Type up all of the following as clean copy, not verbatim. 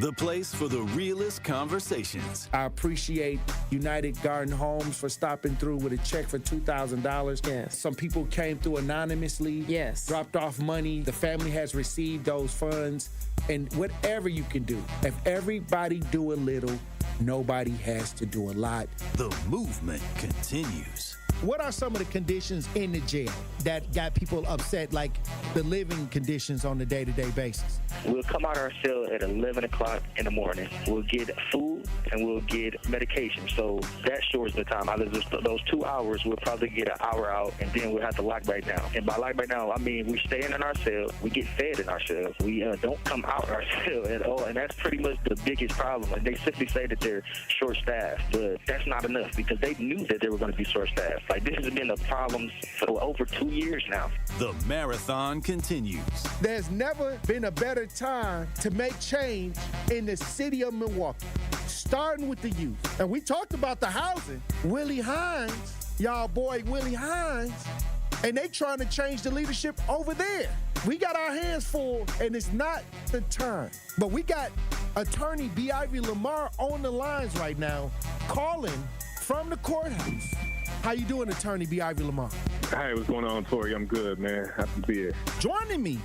the place for the realest conversations. I appreciate United Garden Homes for stopping through with a check for $2,000. Yes. Some people came through anonymously, Yes. dropped off money. The family has received those funds. And whatever you can do, if everybody do a little, nobody has to do a lot. The movement continues. What are some of the conditions in the jail that got people upset, like the living conditions on a day-to-day basis? We'll come out of our cell at 11 o'clock in the morning. We'll get food and we'll get medication. So that shortens the time. Out of those 2 hours, we'll probably get an hour out, and then we'll have to lock back down. And by lock back down, I mean we stay in our cell. We get fed in our cell. We don't come out of our cell at all. And that's pretty much the biggest problem. And they simply say that they're short-staffed. But that's not enough because they knew that they were going to be short-staffed. Like, this has been a problem for over 2 years now. The marathon continues. There's never been a better time to make change in the city of Milwaukee, starting with the youth. And we talked about the housing. Willie Hines, y'all boy Willie Hines, and they trying to change the leadership over there. We got our hands full, and it's not the time. But we got attorney B. Ivy Lamar on the lines right now, calling from the courthouse. How you doing, attorney B. Ivy Lamar? Hey, what's going on, Tory? I'm good, man. Happy to be here. Joining me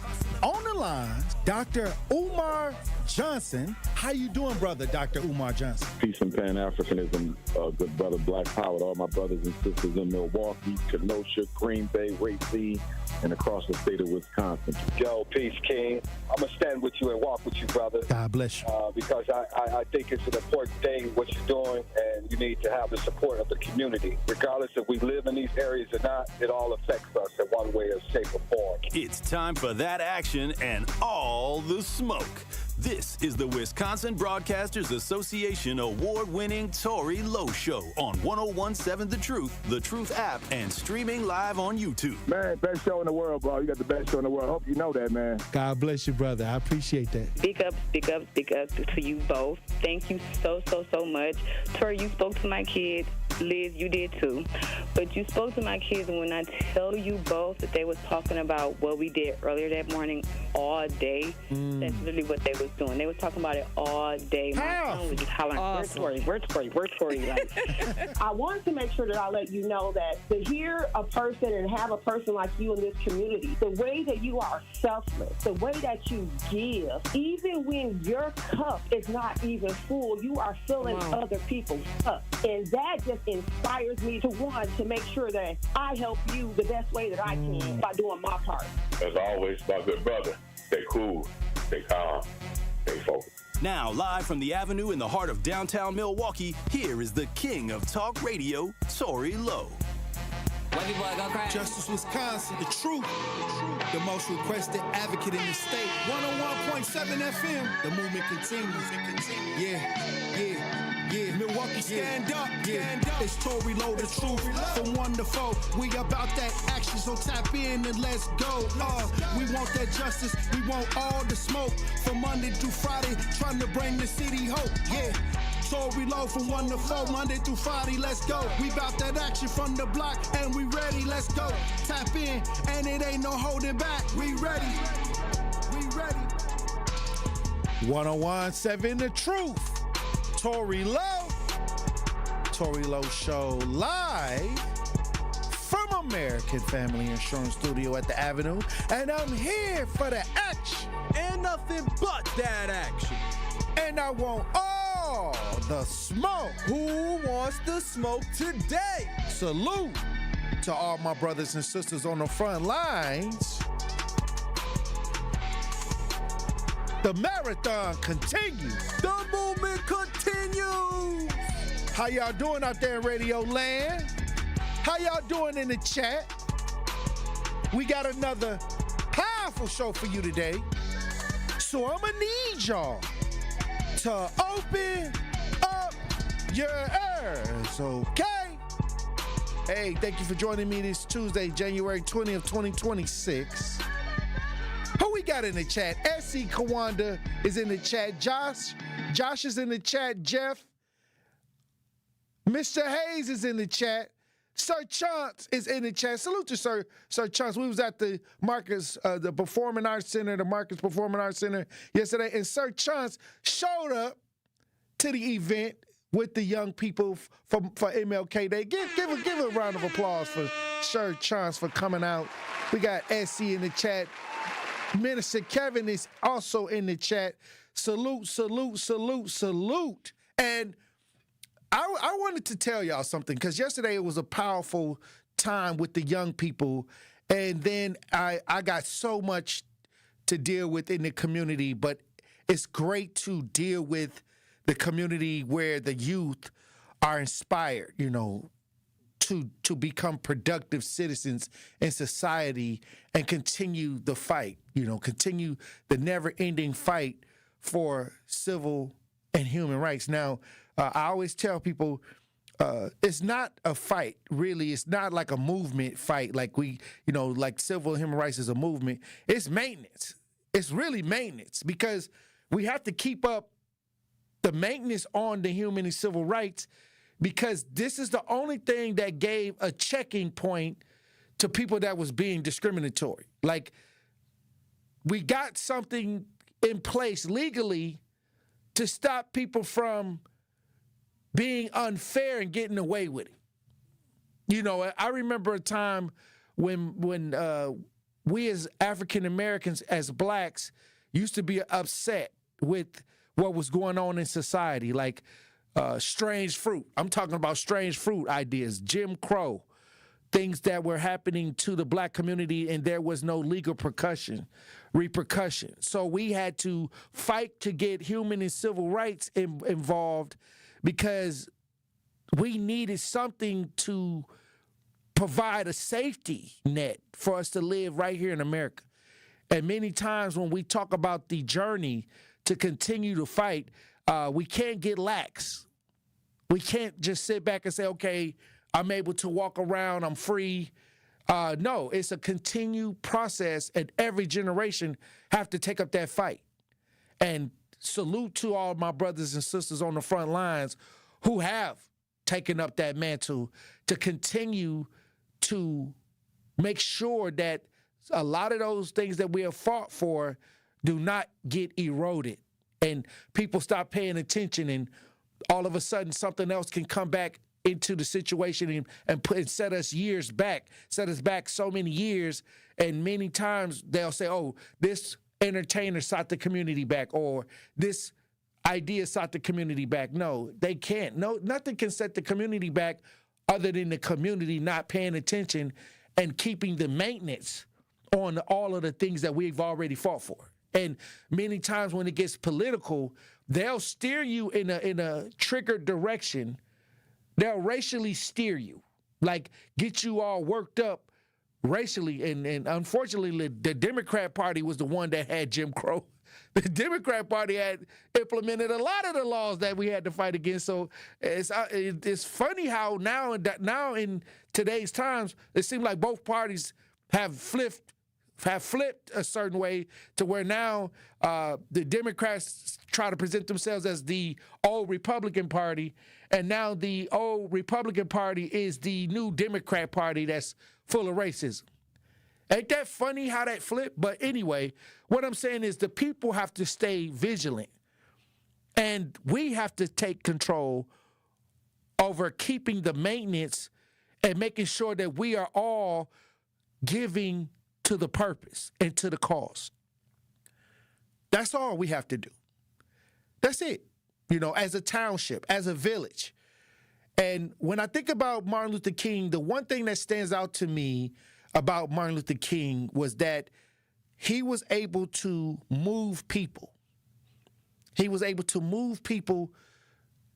on the line, Dr. Umar Johnson. How you doing, brother, Dr. Umar Johnson? Peace and Pan-Africanism, good brother Black Power, to all my brothers and sisters in Milwaukee, Kenosha, Green Bay, Racine, and across the state of Wisconsin. Yo, peace, King. I'm going to stand with you and walk with you, brother. God bless you. Because I think it's an important thing, what you're doing, and you need to have the support of the community. Regardless if we live in these areas or not, it all affects us in one way or shape or form. It's time for that action and all the smoke. This is the Wisconsin Broadcasters Association award-winning Tory Lowe Show on 101.7 The Truth app, and streaming live on YouTube. Man, best show in the world, bro. You got the best show in the world. Hope you know that, man. God bless you, brother. I appreciate that. Big up to you both. Thank you so much. Tory, you spoke to my kids. Liz, you did too. But you spoke to my kids, and when I tell you both that they was talking about what we did earlier that morning all day, that's literally what they was doing. They was talking about it all day. My son was just hollering, Awesome. where's Tory? Like, I wanted to make sure that I let you know that to hear a person and have a person like you in this community, the way that you are selfless, the way that you give, even when your cup is not even full, you are filling other people's cup. And that just inspires me to make sure that I help you the best way that I can by doing my part. As always, my good brother, stay cool, stay calm, stay focused. Now, live from the Avenue in the heart of downtown Milwaukee, here is the king of talk radio, Tory Lowe. Justice Wisconsin, the truth, the most requested advocate in the state. 101.7 FM, the movement continues. Yeah. Milwaukee, stand up. It's Tory Lowe, the truth. From 1 to 4, we about that action, so tap in and let's go. We want that justice, we want all the smoke. From Monday through Friday, trying to bring the city hope. Yeah. Tory Lowe from 1 to 4, Monday through Friday, let's go. We bout that action from the block, and we ready, let's go. Tap in, and it ain't no holding back. We ready. 101.7 The Truth. Tory Lowe. Tory Lowe Show live from American Family Insurance Studio at the Avenue, and I'm here for the action. And nothing but that action. And I want all the smoke. Who wants the smoke today? Salute to all my brothers and sisters on the front lines. The marathon continues. The movement continues. How y'all doing out there in Radio Land? How y'all doing in the chat? We got another powerful show for you today. So I'm gonna need y'all to open up your ears, okay? Hey, thank you for joining me this Tuesday, January 20th, 2026. Who we got in the chat? S.C. Kawanda is in the chat. Josh is in the chat. Jeff. Mr. Hayes is in the chat. Sir Chance is in the chat. Salute to Sir Chance. We was at the Marcus, the Performing Arts Center, the Marcus Performing Arts Center yesterday, and Sir Chance showed up to the event with the young people for MLK Day. Give a round of applause for Sir Chance for coming out. We got SC in the chat. Minister Kevin is also in the chat. Salute. And I wanted to tell y'all something, because yesterday it was a powerful time with the young people, and then I got so much to deal with in the community, but it's great to deal with the community where the youth are inspired, to become productive citizens in society and continue the fight, continue the never-ending fight for civil and human rights. Now, I always tell people it's not a fight, really. It's not like a movement fight like like civil and human rights is a movement. It's maintenance. It's really maintenance, because we have to keep up the maintenance on the human and civil rights, because this is the only thing that gave a checking point to people that was being discriminatory. Like, we got something in place legally to stop people from being unfair and getting away with it. I remember a time when we as African Americans, as blacks, used to be upset with what was going on in society, like strange fruit. I'm talking about strange fruit ideas, Jim Crow, things that were happening to the black community, and there was no legal repercussion. So we had to fight to get human and civil rights involved, because we needed something to provide a safety net for us to live right here in America. And many times when we talk about the journey to continue to fight, we can't get lax. We can't just sit back and say, okay, I'm able to walk around, I'm free. No, it's a continued process, and every generation have to take up that fight. And salute to all my brothers and sisters on the front lines who have taken up that mantle to continue to make sure that a lot of those things that we have fought for do not get eroded, and people stop paying attention, and all of a sudden something else can come back into the situation and set us back so many years. And many times they'll say, oh, this entertainer sought the community back, or this idea sought the community back. No, they can't. No, nothing can set the community back other than the community not paying attention and keeping the maintenance on all of the things that we've already fought for. And many times when it gets political, they'll steer you in a triggered direction. They'll racially steer you, like get you all worked up racially. And unfortunately, the Democrat Party was the one that had Jim Crow. The Democrat Party had implemented a lot of the laws that we had to fight against. So it's funny how now in today's times, it seems like both parties have flipped a certain way, to where now the Democrats try to present themselves as the old Republican Party, and now the old Republican Party is the new Democrat Party that's full of racism. Ain't that funny how that flipped? But anyway, what I'm saying is the people have to stay vigilant, and we have to take control over keeping the maintenance and making sure that we are all giving to the purpose and to the cause. That's all we have to do. That's it. As a township, as a village. And when I think about Martin Luther King, the one thing that stands out to me about Martin Luther King was that he was able to move people. He was able to move people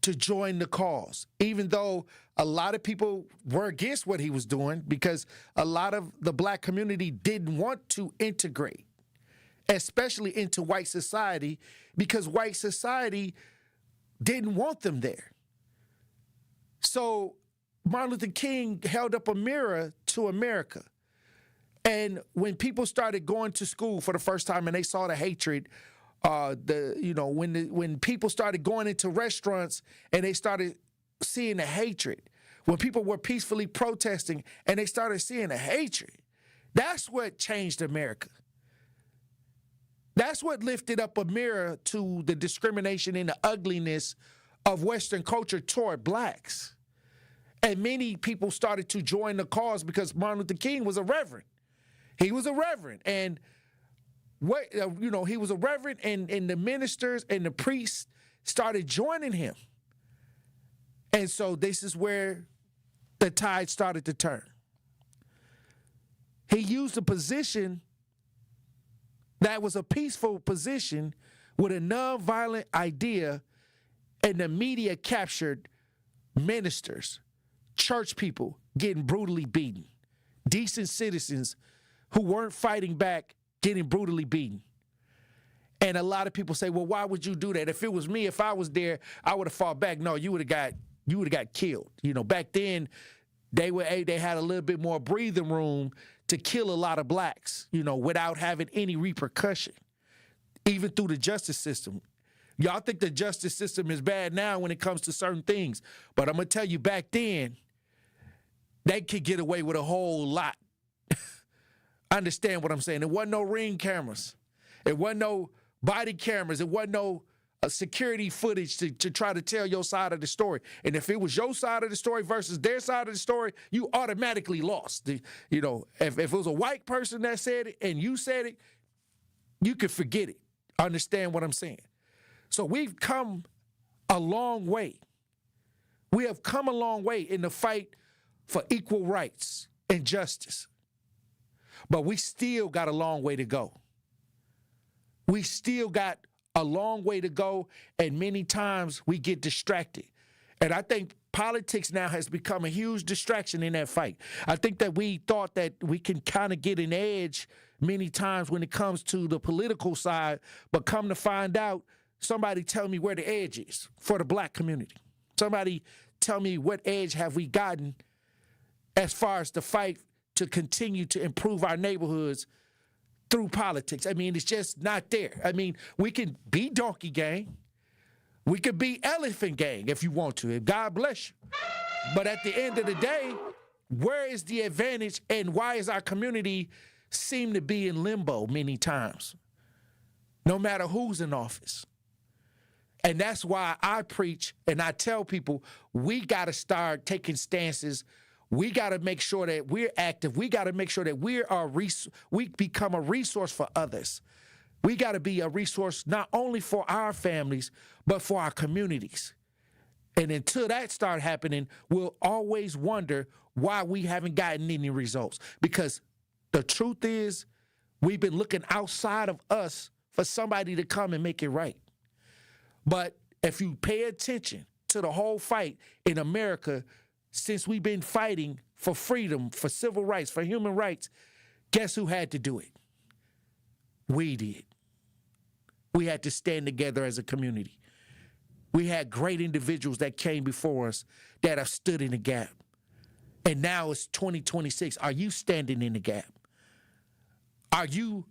to join the cause, even though a lot of people were against what he was doing, because a lot of the black community didn't want to integrate, especially into white society, because white society didn't want them there. So Martin Luther King held up a mirror to America. And when people started going to school for the first time and they saw the hatred, when people started going into restaurants and they started seeing the hatred, when people were peacefully protesting and they started seeing the hatred. That's what changed America. That's what lifted up a mirror to the discrimination and the ugliness of Western culture toward blacks. And many people started to join the cause because Martin Luther King was a reverend. He was a reverend. And he was a reverend, and the ministers and the priests started joining him. And so this is where the tide started to turn. He used a position that was a peaceful position with a nonviolent idea, and the media captured ministers, church people getting brutally beaten, decent citizens who weren't fighting back getting brutally beaten. And a lot of people say, well, why would you do that? If it was me, if I was there, I would have fought back. No, you would have got killed. Back then, they had a little bit more breathing room to kill a lot of blacks, without having any repercussion, even through the justice system. Y'all think the justice system is bad now when it comes to certain things. But I'm going to tell you, back then, they could get away with a whole lot. Understand what I'm saying? There wasn't no ring cameras. It wasn't no body cameras. It wasn't no security footage to try to tell your side of the story. And if it was your side of the story versus their side of the story, you automatically lost. If it was a white person that said it and you said it, you could forget it. Understand what I'm saying? So we've come a long way. We have come a long way in the fight for equal rights and justice. But we still got a long way to go. We still got a long way to go, and many times we get distracted. And I think politics now has become a huge distraction in that fight. I think that we thought that we can kind of get an edge many times when it comes to the political side, but come to find out, somebody tell me where the edge is for the black community. Somebody tell me what edge have we gotten as far as the fight to continue to improve our neighborhoods through politics. I mean, it's just not there. I mean, we can be Donkey Gang. We could be Elephant Gang if you want to. God bless you. But at the end of the day, where is the advantage, and why is our community seem to be in limbo many times, no matter who's in office? And that's why I preach and I tell people we got to start taking stances. We got to make sure that we're active. We got to make sure that we become a resource for others. We got to be a resource not only for our families, but for our communities. And until that start happening, we'll always wonder why we haven't gotten any results. Because the truth is, we've been looking outside of us for somebody to come and make it right. But if you pay attention to the whole fight in America, since we've been fighting for freedom, for civil rights, for human rights, guess who had to do it? We did. We had to stand together as a community. We had great individuals that came before us that have stood in the gap. And now it's 2026. Are you standing in the gap? Are you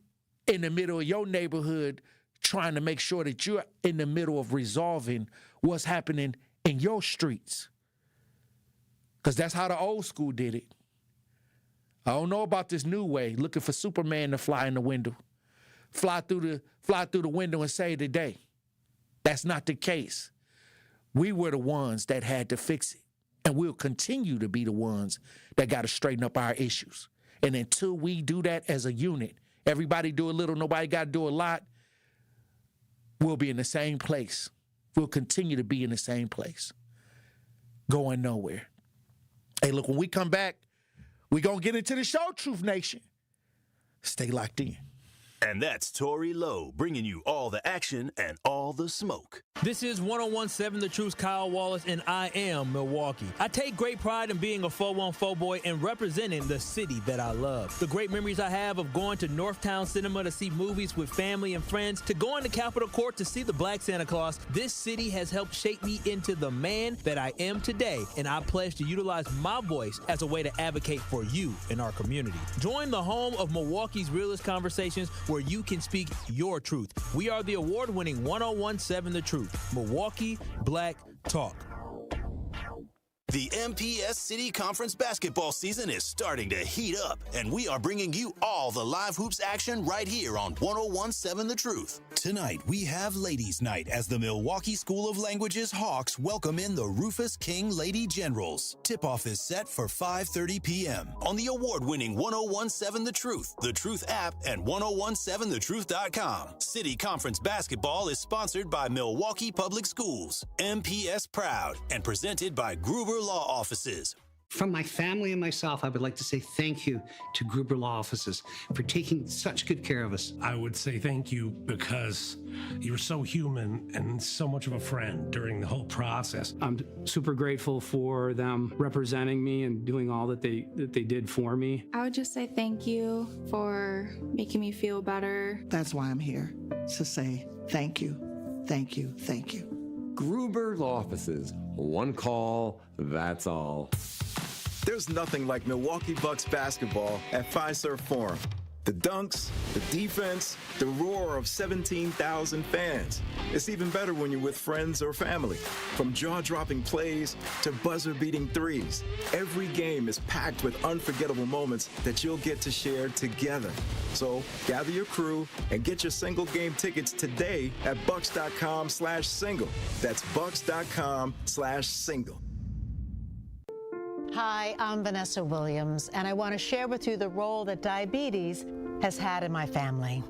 in the middle of your neighborhood trying to make sure that you're in the middle of resolving what's happening in your streets? Because that's how the old school did it. I don't know about this new way, looking for Superman to fly in the window, fly through the window and save the day. That's not the case. We were the ones that had to fix it, and we'll continue to be the ones that got to straighten up our issues. And until we do that as a unit, everybody do a little, nobody got to do a lot, we'll be in the same place. We'll continue to be in the same place, going nowhere. Hey, look, when we come back, we're going to get into the show, Truth Nation. Stay locked in. And that's Tory Lowe, bringing you all the action and all the smoke. This is 101.7 The Truth's Kyle Wallace, and I am Milwaukee. I take great pride in being a 414 boy and representing the city that I love. The great memories I have of going to Northtown Cinema to see movies with family and friends, to going to Capitol Court to see the Black Santa Claus, this city has helped shape me into the man that I am today, and I pledge to utilize my voice as a way to advocate for you in our community. Join the home of Milwaukee's realest conversations, where you can speak your truth. We are the award-winning 101.7 The Truth, Milwaukee Black Talk. The MPS City Conference basketball season is starting to heat up, and we are bringing you all the live hoops action right here on 101.7 The Truth. Tonight, we have Ladies' Night as the Milwaukee School of Languages Hawks welcome in the Rufus King Lady Generals. Tip-off is set for 5:30 p.m. on the award-winning 101.7 The Truth app, and 1017thetruth.com. City Conference basketball is sponsored by Milwaukee Public Schools, MPS Proud, and presented by Gruber Law Offices. From my family and myself, I would like to say thank you to Gruber Law Offices for taking such good care of us. I would say thank you because you were so human and so much of a friend during the whole process. I'm super grateful for them representing me and doing all that they did for me. I would just say thank you for making me feel better. That's why I'm here, to say thank you, thank you, thank you. Gruber Law Offices. One call, that's all. There's nothing like Milwaukee Bucks basketball at Fiserv Forum. The dunks, the defense, the roar of 17,000 fans. It's even better when you're with friends or family. From jaw-dropping plays to buzzer-beating threes, every game is packed with unforgettable moments that you'll get to share together. So gather your crew and get your single game tickets today at bucks.com/single. That's bucks.com/single. Hi, I'm Vanessa Williams, and I want to share with you the role that diabetes has had in my family.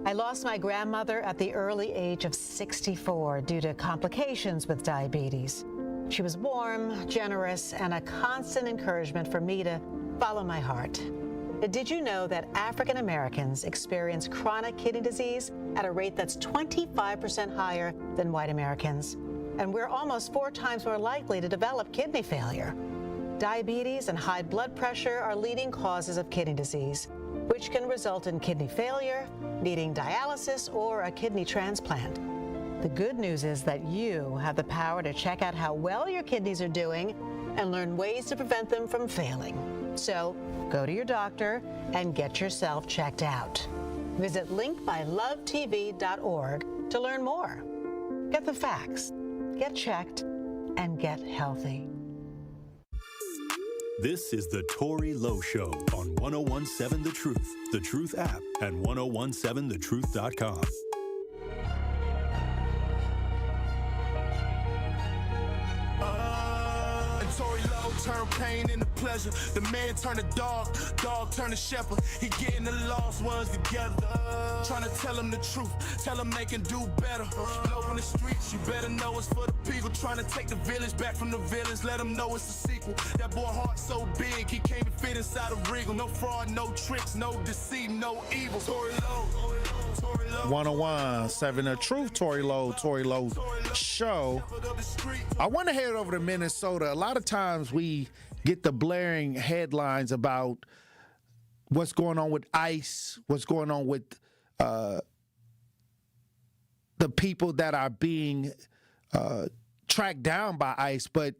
I lost my grandmother at the early age of 64 due to complications with diabetes. She was warm, generous, and a constant encouragement for me to follow my heart. Did you know that African Americans experience chronic kidney disease at a rate that's 25% higher than white Americans? And we're almost 4 times more likely to develop kidney failure. Diabetes and high blood pressure are leading causes of kidney disease, which can result in kidney failure, needing dialysis, or a kidney transplant. The good news is that you have the power to check out how well your kidneys are doing and learn ways to prevent them from failing. So go to your doctor and get yourself checked out. Visit linkbylovetv.org to learn more. Get the facts, get checked, and get healthy. This is the Tory Lowe Show on 101.7 The Truth app, and 1017thetruth.com. Tory Lowe turn pain into pleasure. The man turn to dog turn to shepherd. He getting the lost ones together. Trying to tell them the truth, tell them they can do better. Low in the streets, you better know it's for the people. Trying to take the village back from the villains, let them know it's a sequel. That boy heart so big, he can't even fit inside a regal. No fraud, no tricks, no deceit, no evil. Tory Lowe. 101.7 The Truth, Tory Lowe Show. I want to head over to Minnesota. A lot of times we get the blaring headlines about what's going on with ICE, what's going on with the people that are being tracked down by ICE. But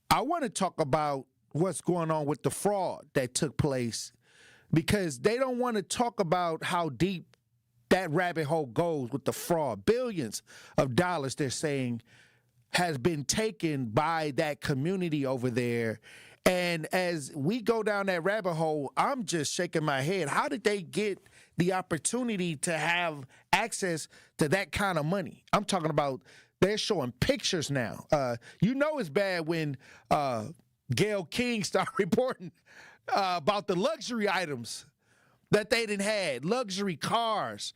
I want to talk about what's going on with the fraud that took place, because they don't want to talk about how deep that rabbit hole goes with the fraud. Billions of dollars, they're saying, has been taken by that community over there. And as we go down that rabbit hole, I'm just shaking my head. How did they get the opportunity to have access to that kind of money? I'm talking about they're showing pictures now. It's bad when Gayle King started reporting about the luxury items that they didn't have, luxury cars,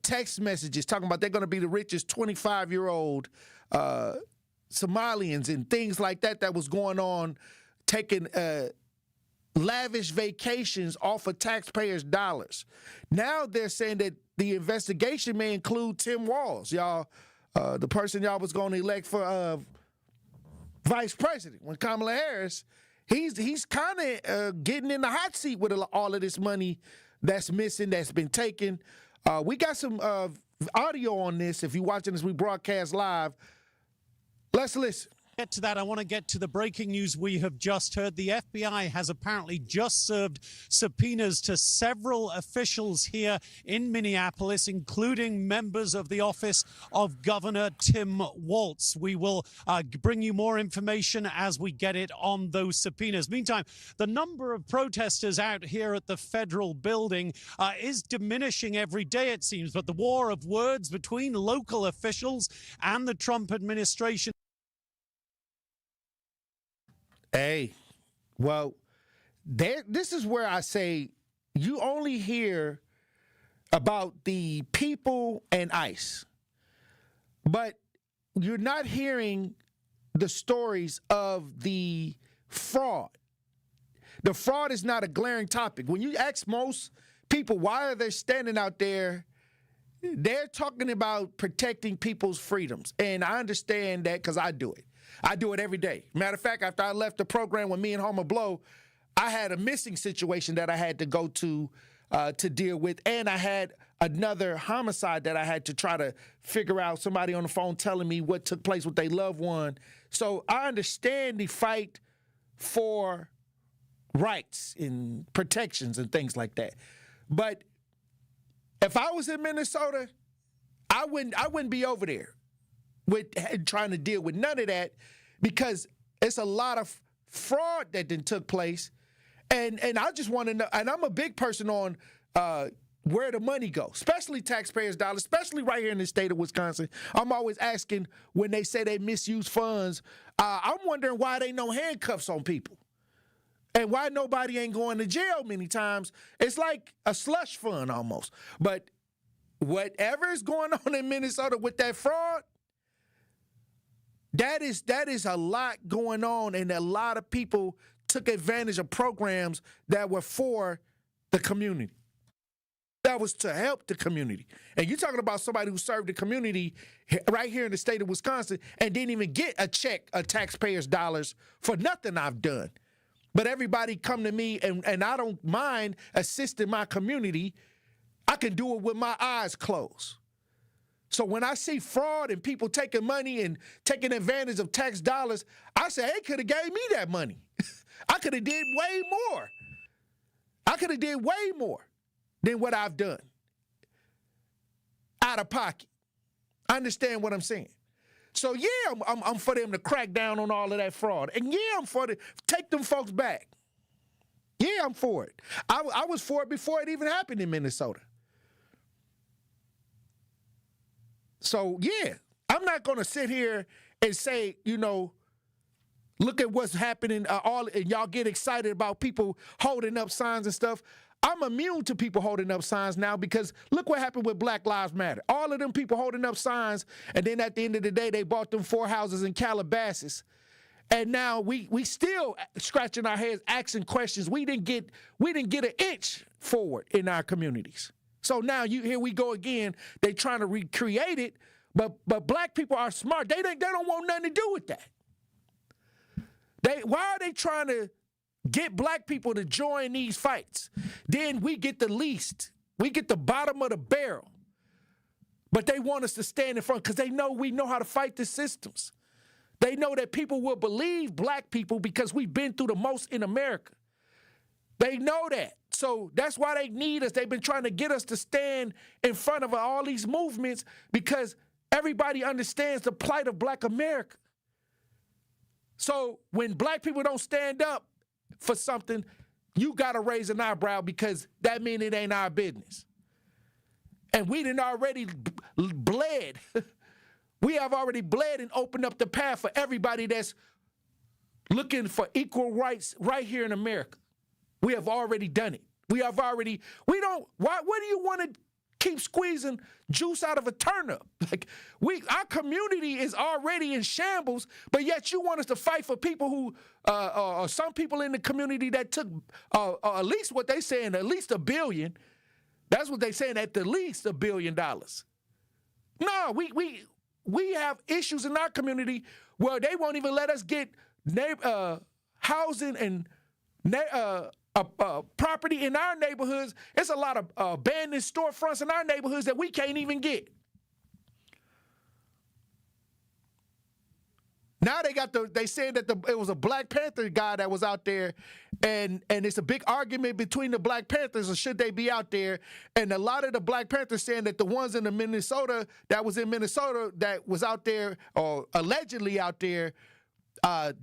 text messages talking about they're going to be the richest 25-year-old Somalians and things like that was going on, taking lavish vacations off of taxpayers' dollars. Now they're saying that the investigation may include Tim Walz, y'all, the person y'all was going to elect for vice president when Kamala Harris. He's kind of getting in the hot seat with all of this money that's missing, that's been taken. We got some audio on this. If you're watching this, we broadcast live. Let's listen. Get to that, I want to get to the breaking news we have just heard. The FBI has apparently just served subpoenas to several officials here in Minneapolis, including members of the office of Governor Tim Walz. We will bring you more information as we get it on those subpoenas. Meantime, the number of protesters out here at the federal building is diminishing every day, it seems, but the war of words between local officials and the Trump administration. Hey, well, this is where I say you only hear about the people and ICE, but you're not hearing the stories of the fraud. The fraud is not a glaring topic. When you ask most people why are they standing out there, they're talking about protecting people's freedoms. And I understand that because I do it. I do it every day. Matter of fact, after I left the program with me and Homer Blow, I had a missing situation that I had to go to deal with, and I had another homicide that I had to try to figure out, somebody on the phone telling me what took place with their loved one. So I understand the fight for rights and protections and things like that. But if I was in Minnesota, I wouldn't be over there with trying to deal with none of that, because it's a lot of fraud that then took place. And I just want to know, and I'm a big person on where the money goes, especially taxpayers' dollars, especially right here in the state of Wisconsin. I'm always asking when they say they misuse funds, I'm wondering why they no handcuffs on people and why nobody ain't going to jail many times. It's like a slush fund almost. But whatever is going on in Minnesota with that fraud, that is a lot going on, and a lot of people took advantage of programs that were for the community. That was to help the community. And you're talking about somebody who served the community right here in the state of Wisconsin and didn't even get a check of taxpayers' dollars for nothing I've done. But everybody come to me, and I don't mind assisting my community. I can do it with my eyes closed. So when I see fraud and people taking money and taking advantage of tax dollars, I say, hey, could have gave me that money. I could have did way more. I could have did way more than what I've done out of pocket. I understand what I'm saying. So yeah, I'm for them to crack down on all of that fraud. And yeah, I'm for it. Take them folks back. Yeah, I'm for it. I was for it before it even happened in Minnesota. So yeah, I'm not going to sit here and say, look at what's happening, and y'all get excited about people holding up signs and stuff. I'm immune to people holding up signs now, because look what happened with Black Lives Matter. All of them people holding up signs, and then at the end of the day, they bought them 4 houses in Calabasas. And now we still scratching our heads, asking questions. We didn't get an inch forward in our communities. So now here we go again. They trying to recreate it, but black people are smart. They don't want nothing to do with that. Why are they trying to get black people to join these fights? Then we get the least. We get the bottom of the barrel. But they want us to stand in front because they know we know how to fight the systems. They know that people will believe black people because we've been through the most in America. They know that. So that's why they need us. They've been trying to get us to stand in front of all these movements because everybody understands the plight of black America. So when black people don't stand up for something, you got to raise an eyebrow because that means it ain't our business. And we done already bled. We have already bled and opened up the path for everybody that's looking for equal rights right here in America. We have already done it. What do you want to keep squeezing juice out of a turnip? Our community is already in shambles, but yet you want us to fight for people who, or some people in the community that took at least what they saying, at least $1 billion. That's what they saying, at the least $1 billion. No, we have issues in our community where they won't even let us get housing and property in our neighborhoods. It's a lot of abandoned storefronts in our neighborhoods that we can't even get. Now they said that it was a Black Panther guy that was out there, and it's a big argument between the Black Panthers or should they be out there. And a lot of the Black Panthers saying that the ones in Minnesota that was out there or allegedly out there,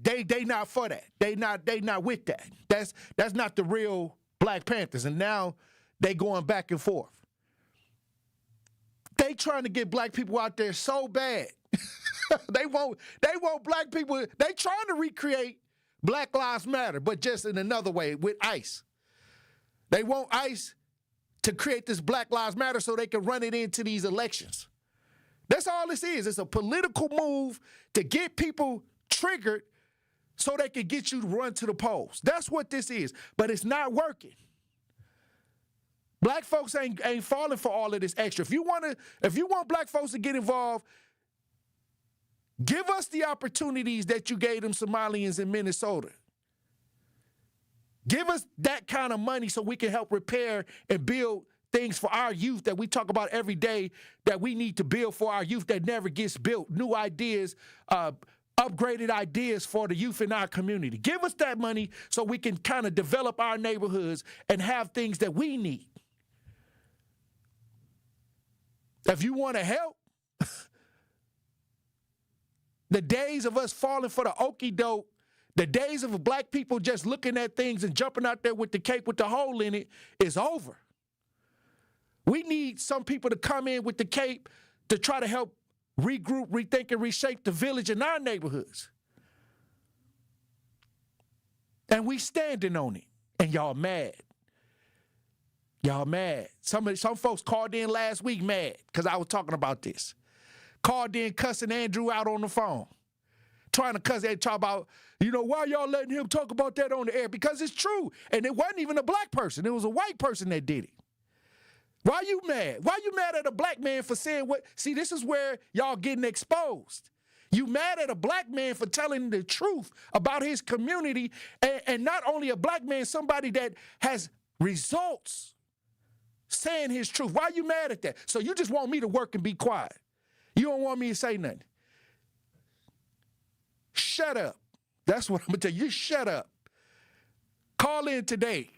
they not for that. They not with that. That's not the real Black Panthers. And now they going back and forth. They trying to get black people out there so bad. They want black people. They trying to recreate Black Lives Matter, but just in another way with ICE. They want ICE to create this Black Lives Matter so they can run it into these elections. That's all this is. It's a political move to get people triggered so they can get you to run to the polls. That's what this is, but it's not working. Black folks ain't falling for all of this extra. If you want black folks to get involved, give us the opportunities that you gave them Somalians in Minnesota. Give us that kind of money so we can help repair and build things for our youth that we talk about every day that we need to build for our youth that never gets built. New ideas, upgraded ideas for the youth in our community. Give us that money so we can kind of develop our neighborhoods and have things that we need. If you want to help, the days of us falling for the okie doke, the days of black people just looking at things and jumping out there with the cape with the hole in it is over. We need some people to come in with the cape to try to help regroup, rethink, and reshape the village in our neighborhoods. And we standing on it, and y'all mad. Y'all mad. Some folks called in last week mad because I was talking about this. Called in cussing Andrew out on the phone. Trying to cuss and talk about, why y'all letting him talk about that on the air? Because it's true. And it wasn't even a black person. It was a white person that did it. Why you mad? Why you mad at a black man for saying what? See, this is where y'all getting exposed. You mad at a black man for telling the truth about his community, and not only a black man, somebody that has results saying his truth. Why you mad at that? So you just want me to work and be quiet. You don't want me to say nothing. Shut up. That's what I'm going to tell you. You shut up. Call in today.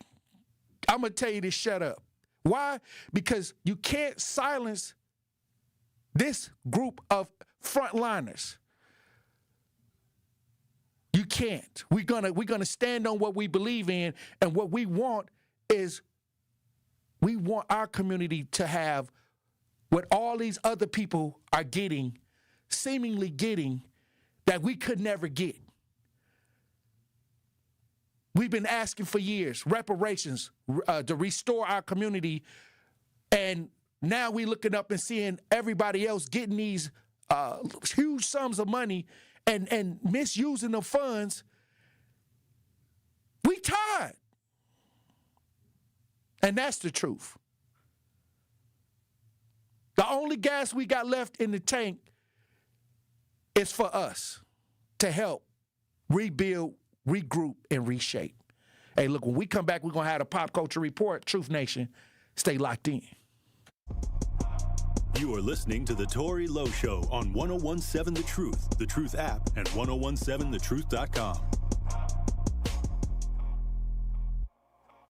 I'm going to tell you to shut up. Why? Because you can't silence this group of frontliners. You can't. We're gonna stand on what we believe in, and what we want is we want our community to have what all these other people are getting, seemingly getting, that we could never get. We've been asking for years, reparations, to restore our community, and now we're looking up and seeing everybody else getting these huge sums of money and misusing the funds. We tired. And that's the truth. The only gas we got left in the tank is for us to help rebuild, regroup, and reshape. Hey, look, when we come back, we're going to have a Pop Culture Report. Truth Nation, stay locked in. You are listening to The Tory Lowe Show on 1017 The Truth app, and 1017thetruth.com.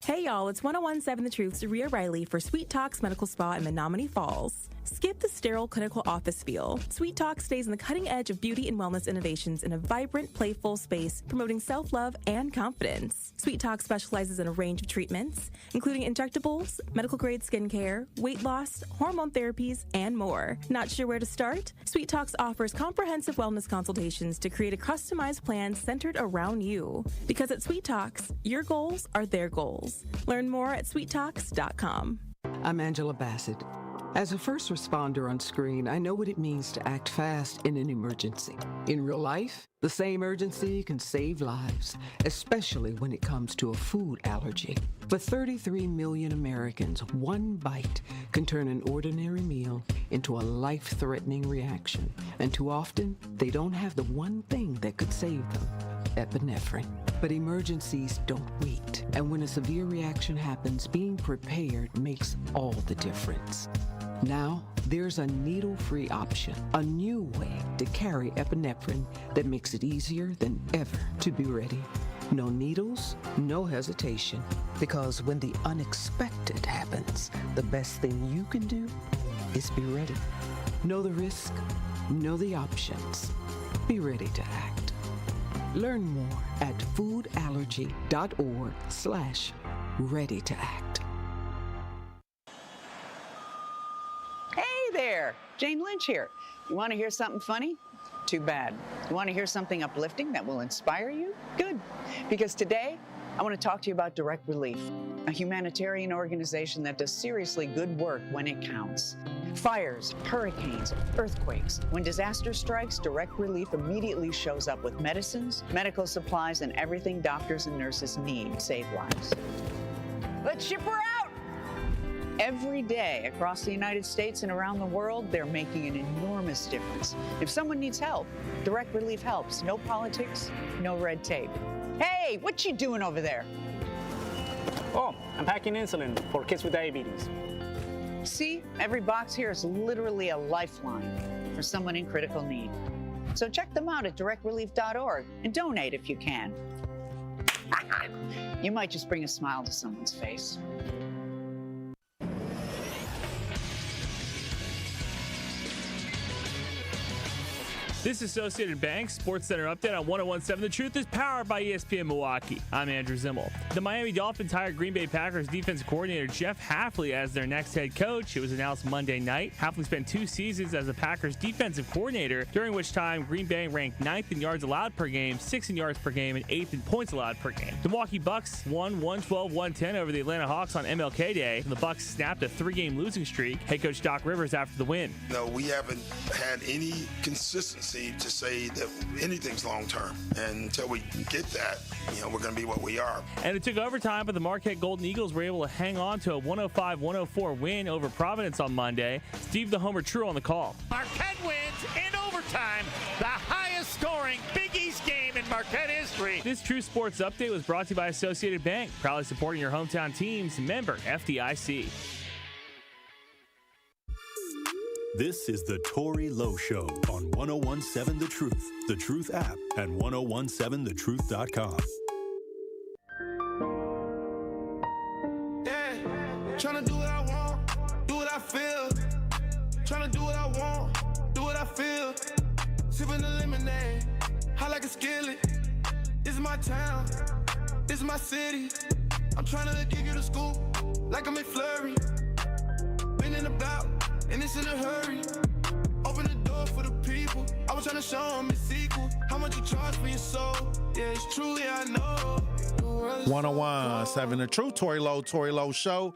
Hey y'all, it's 1017 The Truth's Rhea Riley for Sweet Talks Medical Spa in Menominee Falls. Skip the sterile clinical office feel. Sweet Talk stays on the cutting edge of beauty and wellness innovations in a vibrant, playful space promoting self-love and confidence. Sweet Talk specializes in a range of treatments, including injectables, medical-grade skincare, weight loss, hormone therapies, and more. Not sure where to start? Sweet Talks offers comprehensive wellness consultations to create a customized plan centered around you. Because at Sweet Talks, your goals are their goals. Learn more at sweettalks.com. I'm Angela Bassett. As a first responder on screen, I know what it means to act fast in an emergency. In real life, the same urgency can save lives, especially when it comes to a food allergy. For 33 million Americans, one bite can turn an ordinary meal into a life-threatening reaction. And too often, they don't have the one thing that could save them: epinephrine. But emergencies don't wait. And when a severe reaction happens, being prepared makes all the difference. Now, there's a needle-free option, a new way to carry epinephrine that makes it easier than ever to be ready. No needles, no hesitation, because when the unexpected happens, the best thing you can do is be ready. Know the risk, know the options. Be ready to act. Learn more at foodallergy.org/ready to act. Hey there, Jane Lynch here. You want to hear something funny? Too bad. You want to hear something uplifting that will inspire you? Good. Because today, I want to talk to you about Direct Relief, a humanitarian organization that does seriously good work when it counts. Fires, hurricanes, earthquakes. When disaster strikes, Direct Relief immediately shows up with medicines, medical supplies, and everything doctors and nurses need to save lives. Let's ship her out! Every day across the United States and around the world, they're making an enormous difference. If someone needs help, Direct Relief helps. No politics, no red tape. Hey, what you doing over there? Oh, I'm packing insulin for kids with diabetes. See, every box here is literally a lifeline for someone in critical need. So check them out at directrelief.org and donate if you can. You might just bring a smile to someone's face. This Associated Bank Sports Center update on 101.7 The Truth is powered by ESPN Milwaukee. I'm Andrew Zimmel. The Miami Dolphins hired Green Bay Packers defensive coordinator Jeff Hafley as their next head coach. It was announced Monday night. Hafley spent 2 seasons as the Packers defensive coordinator, during which time Green Bay ranked 9th in yards allowed per game, 6th in yards per game, and 8th in points allowed per game. The Milwaukee Bucks won 112-110 over the Atlanta Hawks on MLK Day. The Bucks snapped a 3-game losing streak. Head coach Doc Rivers after the win. No, we haven't had any consistency to say that anything's long-term. And until we get that, we're going to be what we are. And it took overtime, but the Marquette Golden Eagles were able to hang on to a 105-104 win over Providence on Monday. Steve the Homer True on the call. Marquette wins in overtime, the highest scoring Big East game in Marquette history. This True Sports Update was brought to you by Associated Bank, proudly supporting your hometown teams. Member FDIC. This is the Tory Lowe Show on 101.7 The Truth app, and 1017thetruth.com. Yeah, tryna do what I want, do what I feel. Tryna do what I want, do what I feel. Sipping the lemonade, hot like a skillet. This is my town, this is my city. I'm tryna give you the scoop, like I'm McFlurry. Been in about, and it's in a hurry. Open the door for the people. I was trying to show them it's equal. How much you charge for your soul? Yeah, it's true, yeah, I know. 101.7 The Truth, Tory Lowe Show.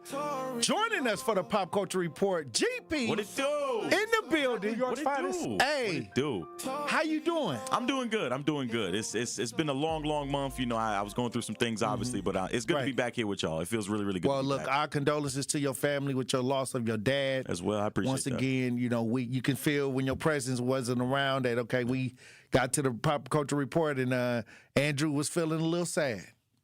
Joining us for the Pop Culture Report, GP. What it do? In the building. New York's finest. Hey. What it do? How you doing? I'm doing good. It's been a long month. I was going through some things, obviously, but it's good to be back here with y'all. It feels really, really good. Well, look, back. our condolences to your family with your loss of your dad. As well, I appreciate that. Once again, you can feel when your presence wasn't around that, okay, we got to the Pop Culture Report and Andrew was feeling a little sad.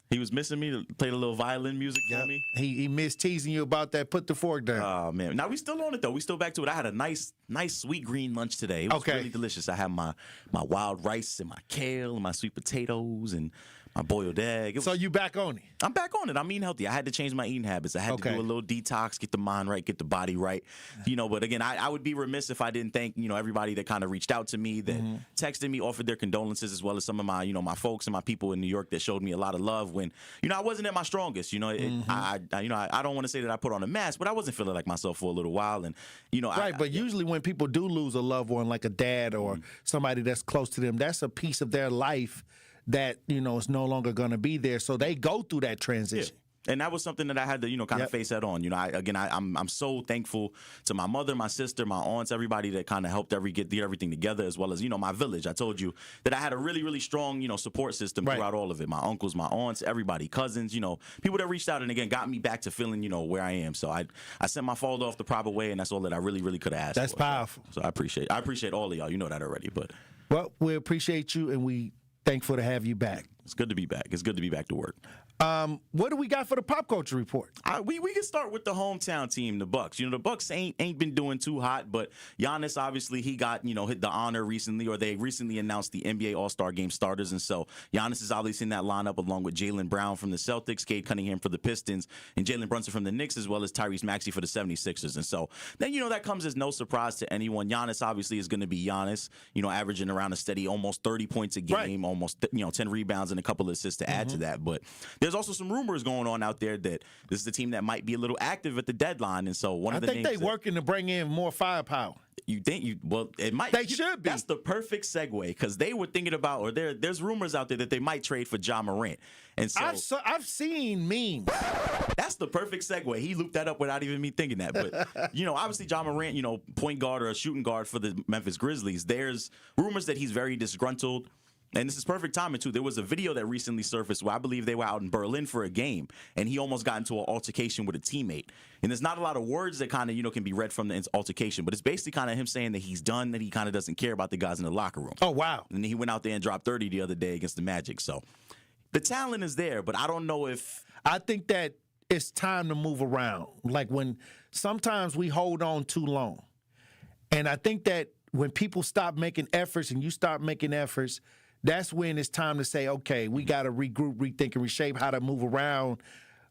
He was missing me, played a little violin music for me. He missed teasing you about that. Put the fork down. Oh, man. Now, we still on it, though. We still back to it. I had a nice sweet green lunch today. It was really delicious. I had my wild rice and my kale and my sweet potatoes and my boiled egg. So you back on it? I'm back on it. I'm eating healthy. I had to change my eating habits. I had to do a little detox, get the mind right, get the body right. But again, I would be remiss if I didn't thank, everybody that kind of reached out to me, that texted me, offered their condolences, as well as some of my, my folks and my people in New York that showed me a lot of love when, I wasn't at my strongest. I don't want to say that I put on a mask, but I wasn't feeling like myself for a little while. And, But usually when people do lose a loved one, like a dad or somebody that's close to them, that's a piece of their life that, is no longer going to be there. So they go through that transition. Yeah. And that was something that I had to, kind of face head on. I'm so thankful to my mother, my sister, my aunts, everybody that kind of helped get everything together, as well as, my village. I told you that I had a really, really strong, support system throughout all of it. My uncles, my aunts, everybody, cousins, people that reached out and, again, got me back to feeling, where I am. So I sent my father off the proper way, and that's all that I really, really could have asked for. That's powerful. So I appreciate all of y'all. You know that already. But well, we appreciate you, and we thankful to have you back. It's good to be back. It's good to be back to work. What do we got for the pop culture report? We can start with the hometown team, the Bucks. You know, the Bucks ain't been doing too hot, but Giannis, obviously, he got, hit the honor recently, or they recently announced the NBA All-Star Game starters. And so Giannis is obviously in that lineup along with Jaylen Brown from the Celtics, Cade Cunningham for the Pistons, and Jalen Brunson from the Knicks, as well as Tyrese Maxey for the 76ers. And so then, that comes as no surprise to anyone. Giannis obviously is going to be Giannis, averaging around a steady almost 30 points a game, almost, 10 rebounds and a couple of assists to add to that. But there's also some rumors going on out there that this is a team that might be a little active at the deadline. And so I think they're working to bring in more firepower. You think well, it might. They should be. That's the perfect segue, because they were thinking about, or there's rumors out there that they might trade for Ja Morant. And so I've seen memes. That's the perfect segue. He looped that up without even me thinking that. But obviously Ja Morant, point guard or a shooting guard for the Memphis Grizzlies. There's rumors that he's very disgruntled. And this is perfect timing, too. There was a video that recently surfaced where I believe they were out in Berlin for a game, and he almost got into an altercation with a teammate. And there's not a lot of words that kind of, can be read from the altercation, but it's basically kind of him saying that he's done, that he kind of doesn't care about the guys in the locker room. Oh, wow. And then he went out there and dropped 30 the other day against the Magic. So the talent is there, but I don't know if... I think that it's time to move around. Like when sometimes we hold on too long. And I think that when people stop making efforts and you start making efforts, that's when it's time to say, okay, we got to regroup, rethink, and reshape how to move around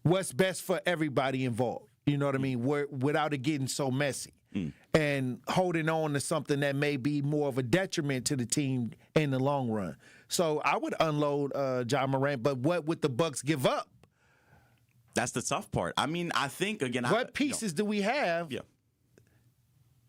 what's best for everybody involved. You know what I mean? Without it getting so messy. And holding on to something that may be more of a detriment to the team in the long run. So I would unload Ja Morant, but what would the Bucks give up? That's the tough part. I mean, I think, again... What pieces do we have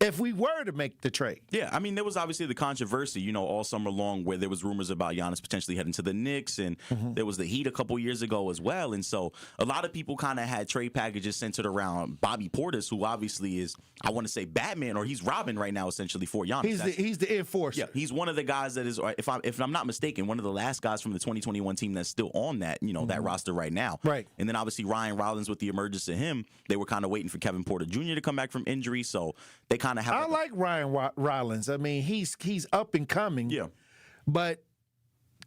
if we were to make the trade? Yeah, I mean, there was obviously the controversy, all summer long, where there was rumors about Giannis potentially heading to the Knicks, and there was the Heat a couple years ago as well. And so a lot of people kind of had trade packages centered around Bobby Portis, who obviously is, I want to say, Batman, or he's Robin right now, essentially, for Giannis. He's the enforcer. Yeah, he's one of the guys that is, if I'm not mistaken, one of the last guys from the 2021 team that's still on that, that roster right now. Right. And then obviously Ryan Rollins, with the emergence of him, they were kind of waiting for Kevin Porter Jr. to come back from injury, so they kind of have... I like Ryan Rollins. I mean, he's up and coming. Yeah. But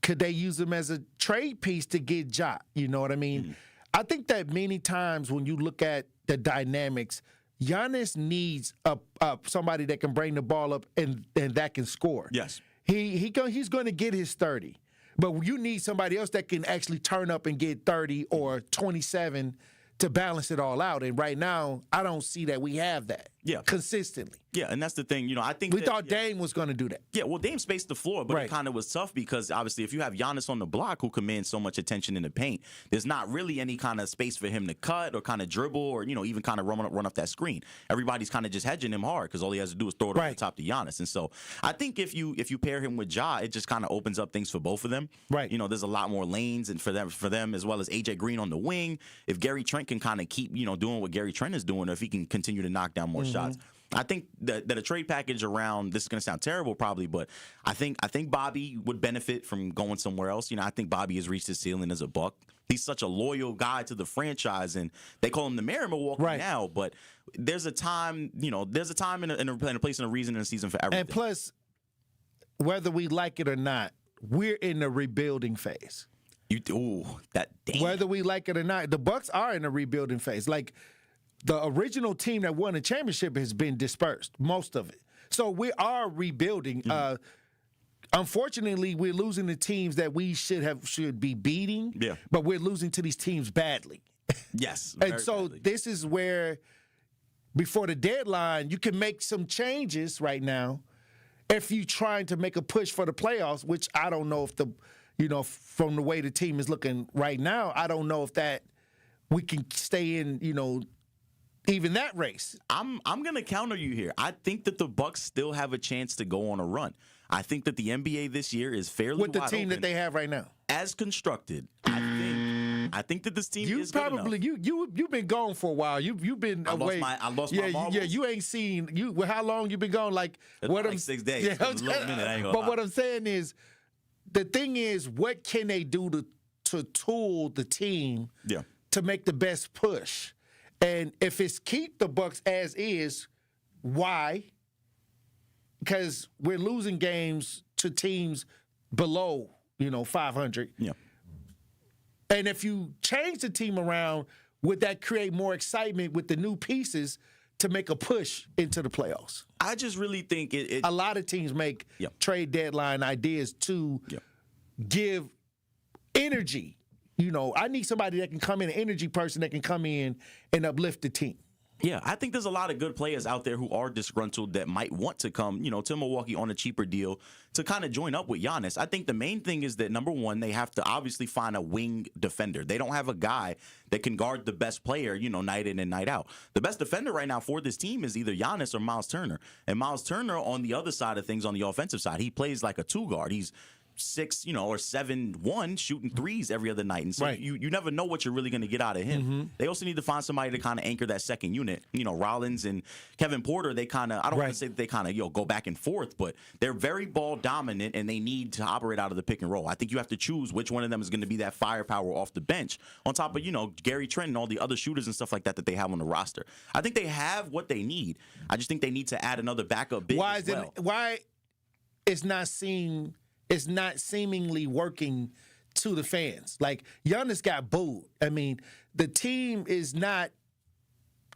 could they use him as a trade piece to get Ja? You know what I mean? I think that many times when you look at the dynamics, Giannis needs somebody that can bring the ball up and that can score. Yes. He's going to get his 30. But you need somebody else that can actually turn up and get 30 or 27 to balance it all out. And right now, I don't see that we have that consistently. Yeah, and that's the thing. I think we thought Dame was going to do that. Yeah, well, Dame spaced the floor, but it kind of was tough because obviously if you have Giannis on the block who commands so much attention in the paint, there's not really any kind of space for him to cut or kind of dribble or, even kind of run up that screen. Everybody's kind of just hedging him hard because all he has to do is throw it over the top to Giannis. And so I think if you pair him with Ja, it just kind of opens up things for both of them. Right. There's a lot more lanes and for them as well as AJ Green on the wing. If Gary Trent can kind of keep, doing what Gary Trent is doing, or if he can continue to knock down more shots, I think that a trade package around, this is going to sound terrible probably, but I think Bobby would benefit from going somewhere else. I think Bobby has reached his ceiling as a Buck. He's such a loyal guy to the franchise, and they call him the mayor of Milwaukee now, but there's a time, there's a time and a place and a reason in the season for everything. And plus, whether we like it or not, we're in the rebuilding phase. Whether we like it or not, the Bucks are in a rebuilding phase. Like, the original team that won the championship has been dispersed, most of it. So we are rebuilding. Unfortunately, we're losing the teams that we should be beating. Yeah. But we're losing to these teams badly. Yes. And so this is where, before the deadline, you can make some changes right now if you're trying to make a push for the playoffs, which I don't know if from the way the team is looking right now, I don't know if that we can stay in, even that race. I'm going to counter you here. I think that the Bucks still have a chance to go on a run. I think that the NBA this year is fairly with the team that they have right now, as constructed. I think that this team is probably good enough. You've been gone for a while. You've been away. I lost my marbles. Yeah, you ain't seen you. How long you been gone? Like what? Like 6 days. Yeah, a little minute, I ain't gonna lie. What I'm saying is, the thing is, what can they do to tool the team? To make the best push. And if it's keep the Bucks as is, why? Because we're losing games to teams below, 500. Yeah. And if you change the team around, would that create more excitement with the new pieces to make a push into the playoffs? I just really think a lot of teams make trade deadline ideas to give energy. You know, I need somebody that can come in, an energy person that can come in and uplift the team. Yeah, I think there's a lot of good players out there who are disgruntled that might want to come, to Milwaukee on a cheaper deal to kind of join up with Giannis. I think the main thing is that, number one, they have to obviously find a wing defender. They don't have a guy that can guard the best player, night in and night out. The best defender right now for this team is either Giannis or Miles Turner. And Miles Turner, on the other side of things, on the offensive side, he plays like a two guard. He's 6, or 7-1 shooting threes every other night. And so you never know what you're really going to get out of him. Mm-hmm. They also need to find somebody to kind of anchor that second unit. Rollins and Kevin Porter, they kind of, I don't want to say that they kind of, go back and forth, but they're very ball dominant and they need to operate out of the pick and roll. I think you have to choose which one of them is going to be that firepower off the bench on top of, Gary Trent and all the other shooters and stuff like that they have on the roster. I think they have what they need. I just think they need to add another backup big Why as well. Why it's not seemingly working to the fans? Like, Giannis got booed. I mean, the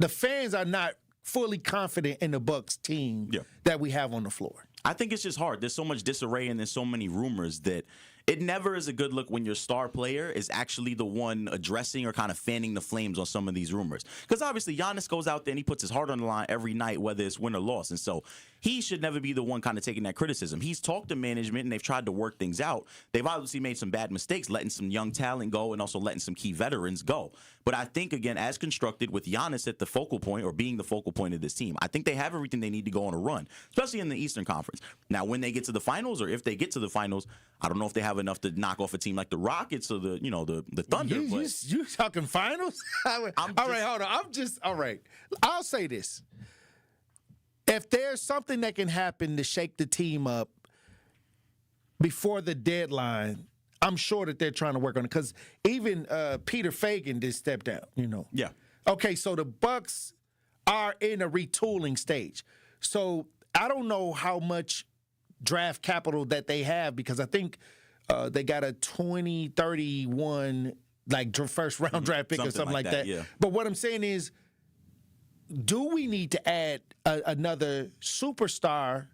fans are not fully confident in the Bucks team that we have on the floor. I think it's just hard. There's so much disarray and there's so many rumors that it never is a good look when your star player is actually the one addressing or kind of fanning the flames on some of these rumors. Because obviously Giannis goes out there and he puts his heart on the line every night, whether it's win or loss. And so he should never be the one kind of taking that criticism. He's talked to management and they've tried to work things out. They've obviously made some bad mistakes, letting some young talent go and also letting some key veterans go. But I think, again, as constructed with Giannis at the focal point or being the focal point of this team, I think they have everything they need to go on a run, especially in the Eastern Conference. Now, when they get to the finals or if they get to the finals, I don't know if they have enough to knock off a team like the Rockets or the Thunder. You talking finals? All right, hold on. All right. I'll say this. If there's something that can happen to shake the team up before the deadline, I'm sure that they're trying to work on it. Because even Peter Fagan did step down, Yeah. Okay, so the Bucks are in a retooling stage. So I don't know how much draft capital that they have, because I think they got a 2031 first round draft pick or something like that. Yeah. But what I'm saying is, do we need to add another superstar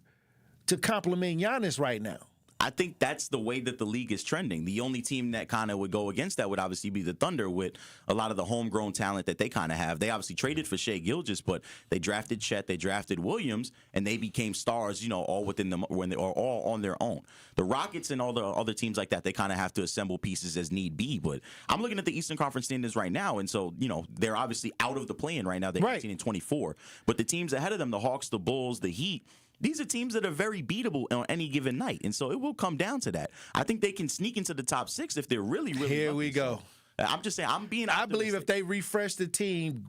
to complement Giannis right now? I think that's the way that the league is trending. The only team that kind of would go against that would obviously be the Thunder, with a lot of the homegrown talent that they kind of have. They obviously traded for Shai Gilgeous, but they drafted Chet, they drafted Williams, and they became stars, all within them when they are all on their own. The Rockets and all the other teams like that, they kind of have to assemble pieces as need be. But I'm looking at the Eastern Conference standings right now, and so they're obviously out of the play-in right now. They're 18-24, but the teams ahead of them, the Hawks, the Bulls, the Heat, these are teams that are very beatable on any given night. And so it will come down to that. I think they can sneak into the top 6 if they're really, really Here lucky. we go. So, I'm just saying, I believe if they refresh the team,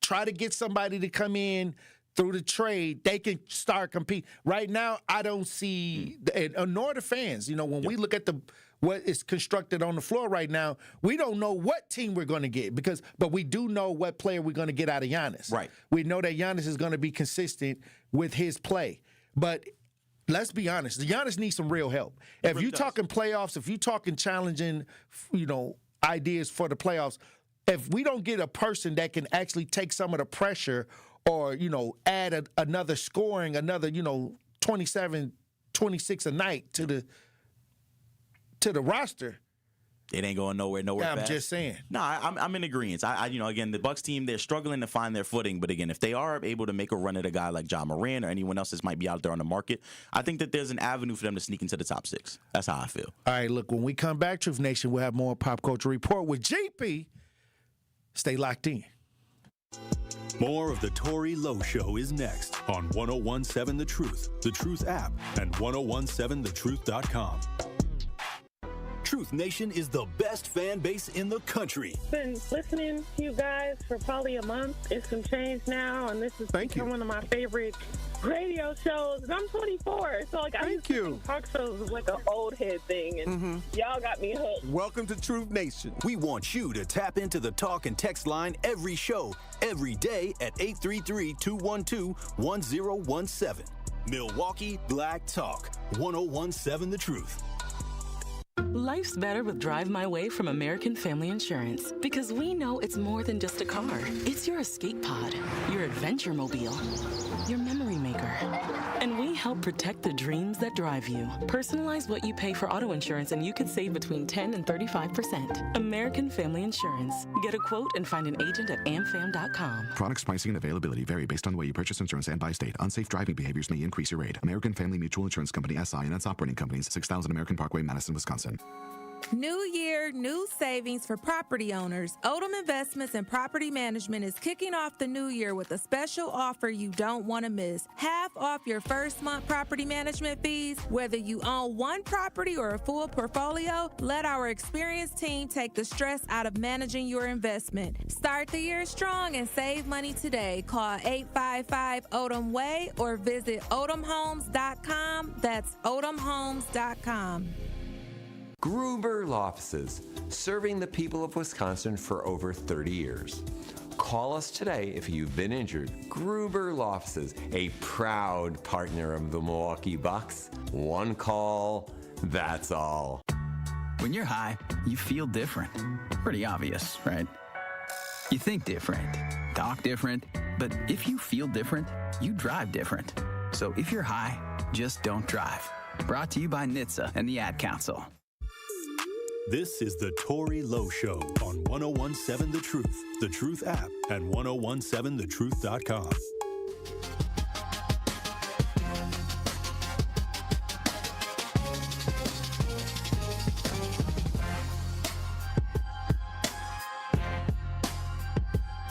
try to get somebody to come in through the trade, they can start competing. Right now, I don't see, nor the fans. When we look at what is constructed on the floor right now, we don't know what team we're going to get, but we do know what player we're going to get out of Giannis. Right. We know that Giannis is going to be consistent with his play. But let's be honest, Giannis needs some real help. If you're talking playoffs, if you're talking challenging, ideas for the playoffs, if we don't get a person that can actually take some of the pressure or, add another scoring, another, 27, 26 a night to the roster, it ain't going nowhere fast. I'm just saying. No, I'm in agreement. Again, the Bucks team, they're struggling to find their footing. But again, if they are able to make a run at a guy like John Moran or anyone else that might be out there on the market, I think that there's an avenue for them to sneak into the top 6. That's how I feel. All right, look, when we come back, Truth Nation, we'll have more Pop Culture Report with GP. Stay locked in. More of the Tory Lowe Show is next on 1017 The Truth app, and 1017thetruth.com. Truth Nation is the best fan base in the country. Been listening to you guys for probably a month. It's some change now, and this is one of my favorite radio shows. And I'm 24, so I used to think talk shows was like an old head thing, and y'all got me hooked. Welcome to Truth Nation. We want you to tap into the talk and text line every show, every day at 833-212-1017. Milwaukee Black Talk, 1017 The Truth. Life's better with Drive My Way from American Family Insurance because we know it's more than just a car. It's your escape pod, your adventure mobile, your memory maker. And we help protect the dreams that drive you. Personalize what you pay for auto insurance and you could save between 10 and 35%. American Family Insurance. Get a quote and find an agent at amfam.com. Products, pricing, and availability vary based on the way you purchase insurance and by state. Unsafe driving behaviors may increase your rate. American Family Mutual Insurance Company, SI, and its operating companies, 6000 American Parkway, Madison, Wisconsin. New year, new savings for property owners. Odom Investments and Property Management is kicking off the new year with a special offer you don't want to miss. Half off your first month property management fees. Whether you own one property or a full portfolio, let our experienced team take the stress out of managing your investment. Start the year strong and save money today. Call 855-ODOM-WAY or visit odomhomes.com. That's odomhomes.com. Gruber Law Offices, serving the people of Wisconsin for over 30 years. Call us today if you've been injured. Gruber Law Offices, a proud partner of the Milwaukee Bucks. One call, that's all. When you're high, you feel different. Pretty obvious, right? You think different, talk different, but if you feel different, you drive different. So if you're high, just don't drive. Brought to you by NHTSA and the Ad Council. This is the Tory Lowe Show on 1017 The Truth app, and 1017thetruth.com.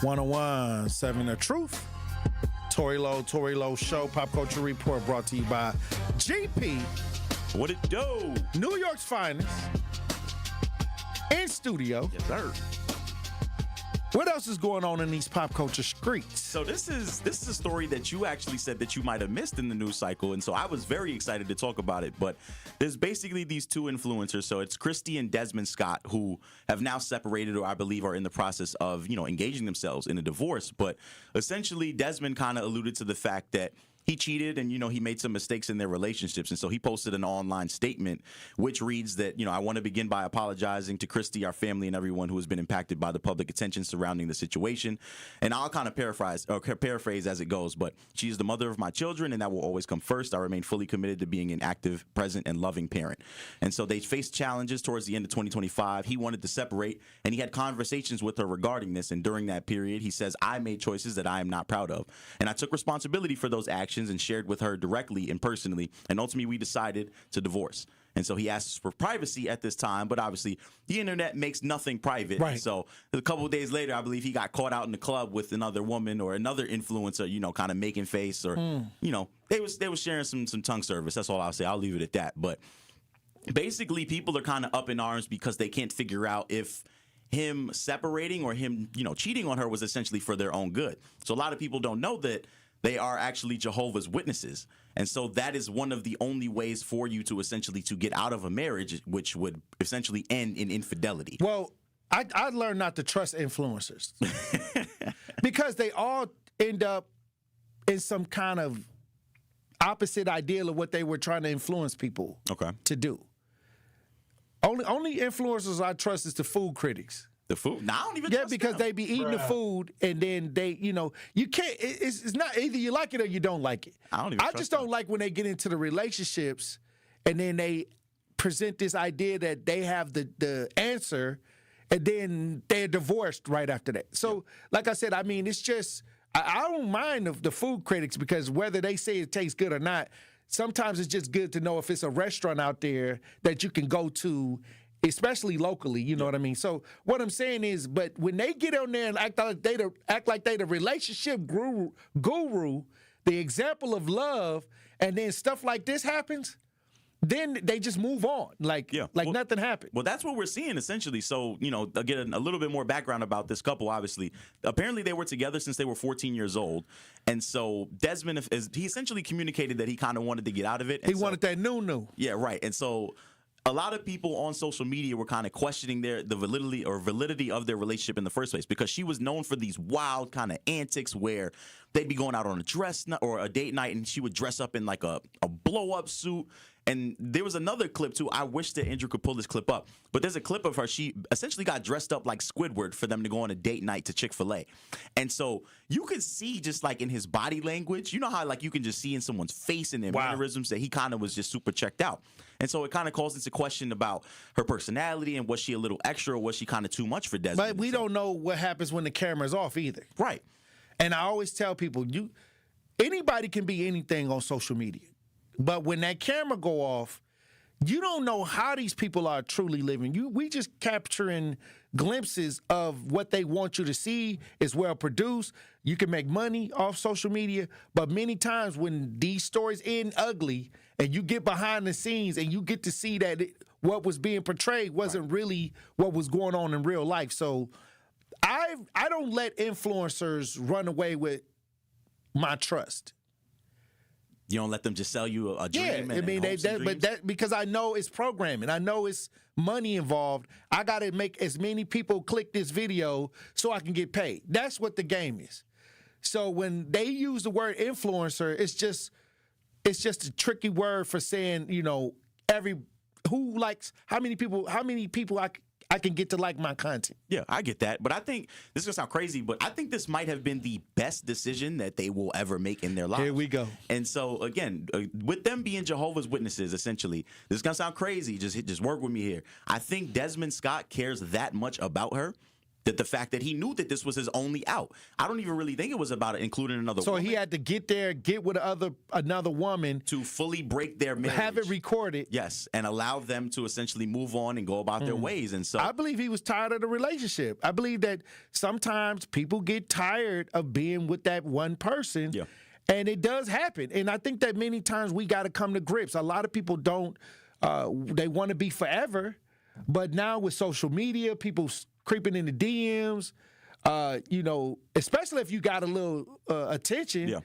.101.7 The Truth. Tory Lowe Show, Pop Culture Report brought to you by GP. What it do? New York's finest. In studio. Yes, sir. What else is going on in these pop culture streets? So this is a story that you actually said that you might have missed in the news cycle, and so I was very excited to talk about it. But there's basically these two influencers. So it's Christy and Desmond Scott, who have now separated, or I believe are in the process of, engaging themselves in a divorce. But essentially, Desmond kind of alluded to the fact that he cheated and, he made some mistakes in their relationships. And so he posted an online statement, which reads that, I want to begin by apologizing to Christy, our family, and everyone who has been impacted by the public attention surrounding the situation. And I'll kind of paraphrase as it goes, but she is the mother of my children, and that will always come first. I remain fully committed to being an active, present, and loving parent. And so they faced challenges towards the end of 2025. He wanted to separate, and he had conversations with her regarding this. And during that period, he says, I made choices that I am not proud of. And I took responsibility for those actions and shared with her directly and personally, and ultimately we decided to divorce. And so he asks for privacy at this time, but obviously the internet makes nothing private. Right. So a couple of days later, I believe he got caught out in the club with another woman or another influencer, kind of making face, or they was sharing some tongue service. That's all I'll say. I'll leave it at that. But basically, people are kind of up in arms because they can't figure out if him separating or him, cheating on her was essentially for their own good. So a lot of people don't know that they are actually Jehovah's Witnesses. And so that is one of the only ways for you to essentially to get out of a marriage, which would essentially end in infidelity. Well, I learned not to trust influencers because they all end up in some kind of opposite ideal of what they were trying to influence people to do. Only influencers I trust is the food critics. The food? No, I don't even trust trust because them. they be eating the food, and then they, you can't. It's not either you like it or you don't like it. I just don't like when they get into the relationships, and then they present this idea that they have the answer, and then they're divorced right after that. So, like I said, I mean, it's just I don't mind the food critics because whether they say it tastes good or not, sometimes it's just good to know if it's a restaurant out there that you can go to, especially locally, you know what I mean? So what I'm saying is, but when they get on there and act like they the relationship guru, the example of love, and then stuff like this happens, then they just move on, nothing happened. Well, that's what we're seeing essentially. So, again, a little bit more background about this couple. Obviously, apparently they were together since they were 14 years old, and so Desmond, he essentially communicated that he kind of wanted to get out of it. He wanted that new. Yeah, right. And so a lot of people on social media were kind of questioning the validity of their relationship in the first place, because she was known for these wild kind of antics where they'd be going out on or a date night, and she would dress up in like a blow-up suit. And there was another clip, too. I wish that Andrew could pull this clip up. But there's a clip of her. She essentially got dressed up like Squidward for them to go on a date night to Chick-fil-A. And so you could see just like in his body language, you know how like you can just see in someone's face and their mannerisms that he kind of was just super checked out. And so it kind of calls into question about her personality and was she a little extra or was she kind of too much for Desmond? But we don't know what happens when the camera's off either. Right. And I always tell people, anybody can be anything on social media. But when that camera go off, you don't know how these people are truly living. We just capturing glimpses of what they want you to see. It's well produced. You can make money off social media. But many times when these stories end ugly and you get behind the scenes and you get to see that what was being portrayed wasn't really what was going on in real life. So I don't let influencers run away with my trust. You don't let them just sell you a dream. Yeah, I mean, because I know it's programming. I know it's money involved. I got to make as many people click this video so I can get paid. That's what the game is. So when they use the word influencer, it's just a tricky word for saying, how many people I can get to like my content. Yeah, I get that. But I think this is going to sound crazy, but I think this might have been the best decision that they will ever make in their lives. Here we go. And so, again, with them being Jehovah's Witnesses, essentially, this is going to sound crazy. Just work with me here. I think Desmond Scott cares that much about her that the fact that he knew that this was his only out. I don't even really think it was about including another woman. So he had to get with another woman to fully break their marriage. Have it recorded. Yes, and allow them to essentially move on and go about their ways. And so I believe he was tired of the relationship. I believe that sometimes people get tired of being with that one person. Yeah. And it does happen. And I think that many times we got to come to grips. A lot of people don't, they want to be forever. But now with social media, people creeping in the DMs, especially if you got a little attention,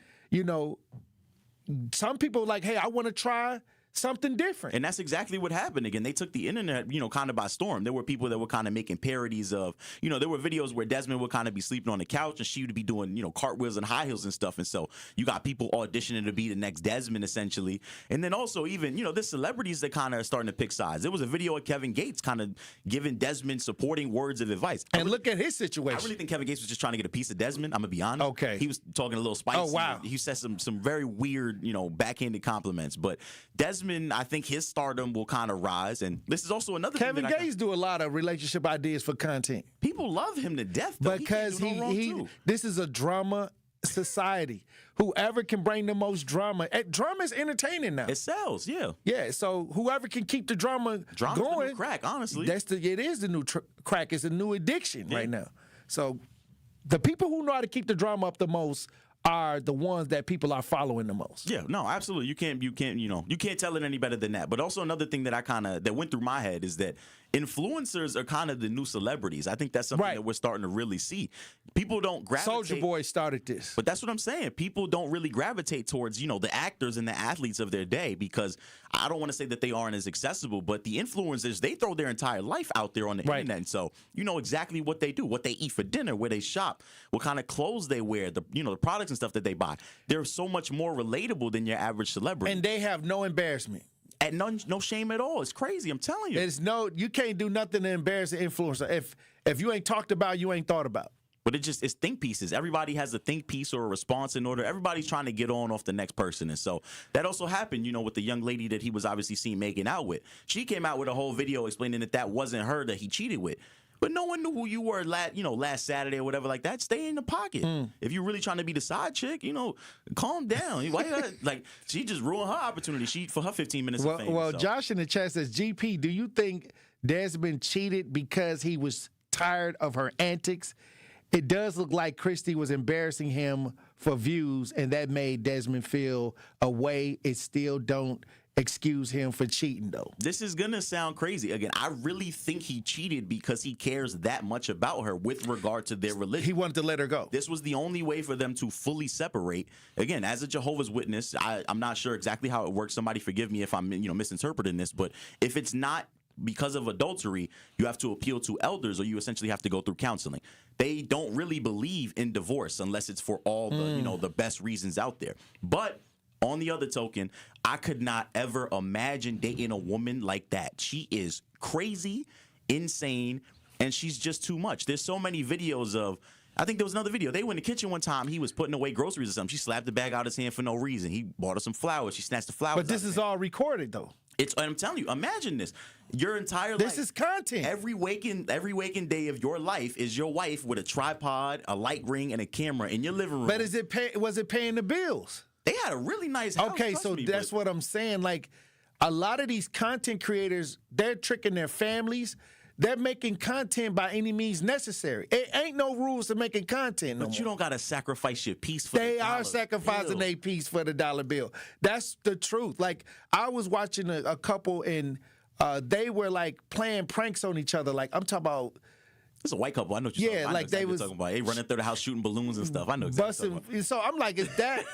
some people are like, hey, I want to try something different. And that's exactly what happened. Again, they took the internet, kind of by storm. There were people that were kind of making parodies of, there were videos where Desmond would kind of be sleeping on the couch and she would be doing, cartwheels and high heels and stuff. And so you got people auditioning to be the next Desmond, essentially. And then also even, there's celebrities that kind of are starting to pick sides. There was a video of Kevin Gates kind of giving Desmond supporting words of advice. And look at his situation. I really think Kevin Gates was just trying to get a piece of Desmond. I'm going to be honest. Okay. He was talking a little spicy. Oh, wow. He said some very weird, backhanded compliments. But Desmond, I think his stardom will kind of rise. And this is also another Kevin thing. Gates do a lot of relationship ideas for content. People love him to death, though. Because this is a drama society. Whoever can bring the most drama. Drama is entertaining now. It sells, yeah. Yeah, so whoever can keep the drama Drama's going. the new crack, honestly. It is the new crack. It's a new addiction right now. So the people who know how to keep the drama up the most are the ones that people are following the most. Yeah, no, absolutely. You can't tell it any better than that. But also another thing that that went through my head is that influencers are kind of the new celebrities. I think that's something that we're starting to really see. People don't gravitate. Soulja Boy started this. But that's what I'm saying. People don't really gravitate towards, the actors and the athletes of their day because I don't want to say that they aren't as accessible, but the influencers, they throw their entire life out there on the internet. And so you know exactly what they do, what they eat for dinner, where they shop, what kind of clothes they wear, the products and stuff that they buy. They're so much more relatable than your average celebrity. And they have no embarrassment. And no shame at all. It's crazy. I'm telling you. You can't do nothing to embarrass an influencer. If you ain't talked about, you ain't thought about. But it's think pieces. Everybody has a think piece or a response in order. Everybody's trying to get on off the next person. And so that also happened, with the young lady that he was obviously seen making out with. She came out with a whole video explaining that wasn't her that he cheated with. But no one knew who you were last Saturday or whatever like that. Stay in the pocket. If you're really trying to be the side chick, calm down. Why she just ruined her opportunity for her 15 minutes of fame. Well, Josh in the chat says, GP, do you think Desmond cheated because he was tired of her antics? It does look like Christy was embarrassing him for views, and that made Desmond feel a way. It still don't excuse him for cheating, though. This is going to sound crazy. Again, I really think he cheated because he cares that much about her with regard to their religion. He wanted to let her go. This was the only way for them to fully separate. Again, as a Jehovah's Witness, I'm not sure exactly how it works. Somebody forgive me if I'm misinterpreting this, but if it's not because of adultery, you have to appeal to elders or you essentially have to go through counseling. They don't really believe in divorce unless it's for all the, the best reasons out there. But on the other token, I could not ever imagine dating a woman like that. She is crazy, insane, and she's just too much. There's so many videos of, I think there was another video. They were in the kitchen one time. He was putting away groceries or something. She slapped the bag out of his hand for no reason. He bought her some flowers. She snatched the flowers. But this is all recorded, though. I'm telling you, imagine this. Your entire life. This is content. Every waking day of your life is your wife with a tripod, a light ring, and a camera in your living room. But was it paying the bills? They had a really nice house. Okay, so that's what I'm saying. Like, a lot of these content creators, they're tricking their families. They're making content by any means necessary. It ain't no rules to making content no more. But you don't got to sacrifice your peace for They the dollar. are sacrificing their peace for the dollar bill. That's the truth. Like, I was watching a couple and they were like playing pranks on each other. Like, I'm talking about. It's a white couple. I know what you're talking about. Like they was talking about. They running through the house shooting balloons and stuff. I know exactly. Busting, so I'm like, it's that,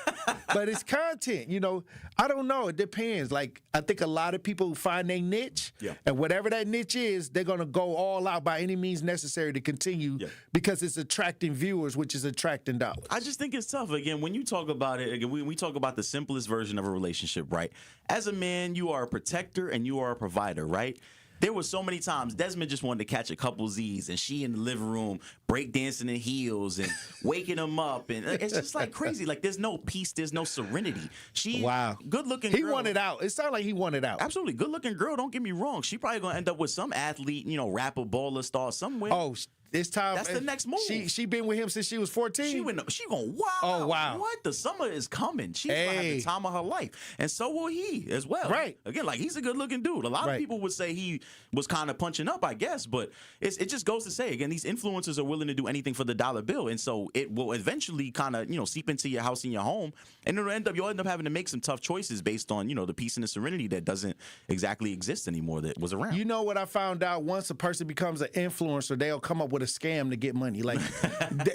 but it's content. You know, I don't know. It depends. Like, I think a lot of people find their niche, and whatever that niche is, they're gonna go all out by any means necessary to continue because it's attracting viewers, which is attracting dollars. I just think it's tough. Again, when you talk about it, again, we talk about the simplest version of a relationship, right? As a man, you are a protector and you are a provider, right? There were so many times Desmond just wanted to catch a couple Z's and she in the living room breakdancing in heels and waking him up. And it's just like crazy. Like there's no peace. There's no serenity. She, good looking girl. He wanted out. It sounded like he wanted out. Absolutely. Good looking girl. Don't get me wrong. She probably going to end up with some athlete, rapper, baller, star somewhere. Oh, this time. That's the next move. She been with him since she was 14? She going wow. Oh, wow. What? The summer is coming. She's going to have the time of her life. And so will he as well. Right. Again, like he's a good looking dude. A lot of people would say he was kind of punching up, I guess. But it just goes to say, again, these influencers are willing to do anything for the dollar bill. And so it will eventually kind of, seep into your house and your home. And you'll end up having to make some tough choices based on, the peace and the serenity that doesn't exactly exist anymore that was around. You know what I found out? Once a person becomes an influencer, they'll come up with a scam to get money. Like,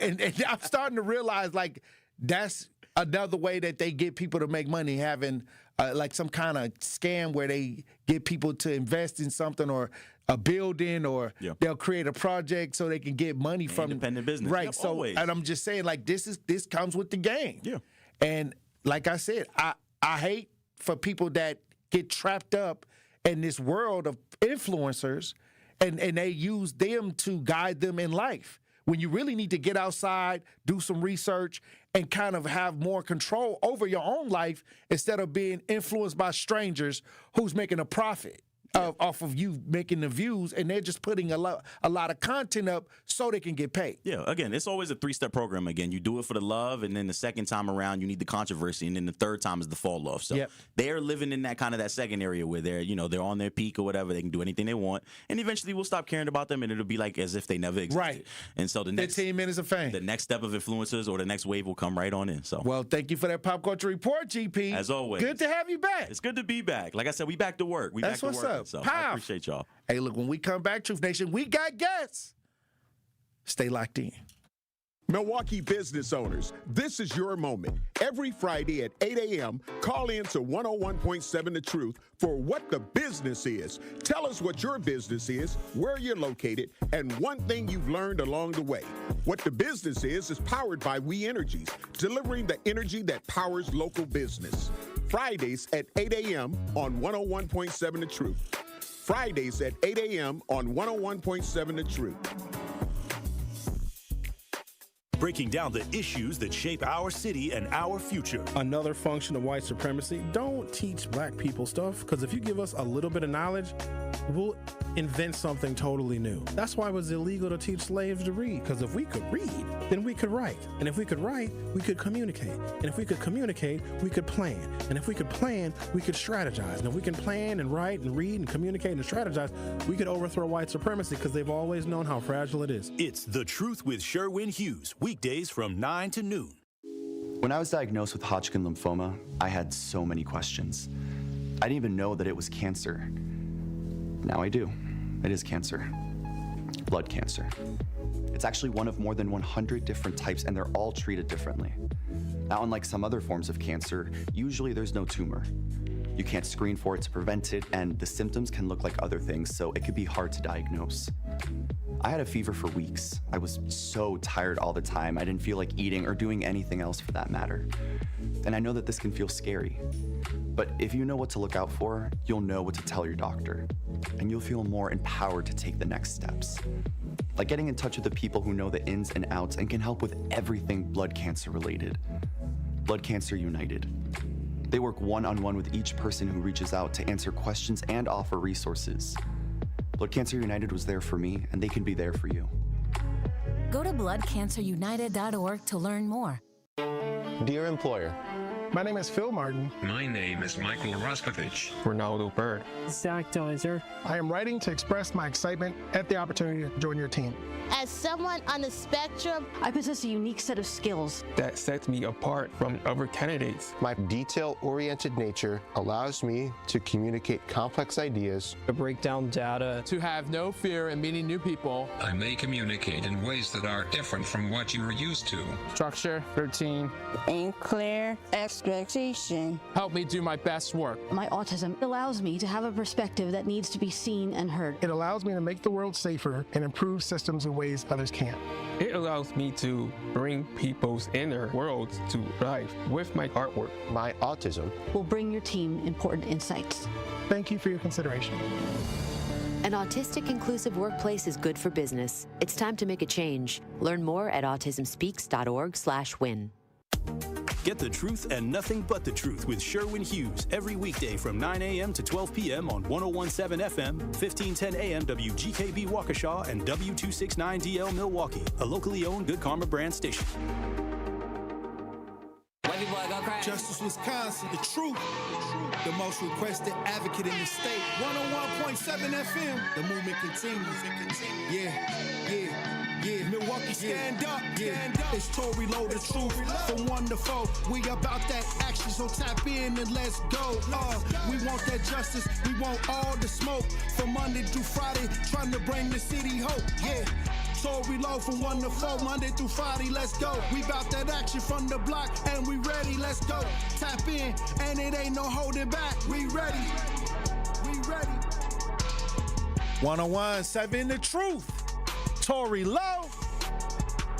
and I'm starting to realize, like, that's another way that they get people to make money, having like some kind of scam where they get people to invest in something or a building, or they'll create a project so they can get money from independent business. Right. Yep, so, always. and I'm just saying, like, this comes with the game. Yeah. And like I said, I hate for people that get trapped up in this world of influencers and they use them to guide them in life, when you really need to get outside, do some research, and kind of have more control over your own life instead of being influenced by strangers who's making a profit off of you making the views, and they're just putting a lot of content up so they can get paid. Yeah, again, it's always a 3-step program. Again, you do it for the love, and then the second time around, you need the controversy, and then the third time is the fall off. So they're living in that kind of that second area where they're, they're on their peak or whatever. They can do anything they want, and eventually we'll stop caring about them, and it'll be like as if they never existed. Right. And so the next 15 minutes of fame, the next step of influencers or the next wave will come right on in. So well, thank you for that pop culture report, GP. As always, good to have you back. It's good to be back. Like I said, we back to work. That's back what's to work. up. So Pow. I appreciate y'all. Hey, look, when we come back, Truth Nation, we got guests. Stay locked in. Milwaukee business owners, this is your moment. Every Friday at 8 a.m., call in to 101.7 The Truth for What the Business Is. Tell us what your business is, where you're located, and one thing you've learned along the way. What the Business is powered by We Energies, delivering the energy that powers local business. Fridays at 8 a.m. on 101.7 The Truth. Fridays at 8 a.m. on 101.7 The Truth. Breaking down the issues that shape our city and our future. Another function of white supremacy, don't teach black people stuff, because if you give us a little bit of knowledge, we'll invent something totally new. That's why it was illegal to teach slaves to read, because if we could read, then we could write. And if we could write, we could communicate. And if we could communicate, we could plan. And if we could plan, we could strategize. And if we can plan and write and read and communicate and strategize, we could overthrow white supremacy, because they've always known how fragile it is. It's The Truth with Sherwin Hughes, weekdays from 9 to noon. When I was diagnosed with Hodgkin lymphoma, I had so many questions. I didn't even know that it was cancer. Now I do. It is cancer. Blood cancer. It's actually one of more than 100 different types, and they're all treated differently. Now, unlike some other forms of cancer, usually there's no tumor. You can't screen for it to prevent it, and the symptoms can look like other things, so it could be hard to diagnose. I had a fever for weeks. I was so tired all the time. I didn't feel like eating or doing anything else for that matter. And I know that this can feel scary. But if you know what to look out for, you'll know what to tell your doctor. And you'll feel more empowered to take the next steps. Like getting in touch with the people who know the ins and outs and can help with everything blood cancer related. Blood Cancer United. They work one-on-one with each person who reaches out to answer questions and offer resources. Blood Cancer United was there for me, and they can be there for you. Go to bloodcancerunited.org to learn more. Dear employer, my name is Phil Martin. My name is Michael Raskovich. Ronaldo Bird. Zach Deiser. I am writing to express my excitement at the opportunity to join your team. As someone on the spectrum, I possess a unique set of skills that sets me apart from other candidates. My detail-oriented nature allows me to communicate complex ideas, to break down data, to have no fear in meeting new people. I may communicate in ways that are different from what you are used to. Structure, routine, and clear expectation. Help me do my best work. My autism allows me to have a perspective that needs to be seen and heard. It allows me to make the world safer and improve systems in ways others can't. It allows me to bring people's inner worlds to life with my artwork. My autism will bring your team important insights. Thank you for your consideration. An autistic inclusive workplace is good for business. It's time to make a change. Learn more at autismspeaks.org/win. Get the truth and nothing but the truth with Sherwin Hughes every weekday from 9 a.m. to 12 p.m. on 101.7 FM, 1510 a.m. WGKB Waukesha, and W269DL Milwaukee, a locally owned Good Karma brand station. Justice, Wisconsin, the truth. The most requested advocate in the state. 101.7 FM. The movement continues. Yeah. Milwaukee, stand up. It's Tory, Lowe, the truth. From 1 to 4, we about that action, so tap in and let's go. We want that justice. We want all the smoke. From Monday through Friday, trying to bring the city hope. Yeah. Tory, Lowe from 1 to 4, Monday through Friday, let's go. We bout that action from the block, and we ready, let's go. Tap in, and it ain't no holding back. We ready. 101.7 The Truth. Tory Lowe.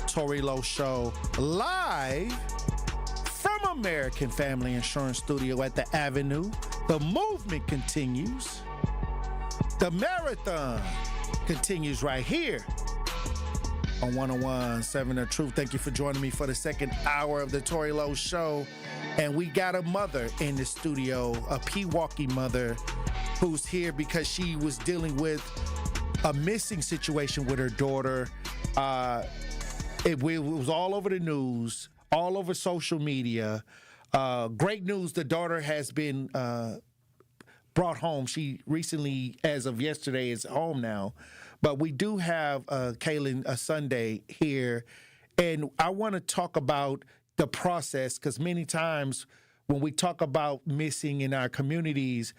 Tory Lowe Show live from American Family Insurance Studio at the Avenue. The movement continues. The marathon continues right here on 101.7 The Truth. Thank you for joining me for the second hour of the Tory Lowe Show. And we got a mother in the studio, a Pewaukee mother, who's here because she was dealing with a missing situation with her daughter. It was all over the news, all over social media. Great news, the daughter has been brought home. She recently, as of yesterday, is home now. But we do have Kaylin Sunday here, and I want to talk about the process, because many times when we talk about missing in our communities,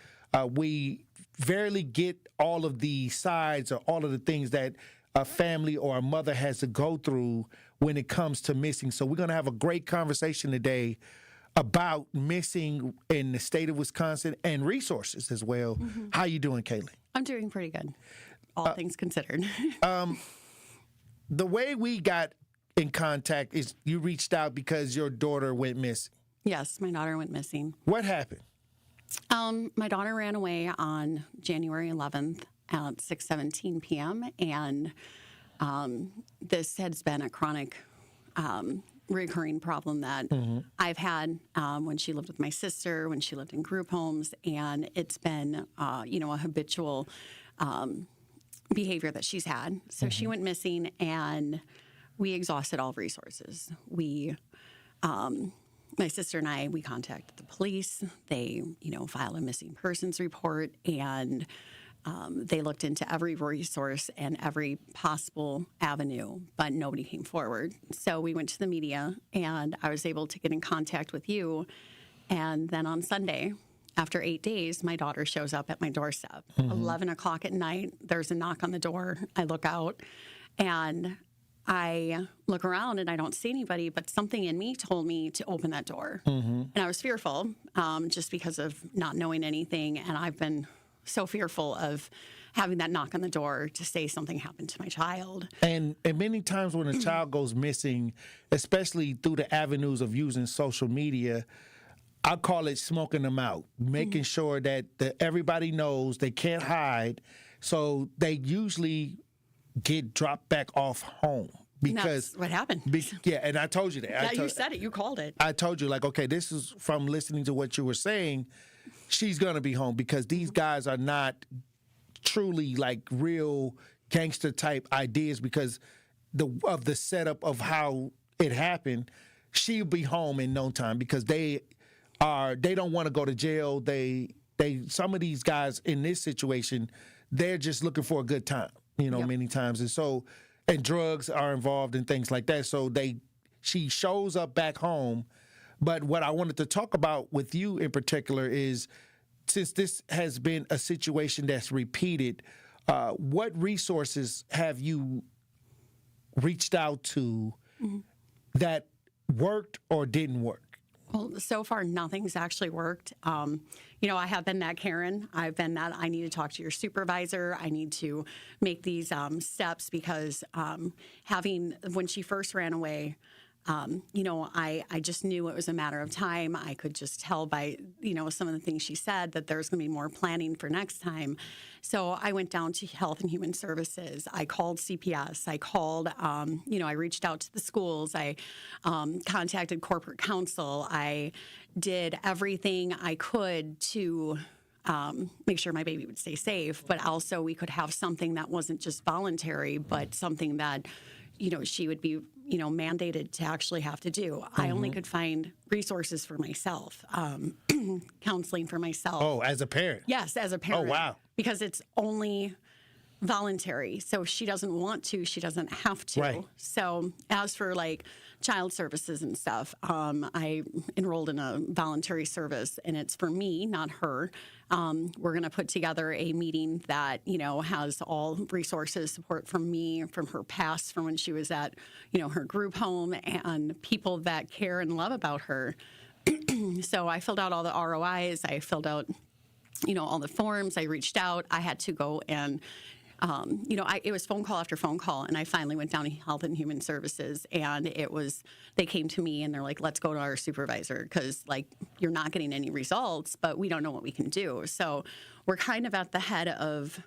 we rarely get all of the sides or all of the things that a family or a mother has to go through when it comes to missing. So we're going to have a great conversation today about missing in the state of Wisconsin and resources as well. Mm-hmm. How you doing, Kaylin? I'm doing pretty good, all things considered. The way we got in contact is you reached out because your daughter went missing. Yes, my daughter went missing. What happened? My daughter ran away on January 11th at 6:17 p.m. And this has been a chronic recurring problem that I've had when she lived with my sister, when she lived in group homes, and it's been, a habitual behavior that she's had. So she went missing, and we exhausted all resources. My sister and I, we contacted the police. They, filed a missing persons report, and they looked into every resource and every possible avenue, but nobody came forward. So we went to the media, and I was able to get in contact with you. And then on Sunday, after 8 days, my daughter shows up at my doorstep. 11 o'clock at night, there's a knock on the door. I look out, and I look around and I don't see anybody, but something in me told me to open that door. And I was fearful just because of not knowing anything. And I've been so fearful of having that knock on the door to say something happened to my child. And many times when a child goes missing, especially through the avenues of using social media, I call it smoking them out, making sure that everybody knows they can't hide. So they usually get dropped back off home. Because that's what happened. Yeah, and I told you that. Yeah, you said it. You called it. I told you, like, okay, this is from listening to what you were saying. She's going to be home because these guys are not truly like real gangster type ideas because of the setup of how it happened. She'll be home in no time because they don't want to go to jail. Some of these guys in this situation, they're just looking for a good time, many times. And drugs are involved and things like that. So she shows up back home. But what I wanted to talk about with you in particular is, since this has been a situation that's repeated, what resources have you reached out to that worked or didn't work? Well, so far, nothing's actually worked. I have been that Karen. I've been that I need to talk to your supervisor. I need to make these steps because when she first ran away, I just knew it was a matter of time. I could just tell by, some of the things she said that there's going to be more planning for next time. So I went down to Health and Human Services. I called CPS. I called, I reached out to the schools. I contacted corporate counsel. I did everything I could to make sure my baby would stay safe, but also we could have something that wasn't just voluntary, but something that, she would be, mandated to actually have to do. I only could find resources for myself, counseling for myself. Oh, as a parent? Yes, as a parent. Oh, wow. Because it's only voluntary. So she doesn't want to, she doesn't have to. Right. So as for like child services and stuff, I enrolled in a voluntary service and it's for me, not her. We're going to put together a meeting that, has all resources, support from me, from her past, from when she was at, her group home and people that care and love about her. So I filled out all the ROIs. I filled out, all the forms. I reached out. I had to go and it was phone call after phone call, and I finally went down to Health and Human Services, and they came to me, and they're like, let's go to our supervisor, because, you're not getting any results, but we don't know what we can do. So we're kind of at the head of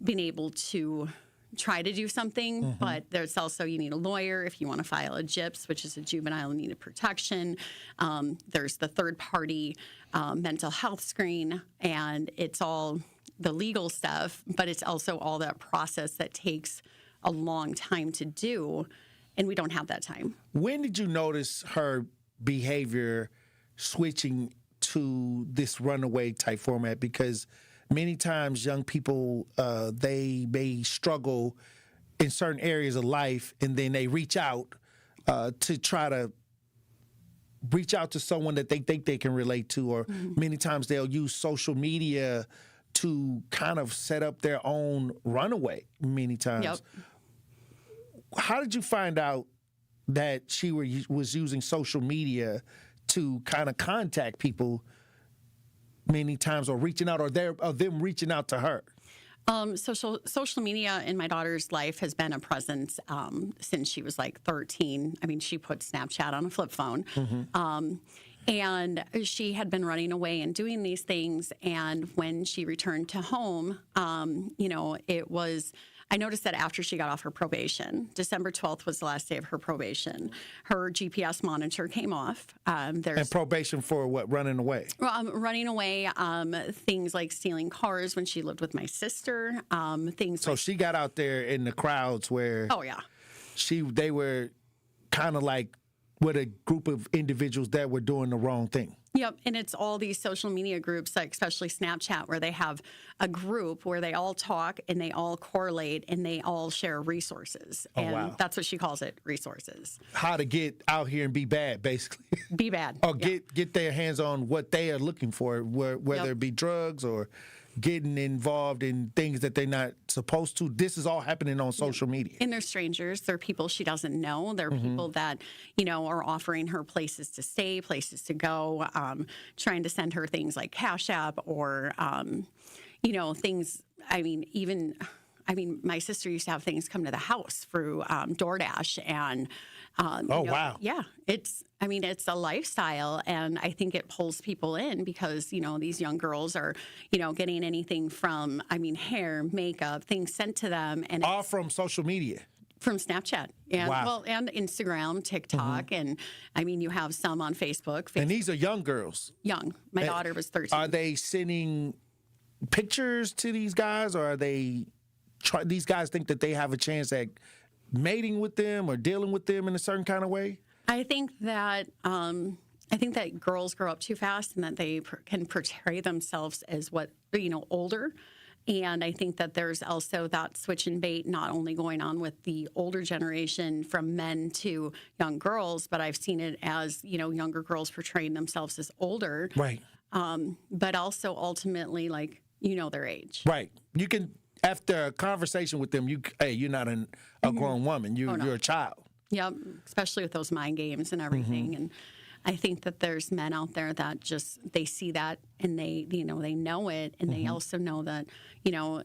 being able to try to do something, but there's also, you need a lawyer if you want to file a JIPS, which is a juvenile needed protection. There's the third-party mental health screen, and it's all the legal stuff, but it's also all that process that takes a long time to do, and we don't have that time. When did you notice her behavior switching to this runaway type format? Because many times young people, they may struggle in certain areas of life, and then they reach out to try to reach out to someone that they think they can relate to, or many times they'll use social media to kind of set up their own runaway many times. Yep. How did you find out that she was using social media to kind of contact people many times, or reaching out, or them reaching out to her? Social media in my daughter's life has been a presence since she was 13. I mean, she put Snapchat on a flip phone. And she had been running away and doing these things. And when she returned to home, I noticed that after she got off her probation, December 12th was the last day of her probation, her GPS monitor came off. And probation for what? Running away? Running away, things like stealing cars when she lived with my sister, So she got out there in the crowds where... Oh, yeah. They were kind of like with a group of individuals that were doing the wrong thing. Yep, and it's all these social media groups, especially Snapchat, where they have a group where they all talk and they all correlate and they all share resources. And that's what she calls it, resources. How to get out here and be bad, basically. Be bad. Or get their hands on what they are looking for, whether it be drugs or getting involved in things that they're not supposed to. This is all happening on social media. And they're strangers. They're people she doesn't know. They're people that, are offering her places to stay, places to go, trying to send her things like Cash App or, things. My sister used to have things come to the house through DoorDash and. Wow. Yeah, it's a lifestyle, and I think it pulls people in because, these young girls are, getting anything from, hair, makeup, things sent to them. And all from social media. From Snapchat. And, wow. And Instagram, TikTok, and, you have some on Facebook. And these are young girls. Young. My daughter was 13. Are they sending pictures to these guys, or are they, these guys think that they have a chance at mating with them or dealing with them in a certain kind of way? I think that girls grow up too fast and that they can portray themselves as older. And I think that there's also that switch and bait not only going on with the older generation from men to young girls, but I've seen it as, younger girls portraying themselves as older. Right. But also ultimately, their age. Right. You can, after a conversation with them, you're not a grown woman. You're a child. Yep, especially with those mind games and everything. And I think that there's men out there that just, they see that and they know it. And they also know that,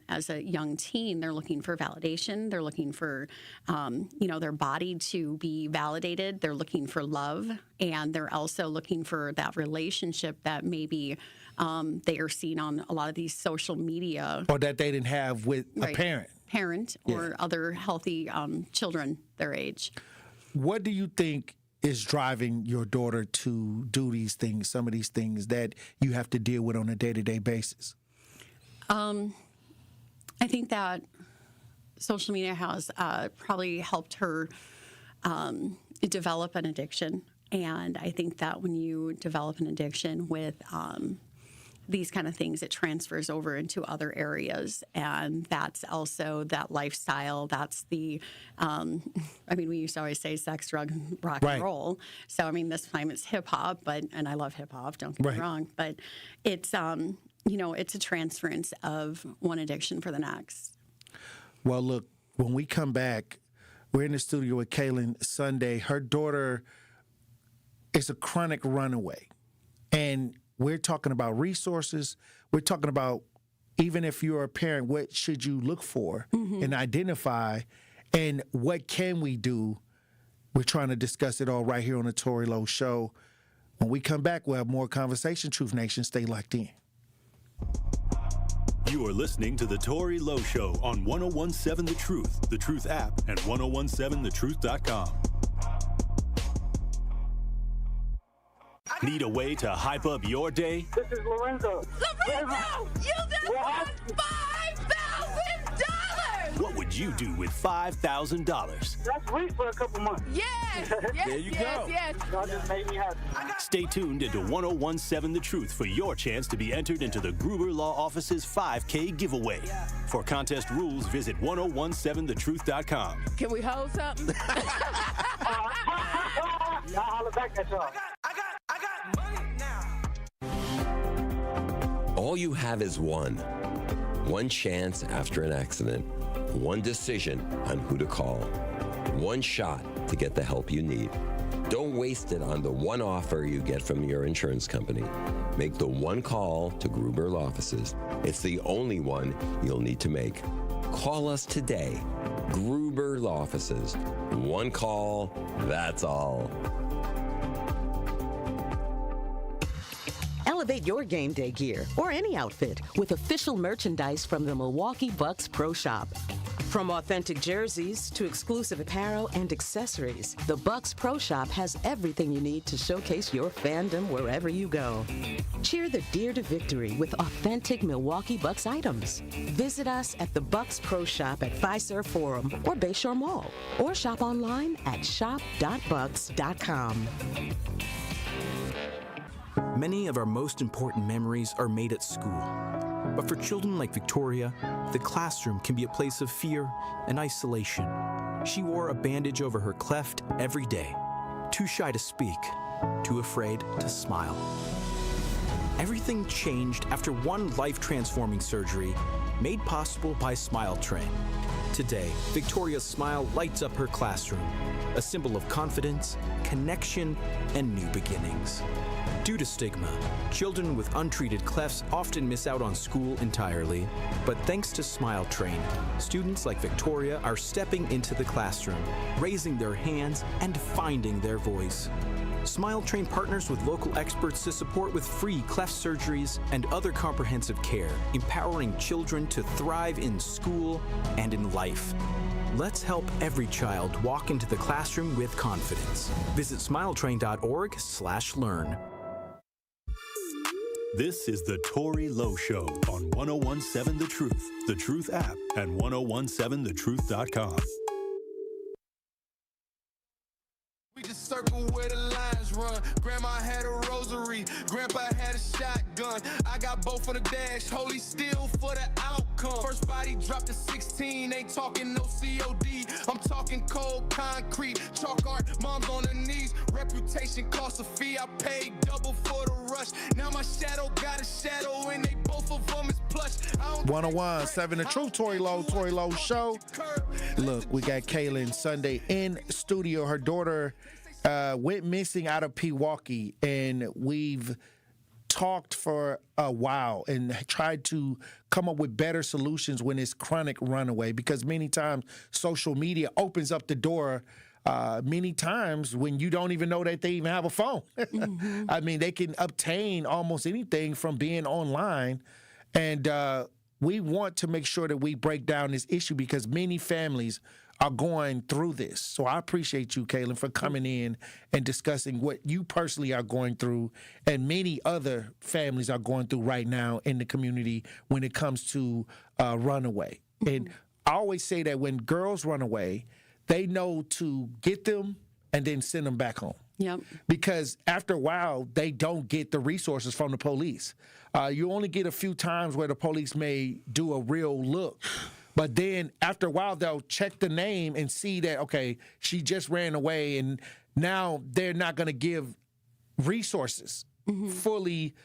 as a young teen, they're looking for validation. They're looking for, their body to be validated. They're looking for love. And they're also looking for that relationship that maybe they are seeing on a lot of these social media. Or that they didn't have with a parent. Or other healthy children their age. What do you think is driving your daughter to do these things, some of these things that you have to deal with on a day-to-day basis? I think that social media has probably helped her develop an addiction. And I think that when you develop an addiction with these kind of things, it transfers over into other areas. And that's also that lifestyle. That's the, we used to always say sex, drug, rock and roll. So, this time it's hip hop, and I love hip hop, don't get me wrong. But it's, it's a transference of one addiction for the next. Well, look, when we come back, we're in the studio with Kaylin Sunday. Her daughter is a chronic runaway. And we're talking about resources. We're talking about, even if you're a parent, what should you look for and identify, and what can we do? We're trying to discuss it all right here on the Tory Lowe Show. When we come back, we'll have more conversation. Truth Nation, stay locked in. You are listening to the Tory Lowe Show on 1017 The Truth app, and 1017thetruth.com. Need a way to hype up your day? This is Lorenzo. Lorenzo, you just won $5,000! What would you do with $5,000? That's sweet for a couple months. Yes! There you go. Yes. That just made me happy. Stay tuned into 1017 The Truth for your chance to be entered into the Gruber Law Office's 5K giveaway. For contest rules, visit 1017thetruth.com. Can we hold something? I'll holler back at y'all. I got money now. All you have is one chance after an accident, one decision on who to call, one shot to get the help you need. Don't waste it on the one offer you get from your insurance company. Make the one call to Gruber Law Offices. It's the only one you'll need to make. Call us today. Gruber Law Offices. One call, that's all. Elevate your game day gear or any outfit with official merchandise from the Milwaukee Bucks Pro Shop. From authentic jerseys to exclusive apparel and accessories, the Bucks Pro Shop has everything you need to showcase your fandom wherever you go. Cheer the deer to victory with authentic Milwaukee Bucks items. Visit us at the Bucks Pro Shop at Fiserv Forum or Bayshore Mall, or shop online at shop.bucks.com. Many of our most important memories are made at school. But for children like Victoria, the classroom can be a place of fear and isolation. She wore a bandage over her cleft every day, too shy to speak, too afraid to smile. Everything changed after one life-transforming surgery made possible by Smile Train. Today, Victoria's smile lights up her classroom, a symbol of confidence, connection, and new beginnings. Due to stigma, children with untreated clefts often miss out on school entirely. But thanks to Smile Train, students like Victoria are stepping into the classroom, raising their hands, and finding their voice. Smile Train partners with local experts to support with free cleft surgeries and other comprehensive care, empowering children to thrive in school and in life. Let's help every child walk into the classroom with confidence. Visit smiletrain.org/learn. This is the Tory Lowe Show on 1017 The Truth app, and 1017thetruth.com. We just circle where the lines run. Grandma had a rosary, Grandpa had a shotgun. I got both on the dash, holy steel for the outcome. First body dropped to 16, ain't talking no COD. I'm talking cold concrete, chalk art, mom's on her knees. Reputation costs a fee, I paid double for the rush. Now my shadow got a shadow, and they both of them is plush. 1017 The Truth, Tory Lowe Show. Look, we got Kaylin Sunday in studio. Her daughter went missing out of Pewaukee, and we've talked for a while and tried to come up with better solutions when it's chronic runaway, because many times social media opens up the door many times when you don't even know that they even have a phone. I mean, they can obtain almost anything from being online, and we want to make sure that we break down this issue because many families are going through this. So I appreciate you, Kaylin, for coming in and discussing what you personally are going through and many other families are going through right now in the community when it comes to runaway. And I always say that when girls run away, they know to get them and then send them back home. Yep. Because after a while, they don't get the resources from the police. You only get a few times where the police may do a real look. But then after a while, they'll check the name and see that, okay, she just ran away, and now they're not going to give resources, fully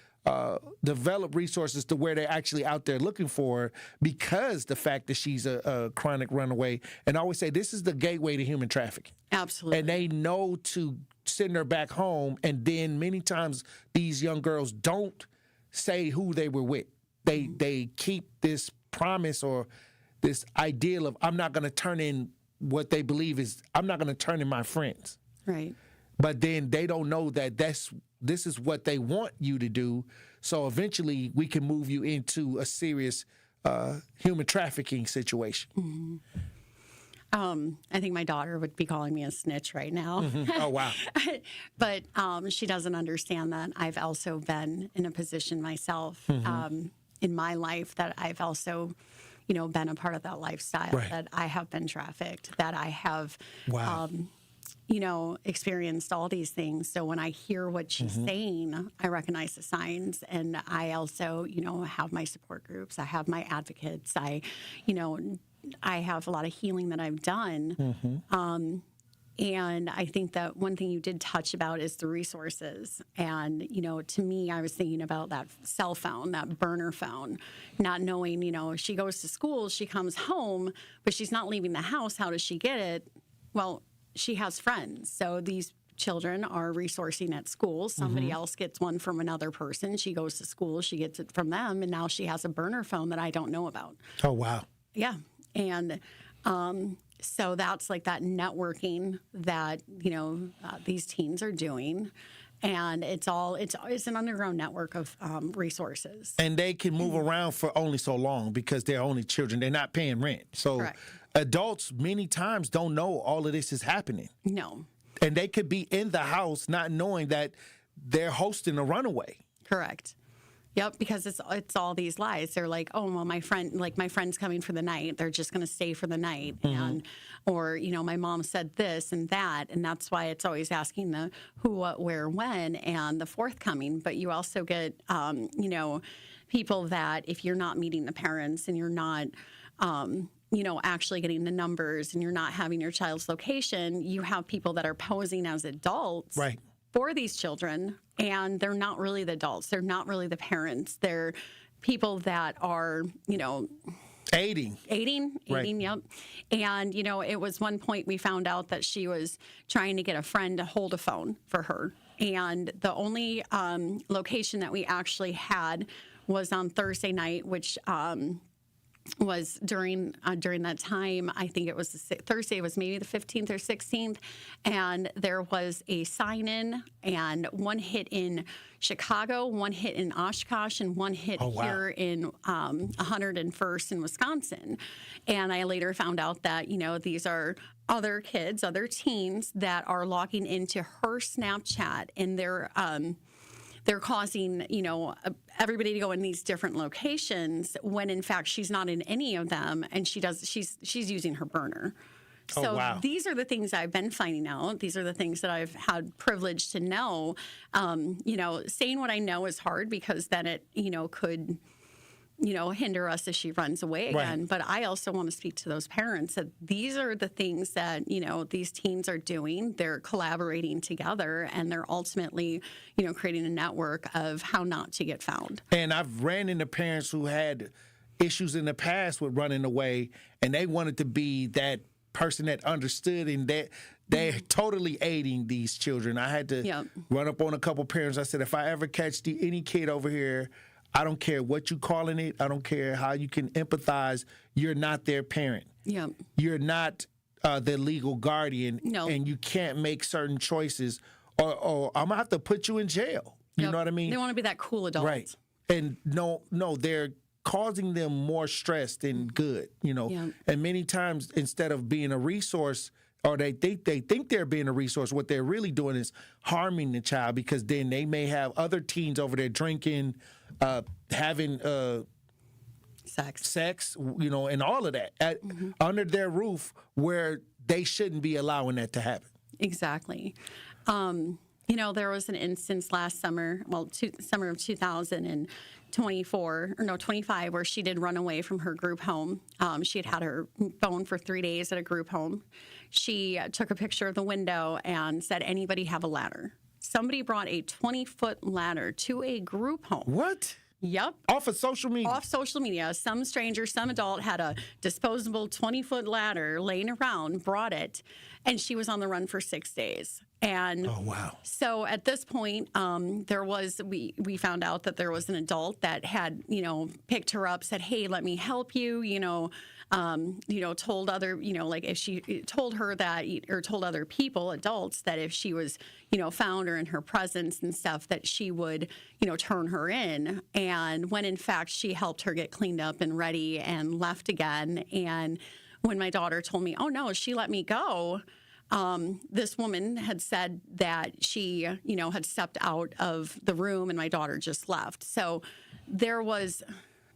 develop resources to where they're actually out there looking for her because the fact that she's a chronic runaway. And I always say this is the gateway to human trafficking. Absolutely. And they know to send her back home, and then many times these young girls don't say who they were with. They keep this promise or this ideal of, I'm not going to turn in what they believe is, I'm not going to turn in my friends. Right. But then they don't know that this is what they want you to do. So eventually we can move you into a serious human trafficking situation. I think my daughter would be calling me a snitch right now. Oh, wow. But she doesn't understand that I've also been in a position myself in my life that I've also, been a part of that lifestyle, that I have been trafficked, that I have, experienced all these things. So when I hear what she's saying, I recognize the signs. And I also, have my support groups. I have my advocates. I have a lot of healing that I've done. And I think that one thing you did touch about is the resources. And, to me, I was thinking about that cell phone, that burner phone, not knowing, she goes to school, she comes home, but she's not leaving the house. How does she get it? Well, she has friends. So these children are resourcing at school. Somebody else gets one from another person. She goes to school, she gets it from them. And now she has a burner phone that I don't know about. Oh, wow. Yeah. And, so that's like that networking that, these teens are doing. And it's an underground network of resources. And they can move around for only so long because they're only children. They're not paying rent. So adults many times don't know all of this is happening. No. And they could be in the house not knowing that they're hosting a runaway. Correct. Yep, because it's all these lies. They're like, oh, well, my friend's coming for the night. They're just going to stay for the night. And, or, my mom said this and that. And that's why it's always asking the who, what, where, when, and the forthcoming. But you also get, people that if you're not meeting the parents and you're not, actually getting the numbers and you're not having your child's location, you have people that are posing as adults. Right. For these children and they're not really the adults. They're not really the parents. They're people that are, aiding. Right. Yep. And, it was one point we found out that she was trying to get a friend to hold a phone for her. And the only location that we actually had was on Thursday night, which was during that time. I think it was Thursday. It was maybe the 15th or 16th, and there was a sign-in and one hit in Chicago, one hit in Oshkosh, and one hit here in 101st in Wisconsin. And I later found out that these are other kids, other teens that are logging into her Snapchat, and they're causing, everybody to go in these different locations when in fact she's not in any of them, and she's using her burner. So these are the things I've been finding out. These are the things that I've had privilege to know. Saying what I know is hard because then it, could hinder us if she runs away again. Right. But I also want to speak to those parents that these are the things that, these teens are doing. They're collaborating together, and they're ultimately, creating a network of how not to get found. And I've ran into parents who had issues in the past with running away, and they wanted to be that person that understood, and that they're totally aiding these children. I had to run up on a couple parents. I said, if I ever catch any kid over here, I don't care what you calling it. I don't care how you can empathize. You're not their parent. Yeah. You're not the legal guardian. No. And you can't make certain choices, or I'm gonna have to put you in jail. You know what I mean? They want to be that cool adult. Right. And no, they're causing them more stress than good. And many times, instead of being a resource, or they think they're being a resource, what they're really doing is harming the child, because then they may have other teens over there drinking, having sex, and all of that under their roof, where they shouldn't be allowing that to happen. Exactly. There was an instance last summer, summer of 2025, where she did run away from her group home. She had her phone for 3 days at a group home. She took a picture of the window and said, anybody have a ladder? Somebody brought a 20-foot ladder to a group home. What? Yep. Off of social media? Off social media. Some stranger, some adult had a disposable 20-foot ladder laying around, brought it, and she was on the run for 6 days. And so at this point, we found out that there was an adult that had, picked her up, said, hey, let me help you, told other, if she told her that, or told other people, adults, that if she was, found or in her presence and stuff, that she would, turn her in. And when in fact she helped her get cleaned up and ready and left again. And when my daughter told me, oh no, she let me go, this woman had said that she, had stepped out of the room and my daughter just left. So there's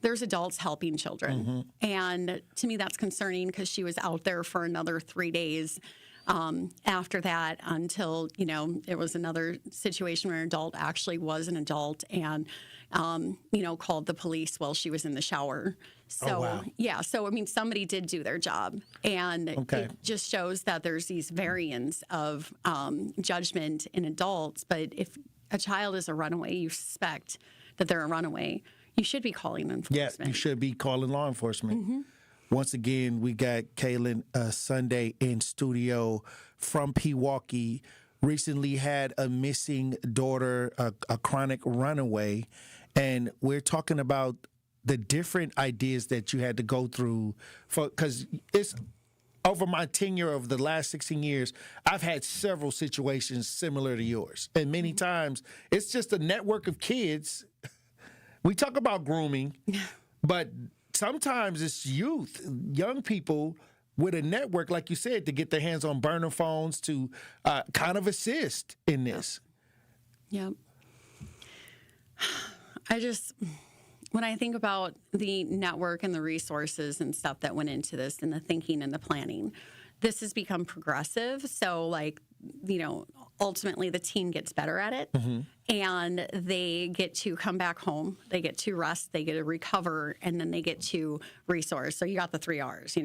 adults helping children. And to me, that's concerning, because she was out there for another 3 days after that, until, it was another situation where an adult actually was an adult and, called the police while she was in the shower. So, so, somebody did do their job. And it just shows that there's these variants of judgment in adults. But if a child is a runaway, you suspect that they're a runaway, you should be calling enforcement. Yeah, you should be calling law enforcement. Once again, we got Kaylin Sunday in studio from Pewaukee. Recently had a missing daughter, a chronic runaway, and we're talking about the different ideas that you had to go through, because it's over my tenure of the last 16 years, I've had several situations similar to yours, and many times it's just a network of kids. We talk about grooming, but sometimes it's youth, young people with a network, like you said, to get their hands on burner phones to kind of assist in this. Yep. When I think about the network and the resources and stuff that went into this, and the thinking and the planning, this has become progressive. So, ultimately the teen gets better at it, and they get to come back home, they get to rest, they get to recover, and then they get to resource. So you got the 3 R's,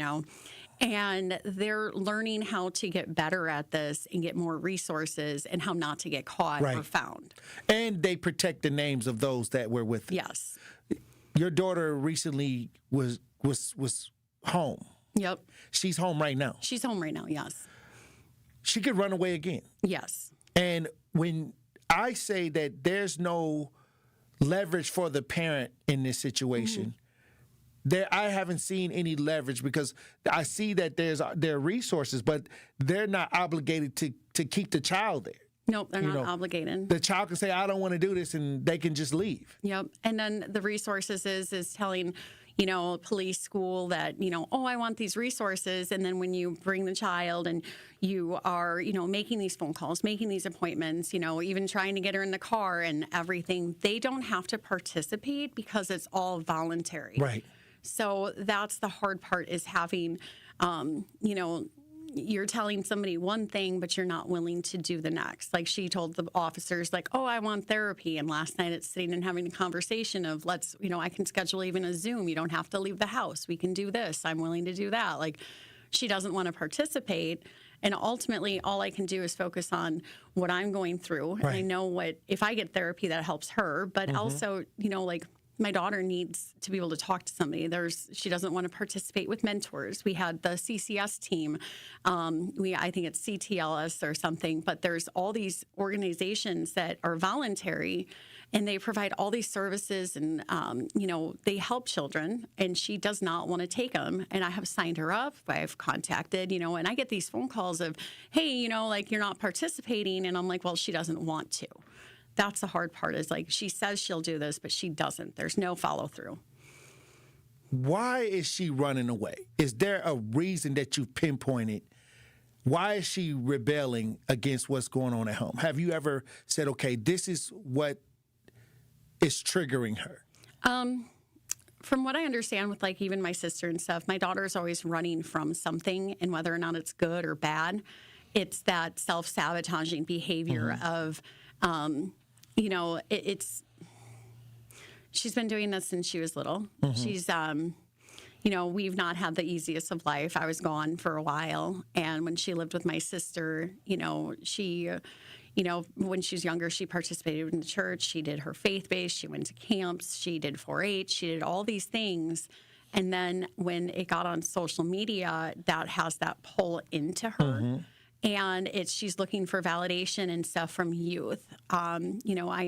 And they're learning how to get better at this and get more resources and how not to get caught or found. And they protect the names of those that were with them. Yes. Your daughter recently was home. Yep. She's home right now. She's home right now, yes. She could run away again. Yes. And when I say that there's no leverage for the parent in this situation, I haven't seen any leverage because I see that there are resources, but they're not obligated to keep the child there. Nope, they're not obligated. The child can say, I don't want to do this, and they can just leave. Yep. And then the resources is telling, police, school that, oh, I want these resources. And then when you bring the child and you are, making these phone calls, making these appointments, even trying to get her in the car and everything, they don't have to participate because it's all voluntary. Right. So that's the hard part is having, you're telling somebody one thing, but you're not willing to do the next. Like she told the officers, like, oh, I want therapy. And last night it's sitting and having a conversation of I can schedule even a Zoom. You don't have to leave the house. We can do this. I'm willing to do that. Like she doesn't want to participate. And ultimately, all I can do is focus on what I'm going through. Right. And I know if I get therapy, that helps her. But also, my daughter needs to be able to talk to somebody. She doesn't want to participate with mentors. We had the CCS team. I think it's CTLS or something, but there's all these organizations that are voluntary and they provide all these services and, they help children and she does not want to take them. And I have signed her up. I've contacted, and I get these phone calls of, hey, you're not participating. And I'm like, well, she doesn't want to. That's the hard part is she says she'll do this, but she doesn't. There's no follow through. Why is she running away? Is there a reason that you've pinpointed? Why is she rebelling against what's going on at home? Have you ever said, okay, this is what is triggering her? From what I understand with even my sister and stuff, my daughter's always running from something and whether or not it's good or bad, it's that self-sabotaging behavior of, she's been doing this since she was little. She's, we've not had the easiest of life. I was gone for a while. And when she lived with my sister, she, when she was younger, she participated in the church. She did her faith-based. She went to camps. She did 4-H. She did all these things. And then when it got on social media, that has that pull into her. And she's looking for validation and stuff from youth. I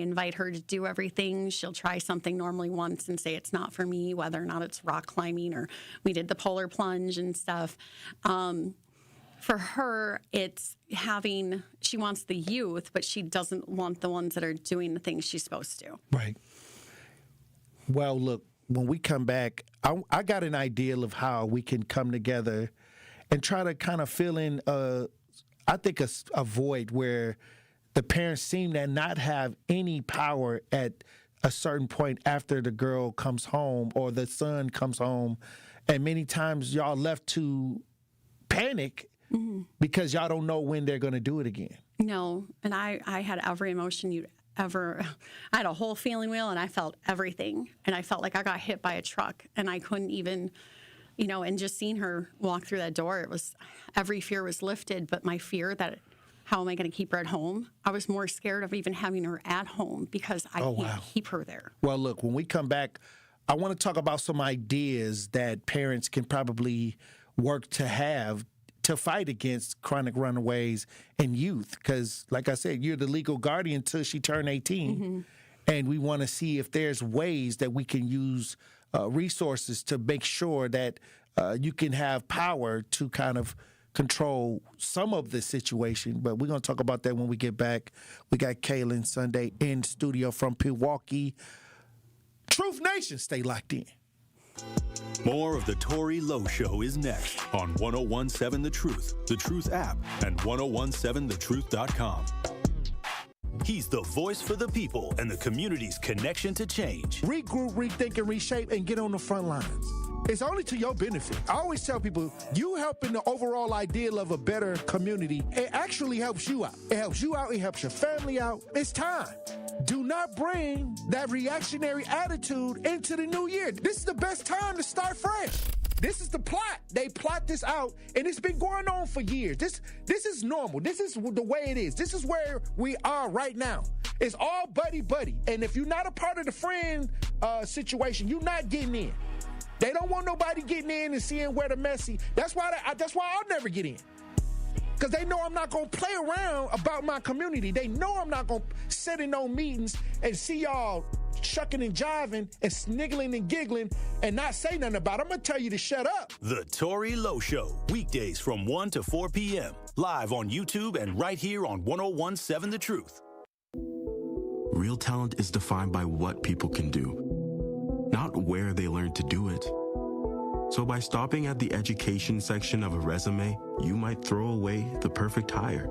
invite her to do everything. She'll try something normally once and say it's not for me, whether or not it's rock climbing or we did the polar plunge and stuff. For her, it's she wants the youth, but she doesn't want the ones that are doing the things she's supposed to. Right. Well, look, when we come back, I got an idea of how we can come together and try to kind of fill in I think a void where the parents seem to not have any power at a certain point after the girl comes home or the son comes home. And many times y'all left to panic because y'all don't know when they're going to do it again. No. And I had every emotion you'd ever, I had a whole feeling wheel and I felt everything. And I felt like I got hit by a truck and I couldn't even, and just seeing her walk through that door, every fear was lifted, but my fear that how am I going to keep her at home? I was more scared of even having her at home because I can't keep her there. Well, look, when we come back, I want to talk about some ideas that parents can probably work to have to fight against chronic runaways and youth. Because, like I said, you're the legal guardian until she turned 18. And we want to see if there's ways that we can use resources to make sure that you can have power to kind of control some of the situation. But we're going to talk about that when we get back. We got Kaylin Sunday in studio from Milwaukee. Truth Nation, stay locked in. More of the Tory Lowe Show is next on 1017 The Truth app, and 1017thetruth.com. He's the voice for the people and the community's connection to change. Regroup, rethink, and reshape, and get on the front lines. It's only to your benefit. I always tell people, you helping the overall ideal of a better community, it actually helps you out. It helps you out. It helps your family out. It's time. Do not bring that reactionary attitude into the new year. This is the best time to start fresh. This is the plot. They plot this out, and it's been going on for years. This is normal. This is the way it is. This is where we are right now. It's all buddy. And if you're not a part of the friend situation, you're not getting in. They don't want nobody getting in and seeing where the messy. That's why I'll never get in. Because they know I'm not going to play around about my community. They know I'm not going to sit in no meetings and see y'all shucking and jiving and sniggling and giggling and not say nothing about it. I'm going to tell you to shut up. The Tory Lowe Show, weekdays from 1 to 4 p.m. Live on YouTube and right here on 101.7 The Truth. Real talent is defined by what people can do, not where they learn to do it. So by stopping at the education section of a resume, you might throw away the perfect hire.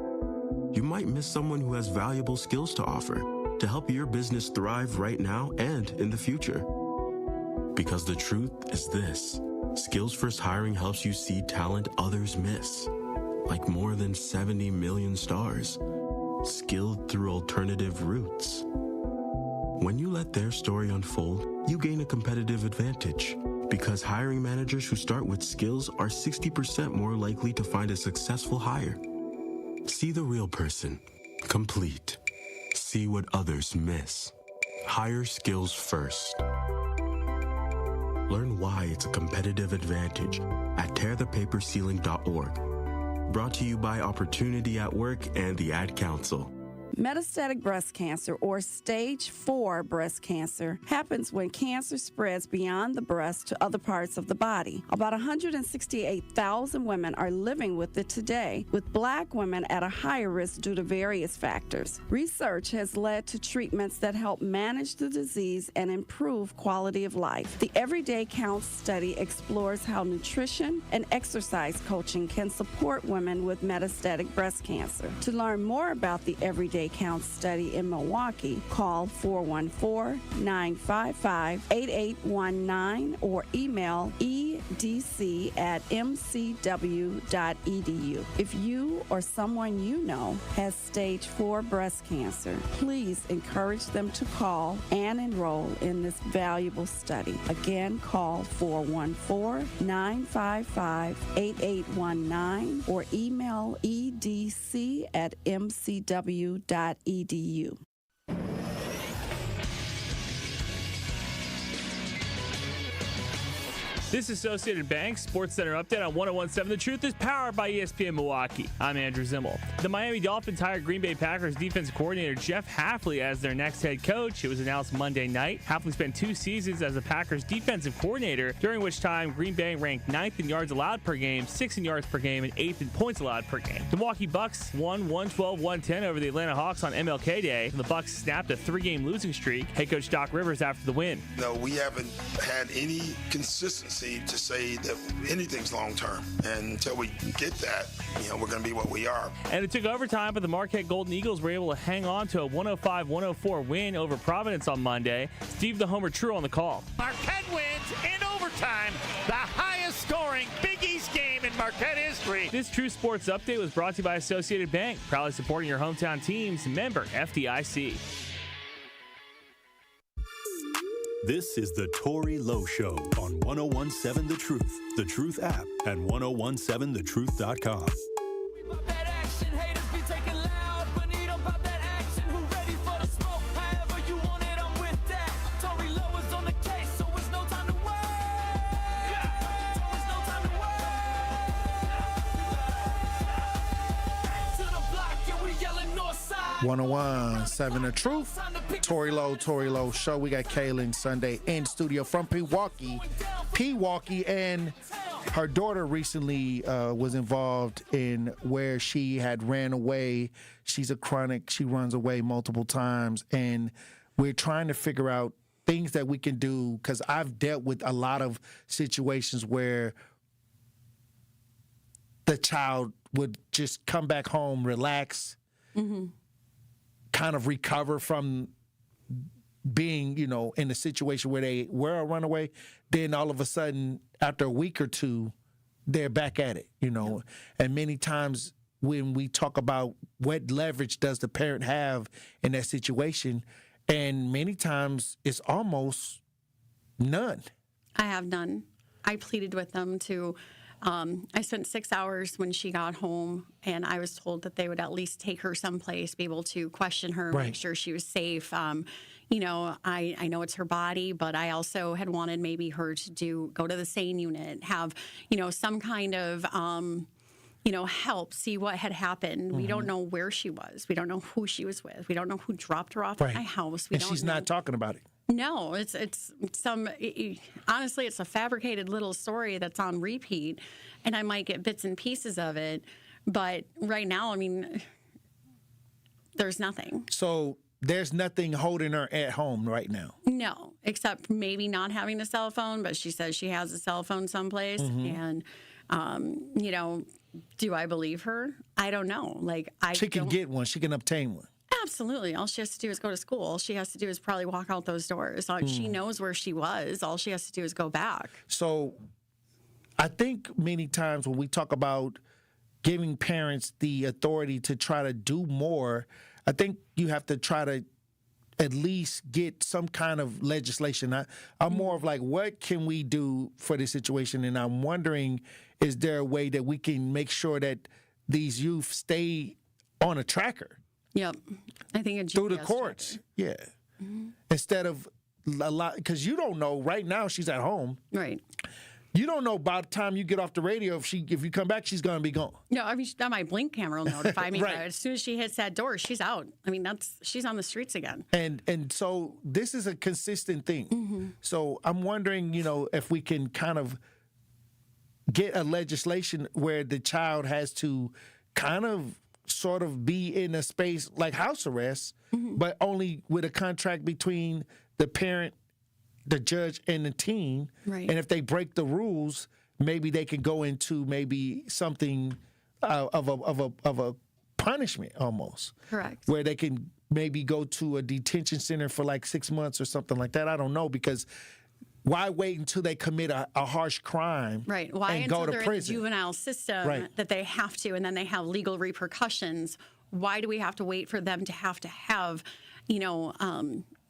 You might miss someone who has valuable skills to offer to help your business thrive right now and in the future. Because the truth is this: Skills First Hiring helps you see talent others miss, like more than 70 million stars, skilled through alternative routes. When you let their story unfold, you gain a competitive advantage, because hiring managers who start with skills are 60% more likely to find a successful hire. See the real person, complete. See what others miss. Hire skills first. Learn why it's a competitive advantage at tearthepaperceiling.org. Brought to you by Opportunity at Work and the Ad Council. Metastatic breast cancer, or stage 4 breast cancer, happens when cancer spreads beyond the breast to other parts of the body. About 168,000 women are living with it today, with Black women at a higher risk due to various factors. Research has led to treatments that help manage the disease and improve quality of life. The Everyday Counts study explores how nutrition and exercise coaching can support women with metastatic breast cancer. To learn more about the Everyday Counts study in Milwaukee, call 414-955-8819 or email edc@mcw.edu. If you or someone you know has stage 4 breast cancer, please encourage them to call and enroll in this valuable study. Again, call 414-955-8819 or email edc@mcw.edu. This Associated Bank Sports Center update on 101.7 The Truth is powered by ESPN Milwaukee. I'm Andrew Zimmel. The Miami Dolphins hired Green Bay Packers defensive coordinator Jeff Hafley as their next head coach. It was announced Monday night. Hafley spent 2 seasons as the Packers defensive coordinator, during which time Green Bay ranked 9th in yards allowed per game, 6th in yards per game, and 8th in points allowed per game. The Milwaukee Bucks won 112-110 over the Atlanta Hawks on MLK Day. The Bucks snapped a 3-game losing streak. Head coach Doc Rivers after the win. No, we haven't had any consistency to say that anything's long term, and until we get that, we're going to be what we are. And it took overtime, but the Marquette Golden Eagles were able to hang on to a 105-104 win over Providence on Monday. Steve the Homer True on the call. Marquette wins in overtime, the highest scoring Big East game in Marquette history. This True Sports Update was brought to you by Associated Bank, proudly supporting your hometown teams. Member FDIC. This is the Tory Lowe Show on 101.7 The Truth, The Truth app, and 1017thetruth.com. Northside. 101.7 The Truth. Tory Lowe Show. We got Kaylin Sunday in studio from Pewaukee, and her daughter recently was involved in where she had ran away. She's a chronic. She runs away multiple times, and we're trying to figure out things that we can do, because I've dealt with a lot of situations where the child would just come back home, relax, kind of recover from being, in a situation where they were a runaway. Then all of a sudden, after a week or two, they're back at it, And many times when we talk about what leverage does the parent have in that situation, and many times it's almost none. I have none. I pleaded with them to. I spent 6 hours when she got home, and I was told that they would at least take her someplace, be able to question her, make sure she was safe. You know, I know it's her body, but I also had wanted maybe her to go to the SANE unit, have, you know, some kind of, you know, help, see what had happened. We don't know where she was. We don't know who she was with. We don't know who dropped her off at my house. We and don't she's know. not talking about it. No, it's honestly, it's a fabricated little story that's on repeat, and I might get bits and pieces of it. But right now, I mean, there's nothing. So there's nothing holding her at home right now. No, except maybe not having a cell phone, but she says she has a cell phone someplace. And, you know, do I believe her? I don't know. Like, She can get one. She can obtain one. Absolutely. All she has to do is go to school. All she has to do is probably walk out those doors. She knows where she was. All she has to do is go back. So I think many times when we talk about giving parents the authority to try to do more, I think you have to try to at least get some kind of legislation. I'm more of like, what can we do for this situation? And I'm wondering, is there a way that we can make sure that these youth stay on a tracker? Yep. I think a GPS through the courts. tracker. Yeah. Instead of a lot, because you don't know, right now she's at home. Right. You don't know by the time you get off the radio if you come back, she's going to be gone. No, I mean, my blink camera will notify me. Right. As soon as she hits that door, she's out. I mean, she's on the streets again. And so this is a consistent thing. So I'm wondering, you know, if we can kind of get a legislation where the child has to kind of sort of be in a space like house arrest, but only with a contract between the parent, the judge, and the teen. Right. And if they break the rules, maybe they can go into maybe something of a punishment almost. Correct. Where they can maybe go to a detention center for like 6 months or something like that. I don't know, because why wait until they commit a harsh crime Right. Why and until go to they're prison? in the juvenile system Right. that they have to, and then they have legal repercussions? Why do we have to wait for them to have, you know,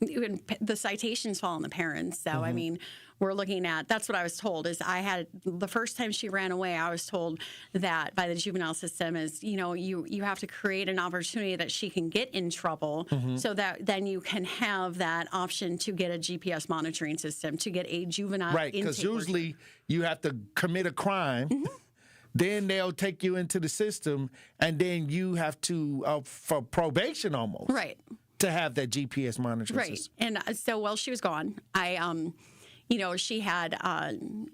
even the citations fall on the parents? So, I mean, we're looking at, that's what I was told, is the first time she ran away, I was told that by the juvenile system is, you know, you have to create an opportunity that she can get in trouble so that then you can have that option to get a GPS monitoring system, to get a juvenile Right, because intake usually you have to commit a crime, then they'll take you into the system, and then you have to, for probation almost. Right. To have that GPS monitoring Right. system. And so while she was gone, you know, she had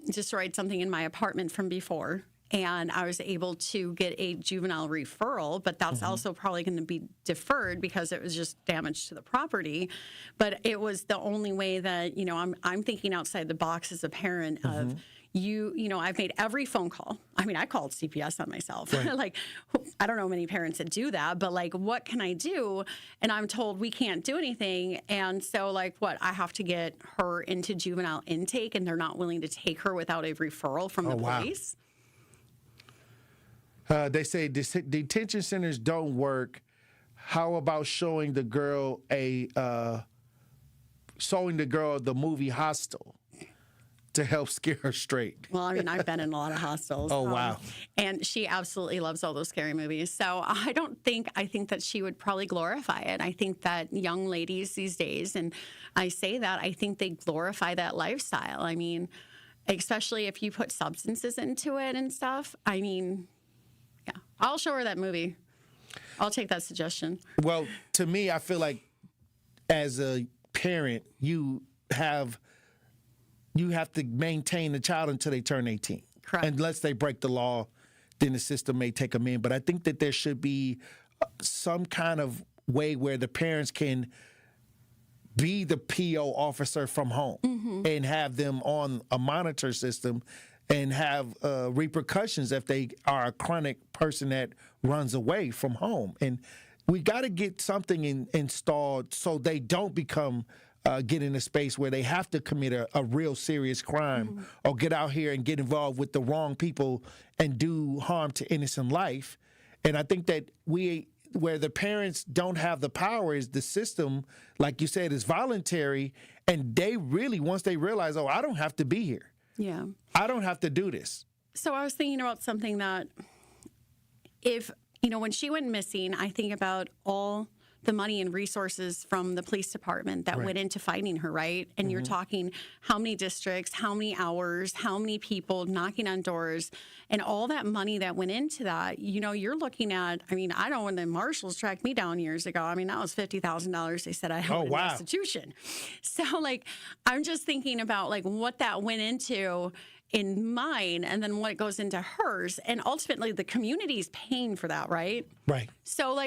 destroyed something in my apartment from before, and I was able to get a juvenile referral, but that's also probably going to be deferred because it was just damage to the property. But it was the only way that, you know, I'm thinking outside the box as a parent of, you know, I've made every phone call. I mean, I called CPS on myself. Right. Like, I don't know many parents that do that, but like, what can I do? And I'm told we can't do anything. And so, like, I have to get her into juvenile intake, and they're not willing to take her without a referral from the police. They say detention centers don't work. How about showing the girl the movie Hostel to help scare her straight? Well, I mean, I've been in a lot of hostels. Oh, wow. And she absolutely loves all those scary movies. So I think that she would probably glorify it. I think that young ladies these days, and I say that, I think they glorify that lifestyle. I mean, especially if you put substances into it and stuff. I mean, yeah, I'll show her that movie. I'll take that suggestion. Well, to me, I feel like as a parent, you have to maintain the child until they turn 18. Correct. Unless they break the law, then the system may take them in. But I think that there should be some kind of way where the parents can be the PO officer from home and have them on a monitor system and have repercussions if they are a chronic person that runs away from home. And we got to get something installed so they don't become get in a space where they have to commit a real serious crime or get out here and get involved with the wrong people and do harm to innocent life. And I think that where the parents don't have the power is the system, like you said, is voluntary. And they really, once they realize, I don't have to be here. Yeah. I don't have to do this. So I was thinking about something that if, when she went missing, I think about all the money and resources from the police department that went into finding her, right? And you're talking how many districts, how many hours, how many people knocking on doors, and all that money that went into that. You're looking at, I know when the marshals tracked me down years ago, that was $50,000 they said I owed in restitution. So, I'm just thinking about, what that went into in mine and then what goes into hers. And ultimately, the community's paying for that, right? Right. So,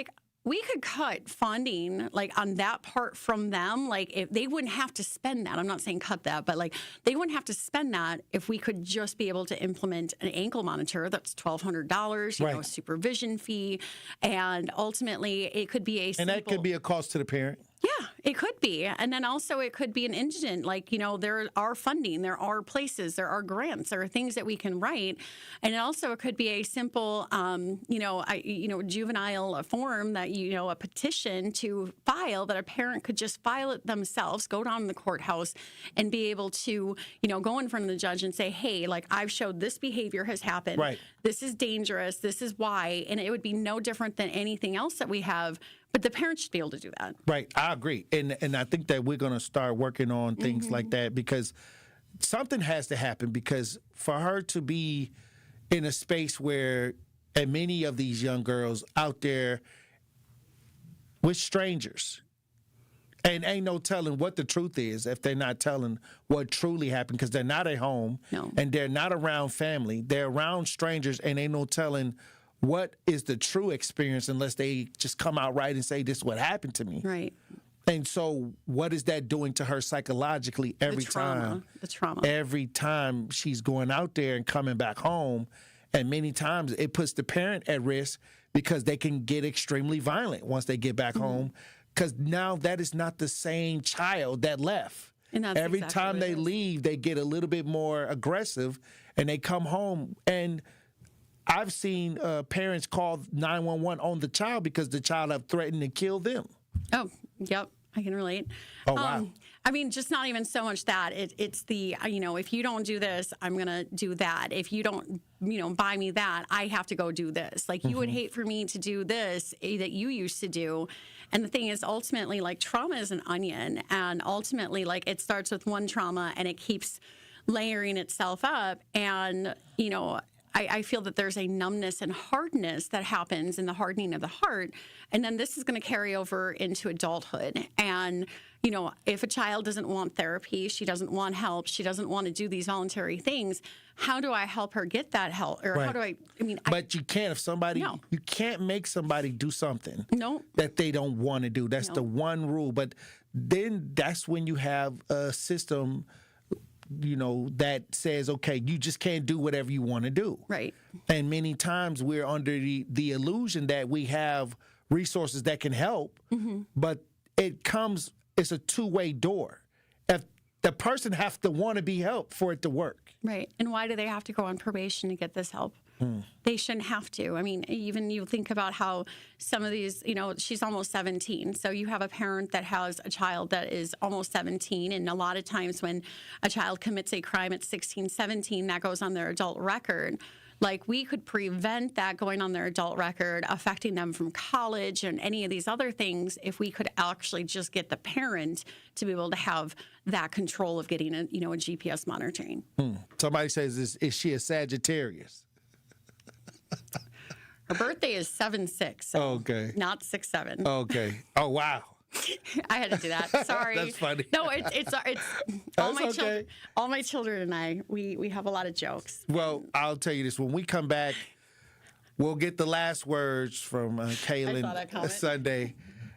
we could cut funding on that part from them. If they wouldn't have to spend that. I'm not saying cut that, but they wouldn't have to spend that if we could just be able to implement an ankle monitor. That's $1,200, a supervision fee. And ultimately it could be a simple, and that could be a cost to the parent. Yeah, it could be. And then also it could be an indigent. There are funding, there are places, there are grants, there are things that we can write. And also it could be a simple, juvenile form that, a petition to file that a parent could just file it themselves, go down to the courthouse and be able to, go in front of the judge and say, hey, I've showed this behavior has happened. Right. This is dangerous. This is why. And it would be no different than anything else that we have. But the parents should be able to do that. Right. I agree. And I think that we're going to start working on things like that because something has to happen because for her to be in a space where, and many of these young girls out there with strangers, and ain't no telling what the truth is if they're not telling what truly happened because they're not at home and they're not around family. They're around strangers and ain't no telling what is the true experience unless they just come out right and say, this is what happened to me. Right. And so what is that doing to her psychologically every time? The trauma. Every time she's going out there and coming back home. And many times it puts the parent at risk because they can get extremely violent once they get back home. Because now that is not the same child that left. And that's every exactly time what they it is. leave, they get a little bit more aggressive and they come home and I've seen parents call 911 on the child because the child have threatened to kill them. Oh, yep. I can relate. Oh, wow. Just not even so much that. It's the, if you don't do this, I'm going to do that. If you don't, buy me that, I have to go do this. You would hate for me to do this that you used to do. And the thing is, ultimately, trauma is an onion. And ultimately, it starts with one trauma and it keeps layering itself up. And, I feel that there's a numbness and hardness that happens in the hardening of the heart. And then this is going to carry over into adulthood. And, if a child doesn't want therapy, she doesn't want help, she doesn't want to do these voluntary things, how do I help her get that help? Or how do But you can't, if somebody, you can't make somebody do something that they don't want to do. That's the one rule. But then that's when you have a system that says, okay, you just can't do whatever you want to do. Right. And many times we're under the illusion that we have resources that can help, but it's a two-way door. If the person has to want to be helped for it to work. Right. And why do they have to go on probation to get this help? They shouldn't have to. Even you think about how some of these, she's almost 17. So you have a parent that has a child that is almost 17. And a lot of times when a child commits a crime at 16, 17, that goes on their adult record. We could prevent that going on their adult record, affecting them from college and any of these other things if we could actually just get the parent to be able to have that control of getting a GPS monitoring. Somebody says, is she a Sagittarius? Her birthday is 7/6. So okay. Not 6/7. Okay. Oh, wow. I had to do that. Sorry. That's funny. No, it's all my children. All my children and I, we have a lot of jokes. Well, I'll tell you this: when we come back, we'll get the last words from Kaylin Sunday.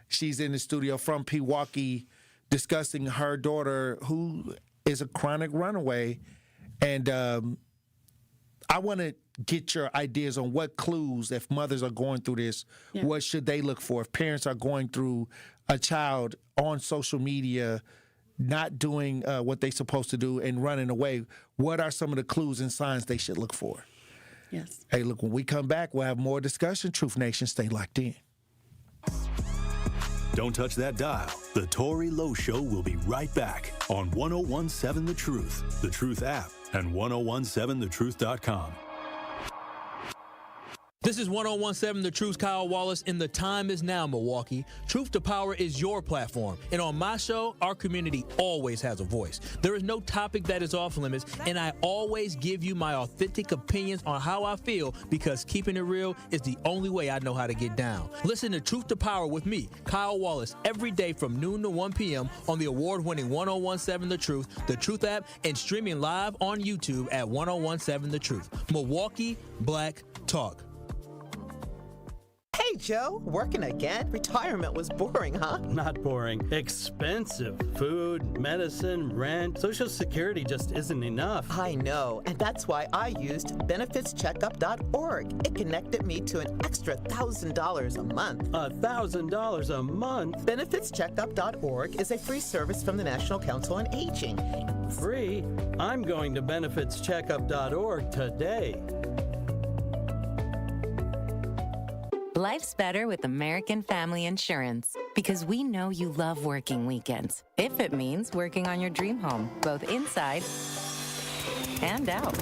She's in the studio from Pewaukee, discussing her daughter, who is a chronic runaway, and I want to get your ideas on what clues, if mothers are going through this, what should they look for? If parents are going through a child on social media, not doing what they're supposed to do and running away, what are some of the clues and signs they should look for? Yes. Hey, look, when we come back, we'll have more discussion. Truth Nation, stay locked in. Don't touch that dial. The Tory Lowe Show will be right back on 101.7 The Truth app, and 1017thetruth.com. This is 1017 The Truth, Kyle Wallace, and the time is now, Milwaukee. Truth to Power is your platform, and on my show, our community always has a voice. There is no topic that is off limits, and I always give you my authentic opinions on how I feel, because keeping it real is the only way I know how to get down. Listen to Truth to Power with me, Kyle Wallace, every day from noon to 1 p.m. on the award-winning 1017 The Truth app, and streaming live on YouTube at 1017 The Truth. Milwaukee Black Talk. Hey, Joe, working again? Retirement was boring, huh? Not boring. Expensive. Food, medicine, rent. Social Security just isn't enough. I know, and that's why I used benefitscheckup.org. It connected me to an extra $1,000 a month. $1,000 a month? Benefitscheckup.org is a free service from the National Council on Aging. Free? I'm going to benefitscheckup.org today. Life's better with American Family Insurance, because we know you love working weekends, if it means working on your dream home, both inside and out.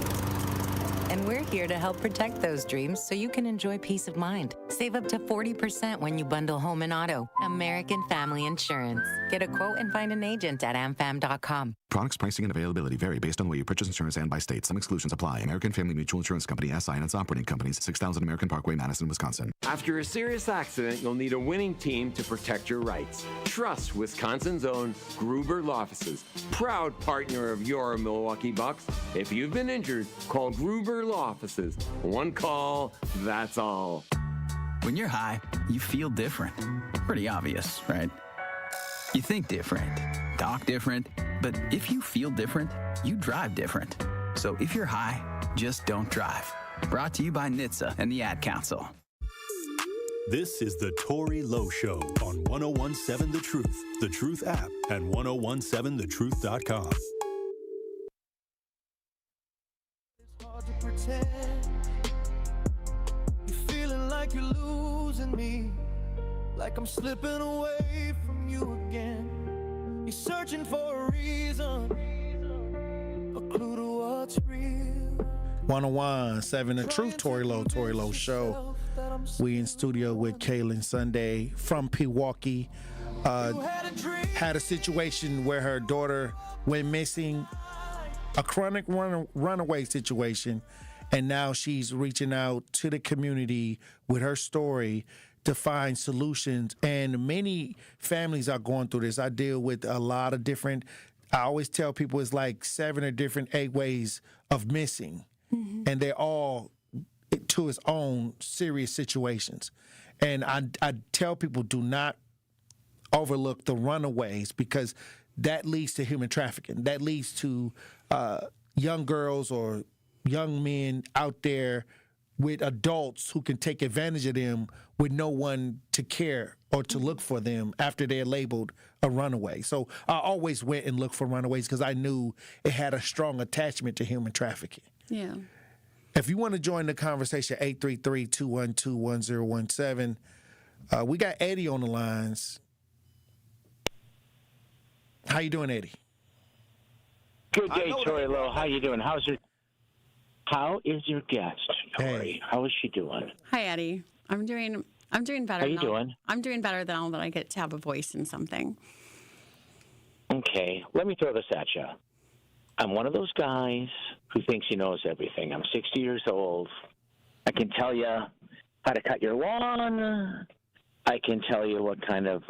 And we're here to help protect those dreams so you can enjoy peace of mind. Save up to 40% when you bundle home and auto. American Family Insurance. Get a quote and find an agent at amfam.com. Products, pricing, and availability vary based on the way you purchase insurance and by state. Some exclusions apply. American Family Mutual Insurance Company, SI, and its operating companies, 6000 American Parkway, Madison, Wisconsin. After a serious accident, you'll need a winning team to protect your rights. Trust Wisconsin's own Gruber Law Offices, proud partner of your Milwaukee Bucks. If you've been injured, call Gruber Law Offices. One call, that's all. When you're high, you feel different. Pretty obvious, right? You think different, talk different, but if you feel different, you drive different. So if you're high, just don't drive. Brought to you by NHTSA and the Ad Council. This is the Tory Lowe Show on 1017 The Truth app, and 1017thetruth.com. It's hard to pretend. You're feeling like you're losing me, like I'm slipping away from you again. You're searching for a reason, a clue to what's real. 1017 The Truth, Tory Lowe Show. We in studio with Kaylin Sunday from Pewaukee. Had a situation where her daughter went missing, a chronic runaway situation, and now she's reaching out to the community with her story to find solutions. And many families are going through this. I deal with a lot of different, I always tell people it's like 7 or different 8 ways of missing. Mm-hmm. And they're all to its own serious situations. And I tell people, do not overlook the runaways, because that leads to human trafficking. That leads to young girls or young men out there with adults who can take advantage of them with no one to care or to look for them after they're labeled a runaway. So I always went and looked for runaways because I knew it had a strong attachment to human trafficking. Yeah. If you want to join the conversation, 833-212-1017. We got Eddie on the lines. How you doing, Eddie? Good day, Tory Lowe. How you doing? How is your guest, Tory? Hey. How is she doing? Hi, Eddie. I'm doing better. How you doing? I'm doing better now that I get to have a voice in something. Okay, let me throw this at you. I'm one of those guys who thinks he knows everything. I'm 60 years old. I can tell you how to cut your lawn. I can tell you what kind of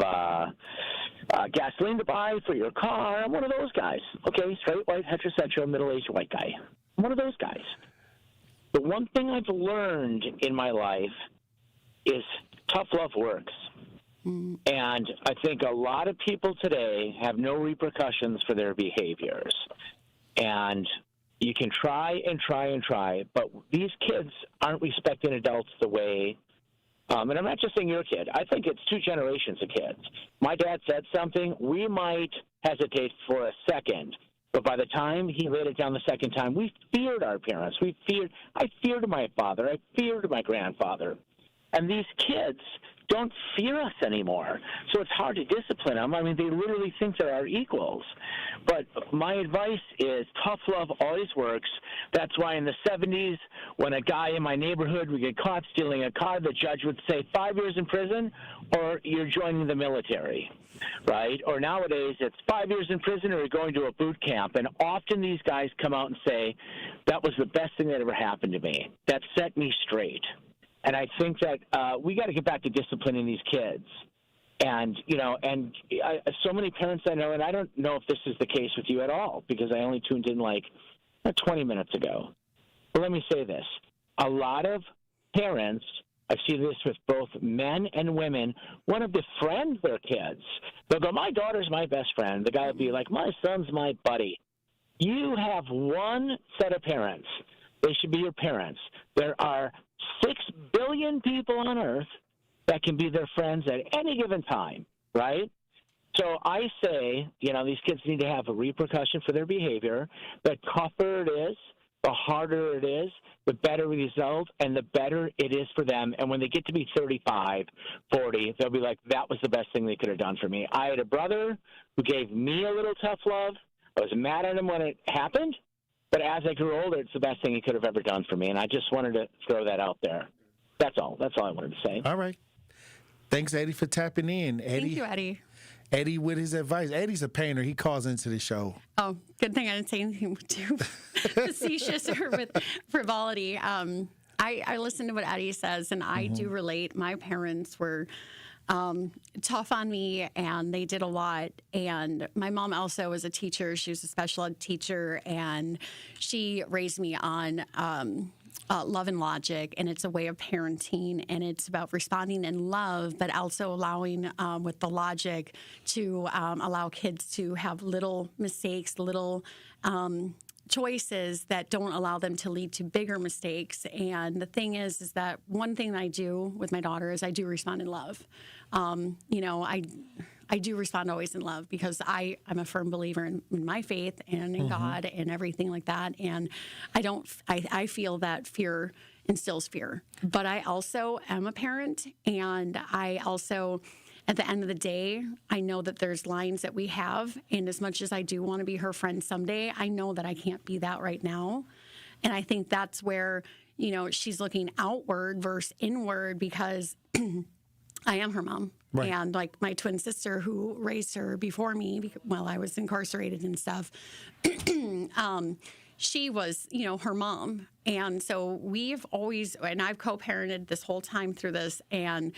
gasoline to buy for your car. I'm one of those guys. Okay, straight, white, heterosexual, middle-aged white guy. I'm one of those guys. The one thing I've learned in my life is tough love works. Mm. And I think a lot of people today have no repercussions for their behaviors. And you can try and try and try, but these kids aren't respecting adults the way, and I'm not just saying your kid. I think it's 2 generations of kids. My dad said something, we might hesitate for a second, but by the time he laid it down the second time, we feared our parents. I feared my father. I feared my grandfather. And these kids don't fear us anymore. So it's hard to discipline them. I mean, they literally think they're our equals. But my advice is tough love always works. That's why in the 70s, when a guy in my neighborhood would get caught stealing a car, the judge would say 5 years in prison or you're joining the military, right? Or nowadays, it's 5 years in prison or you're going to a boot camp. And often these guys come out and say, that was the best thing that ever happened to me. That set me straight. And I think that we got to get back to disciplining these kids. And, so many parents I know, and I don't know if this is the case with you at all, because I only tuned in like 20 minutes ago. But let me say this. A lot of parents, I see this with both men and women, want to befriend their kids. They'll go, my daughter's my best friend. The guy will be like, my son's my buddy. You have one set of parents. They should be your parents. There are 6 billion people on earth that can be their friends at any given time, right? So I say, these kids need to have a repercussion for their behavior. The tougher it is, the harder it is, the better result, and the better it is for them. And when they get to be 35, 40, they'll be like, that was the best thing they could have done for me. I had a brother who gave me a little tough love. I was mad at him when it happened, but as I grew older, it's the best thing he could have ever done for me. And I just wanted to throw that out there. That's all. That's all I wanted to say. All right. Thanks, Eddie, for tapping in. Eddie, Thank you, Eddie. Eddie with his advice. Eddie's a painter. He calls into the show. Oh, good thing I didn't say anything too facetious or with frivolity. I listen to what Eddie says, and I do relate. My parents were tough on me, and they did a lot. And my mom also was a teacher. She was a special ed teacher, and she raised me on love and logic, and it's a way of parenting, and it's about responding in love, but also allowing with the logic to allow kids to have little mistakes, little choices that don't allow them to lead to bigger mistakes. And the thing is that one thing that I do with my daughter is I do respond in love. I do respond always in love because I'm a firm believer in my faith and in God and everything like that. And I feel that fear instills fear. But I also am a parent, and I also, at the end of the day, I know that there's lines that we have. And as much as I do want to be her friend someday, I know that I can't be that right now. And I think that's where, she's looking outward versus inward, because I am her mom. Right. And like my twin sister who raised her before me while I was incarcerated and stuff, she was, her mom. And so we've always, and I've co-parented this whole time through this. And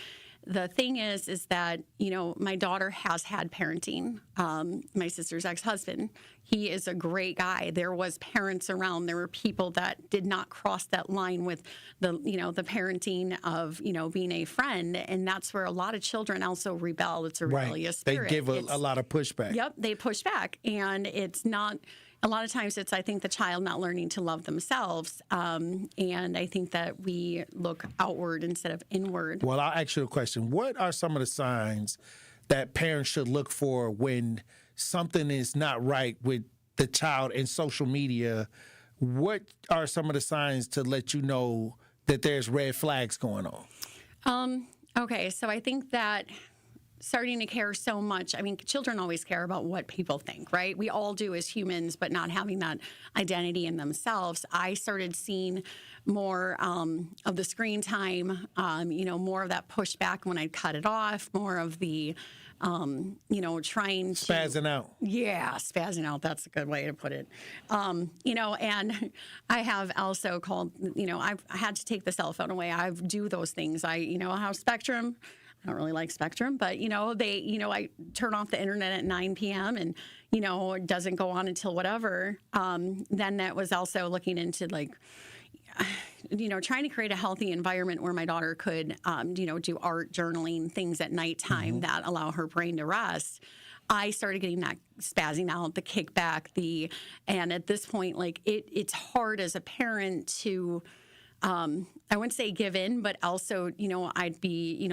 the thing is that, my daughter has had parenting. My sister's ex-husband, he is a great guy. There was parents around. There were people that did not cross that line with the parenting of, being a friend. And that's where a lot of children also rebel. It's a rebellious spirit. They give a lot of pushback. Yep, they push back. And it's not, a lot of times it's, I think, the child not learning to love themselves. And I think that we look outward instead of inward. Well, I'll ask you a question. What are some of the signs that parents should look for when something is not right with the child in social media? What are some of the signs to let you know that there's red flags going on? Okay, so I think that starting to care so much. I mean, children always care about what people think, right? We all do as humans, but not having that identity in themselves. I started seeing more of the screen time, more of that pushback when I cut it off, more of the, trying to... Spazzing out. Yeah, spazzing out. That's a good way to put it. And I have also called, I've had to take the cell phone away. I do those things. I have Spectrum. I don't really like Spectrum, but, I turn off the internet at 9 p.m. and, it doesn't go on until whatever. Then that was also looking into trying to create a healthy environment where my daughter could, do art, journaling, things at nighttime that allow her brain to rest. I started getting that spazzing out, the kickback, and at this point, it's hard as a parent to, I wouldn't say give in, but also, I'd be,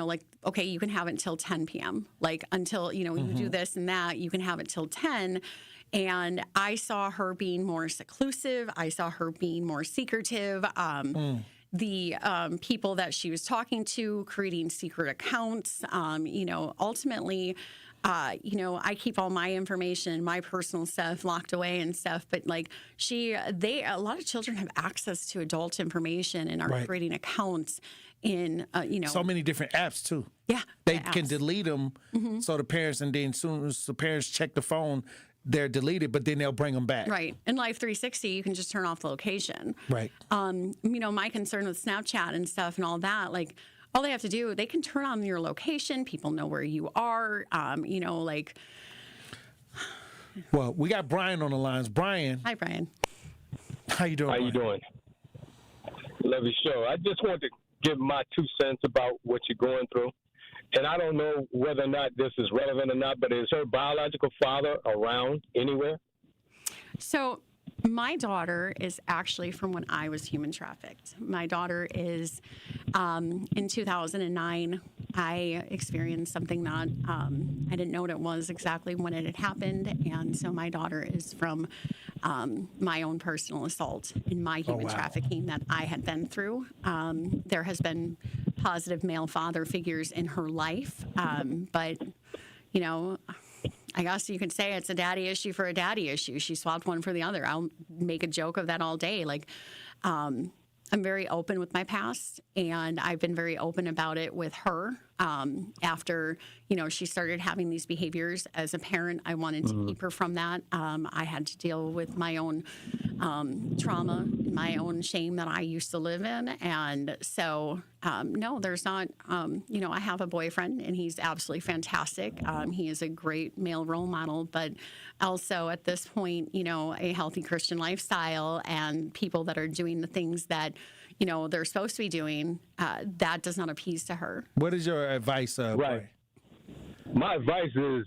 okay, you can have it until 10 p.m. Until, you do this and that, you can have it till 10. And I saw her being more seclusive. I saw her being more secretive. the people that she was talking to, creating secret accounts. Ultimately, I keep all my information, my personal stuff locked away and stuff. But like a lot of children have access to adult information and are creating accounts in, so many different apps too. Yeah, they can delete them. So the parents, and then as soon as the parents check the phone, they're deleted, but then they'll bring them back. Right. In Life 360, you can just turn off the location. Right. My concern with Snapchat and stuff and all that, like, all they have to do, they can turn on your location. People know where you are. Well, we got Brian on the lines. Brian. Hi, Brian. How you doing? How you doing? Love your show. I just wanted to give my 2 cents about what you're going through. And I don't know whether or not this is relevant or not, but is her biological father around anywhere? So my daughter is actually from when I was human trafficked. My daughter is, in 2009, I experienced something that I didn't know what it was exactly when it had happened. And so my daughter is from my own personal assault in my human trafficking that I had been through. There has been positive male father figures in her life, but, I guess you could say it's a daddy issue for a daddy issue. She swapped one for the other. I'll make a joke of that all day. Like, I'm very open with my past, and I've been very open about it with her. After, she started having these behaviors as a parent, I wanted to keep her from that. I had to deal with my own trauma, my own shame that I used to live in. And so, no, there's not, I have a boyfriend, and he's absolutely fantastic. He is a great male role model, but also at this point, a healthy Christian lifestyle and people that are doing the things that, they're supposed to be doing, that does not appease to her. What is your advice? Right. My advice is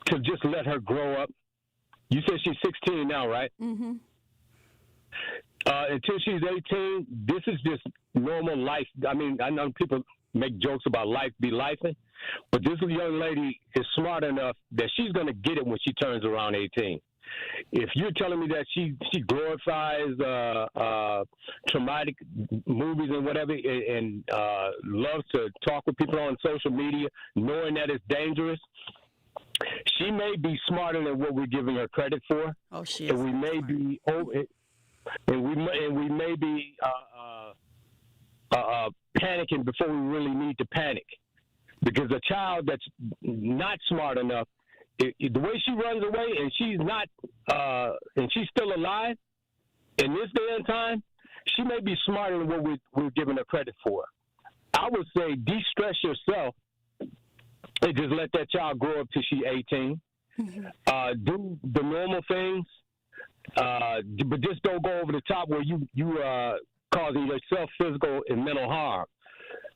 to just let her grow up. You said she's 16 now, right? Mm-hmm. Until she's 18, this is just normal life. I mean, I know people make jokes about life be lifing, but this young lady is smart enough that she's going to get it when she turns around 18. If you're telling me that she glorifies traumatic movies and whatever, and loves to talk with people on social media, knowing that it's dangerous, she may be smarter than what we're giving her credit for. Oh, she is. And we may be panicking before we really need to panic, because a child that's not smart enough, the way she runs away, and she's not, and she's still alive in this day and time, she may be smarter than what we're giving her credit for. I would say de-stress yourself and just let that child grow up till she's 18. Mm-hmm. Do the normal things, but just don't go over the top where you causing yourself physical and mental harm.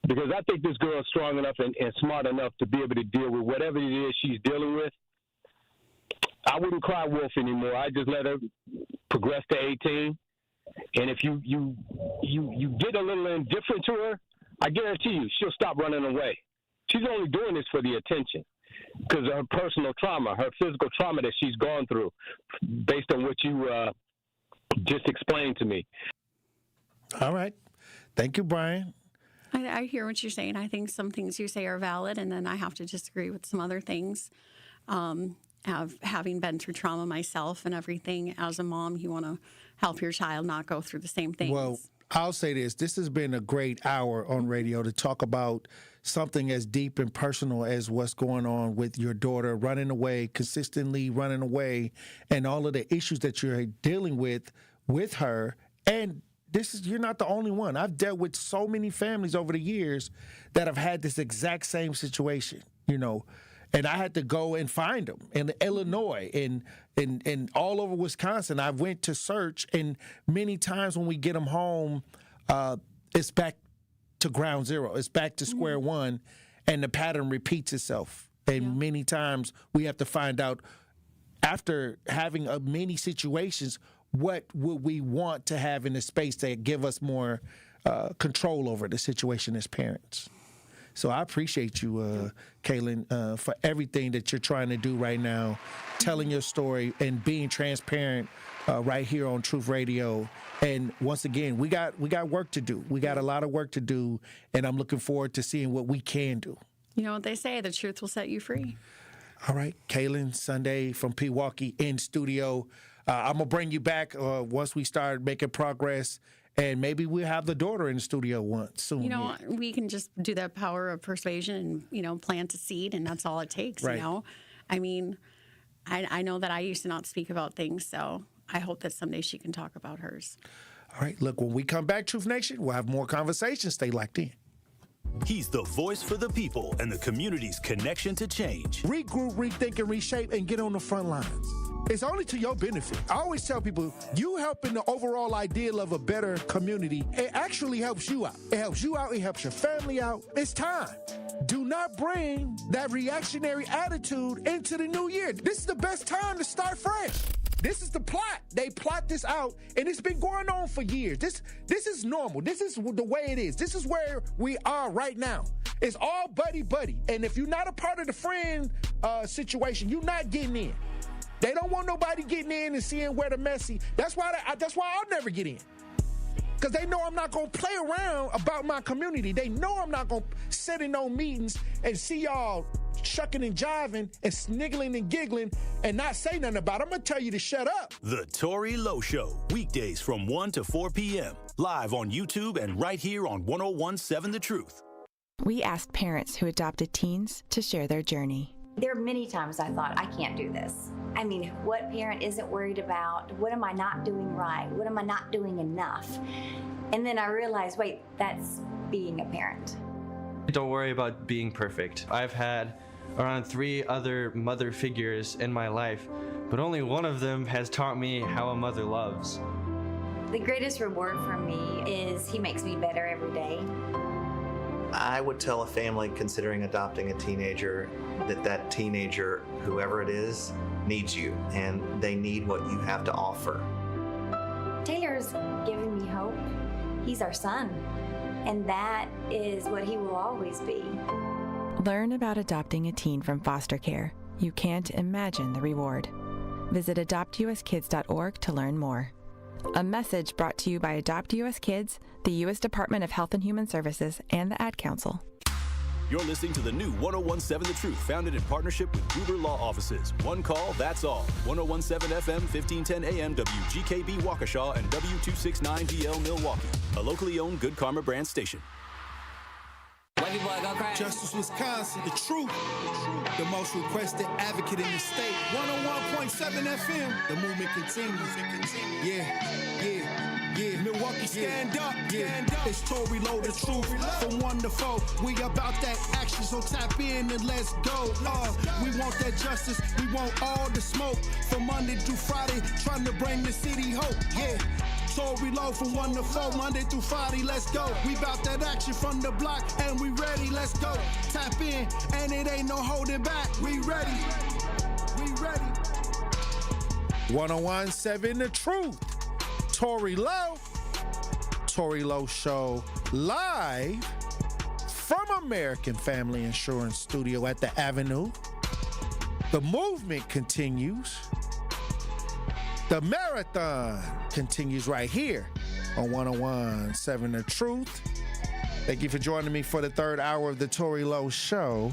Because I think this girl is strong enough and smart enough to be able to deal with whatever it is she's dealing with. I wouldn't cry wolf anymore. I just let her progress to 18. And if you get a little indifferent to her, I guarantee you she'll stop running away. She's only doing this for the attention because of her personal trauma, her physical trauma that she's gone through, based on what you just explained to me. All right. Thank you, Brian. I hear what you're saying. I think some things you say are valid, and then I have to disagree with some other things. Having been through trauma myself and everything, as a mom, you want to help your child not go through the same things. Well, I'll say this. This has been a great hour on radio to talk about something as deep and personal as what's going on with your daughter running away, consistently running away, and all of the issues that you're dealing with her. And you're not the only one. I've dealt with so many families over the years that have had this exact same situation, and I had to go and find them in Illinois and all over Wisconsin. I went to search, and many times when we get them home, it's back to ground zero. It's back to square one, and the pattern repeats itself. And many times we have to find out, after having many situations, what would we want to have in the space that give us more control over the situation as parents. So I appreciate you, Kaylin, for everything that you're trying to do right now, telling your story and being transparent right here on Truth Radio. And once again, we got work to do. We got a lot of work to do, and I'm looking forward to seeing what we can do. You know what they say, the truth will set you free. All right, Kaylin Sunday from Pewaukee in studio. I'm going to bring you back once we start making progress, and maybe we'll have the daughter in the studio soon. You know, we can just do that power of persuasion and, plant a seed, and that's all it takes, Right. you know? I mean, I know that I used to not speak about things, so I hope that someday she can talk about hers. All right, look, when we come back, Truth Nation, we'll have more conversations. Stay locked in. He's the voice for the people and the community's connection to change. Regroup, rethink, and reshape, and get on the front lines. It's only to your benefit. I always tell people, you helping the overall ideal of a better community, it actually helps you out. It helps you out. It helps your family out. It's time. Do not bring that reactionary attitude into the new year. This is the best time to start fresh. This is the plot. They plot this out, and it's been going on for years. This is normal. This is the way it is. This is where we are right now. It's all buddy-buddy. And if you're not a part of the friend situation, you're not getting in. They don't want nobody getting in and seeing where the messy. That's why I'll never get in. Because they know I'm not going to play around about my community. They know I'm not going to sit in no meetings and see y'all shucking and jiving and sniggling and giggling and not say nothing about it. I'm going to tell you to shut up. The Tory Lowe Show, weekdays from 1 to 4 p.m. Live on YouTube and right here on 101.7 The Truth. We asked parents who adopted teens to share their journey. There are many times I thought, I can't do this. I mean, what parent isn't worried about? What am I not doing right? What am I not doing enough? And then I realized, wait, that's being a parent. Don't worry about being perfect. I've had around 3 other mother figures in my life, but only one of them has taught me how a mother loves. The greatest reward for me is he makes me better every day. I would tell a family considering adopting a teenager that teenager, whoever it is, needs you, and they need what you have to offer. Taylor's given me hope. He's our son, and that is what he will always be. Learn about adopting a teen from foster care. You can't imagine the reward. Visit adoptuskids.org to learn more. A message brought to you by Adopt US Kids, the U.S. Department of Health and Human Services, and the Ad Council. You're listening to the new 101.7 The Truth, founded in partnership with Gruber Law Offices. One call, that's all. 101.7 FM, 1510 AM, WGKB Waukesha, and W269DL Milwaukee. A locally owned Good Karma brand station. Justice, Wisconsin, the truth, the most requested advocate in the state. 101.7 FM, the movement continues. Yeah, Milwaukee, stand up, stand up. It's Tory Lowe, the truth, from 1 to 4. We about that action, so tap in and let's go. We want that justice, we want all the smoke. From Monday through Friday, trying to bring the city hope. Yeah. Tory Lowe from 1 to 4, Monday through Friday, let's go. We bout that action from the block, and we ready, let's go. Tap in, and it ain't no holding back. We ready, we ready. 101.7 The Truth. Tory Lowe. Tory Lowe Show live from American Family Insurance Studio at the Avenue. The movement continues. The marathon continues right here on 101.7 The Truth. Thank you for joining me for the 3rd hour of the Tory Lowe Show.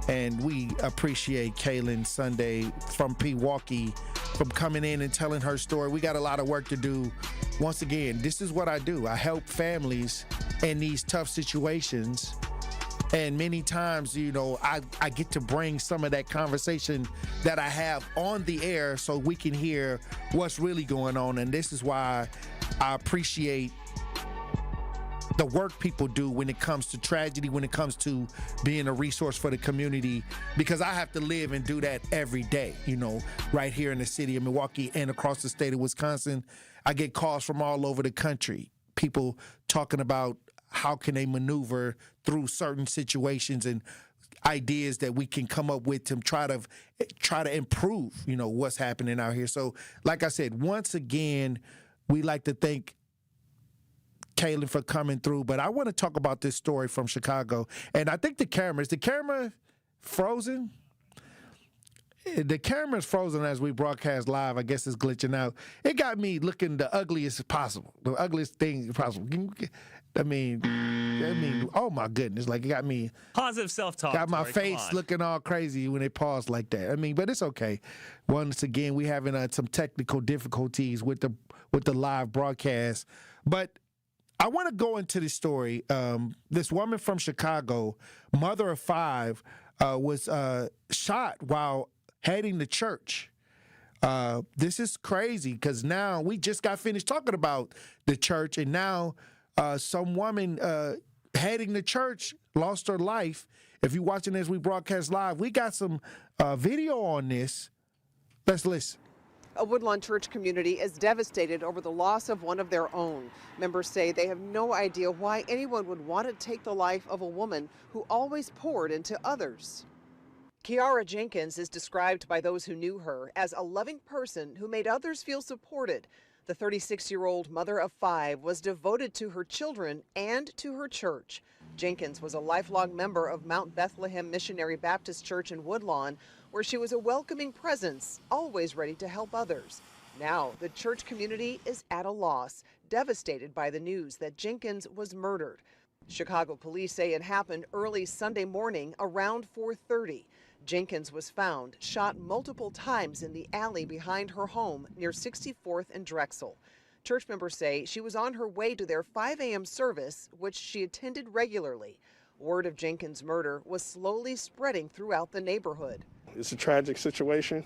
And we appreciate Kaylin Sunday from Pewaukee from coming in and telling her story. We got a lot of work to do. Once again, this is what I do. I help families in these tough situations. And many times, you know, I get to bring some of that conversation that I have on the air so we can hear what's really going on. And this is why I appreciate the work people do when it comes to tragedy, when it comes to being a resource for the community, because I have to live and do that every day, you know, right here in the city of Milwaukee and across the state of Wisconsin. I get calls from all over the country, people talking about how can they maneuver through certain situations and ideas that we can come up with to try to improve, you know, what's happening out here. So, like I said, once again, we like to thank Kaylin for coming through, but I want to talk about this story from Chicago. And I think the camera frozen? the camera's frozen as we broadcast live. I guess it's glitching out. It got me looking the ugliest possible, the ugliest thing possible. I mean, oh my goodness! Like it got me positive self-talk. Got my Tory, face looking all crazy when they pause like that. I mean, but it's okay. Once again, we having some technical difficulties with the live broadcast. But I want to go into this story. This woman from Chicago, mother of 5, was shot while heading to church. This is crazy because now we just got finished talking about the church, and now some woman heading to church lost her life. If you're watching as we broadcast live, we got some video on this. Let's listen. A Woodlawn church community is devastated over the loss of one of their own. Members say they have no idea why anyone would want to take the life of a woman who always poured into others. Kiara Jenkins is described by those who knew her as a loving person who made others feel supported. The 36-year-old mother of 5 was devoted to her children and to her church. Jenkins was a lifelong member of Mount Bethlehem Missionary Baptist Church in Woodlawn, where she was a welcoming presence, always ready to help others. Now, the church community is at a loss, devastated by the news that Jenkins was murdered. Chicago police say it happened early Sunday morning around 4:30. Jenkins was found shot multiple times in the alley behind her home near 64th and Drexel. Church members say she was on her way to their 5 a.m. service, which she attended regularly. Word of Jenkins' murder was slowly spreading throughout the neighborhood. It's a tragic situation.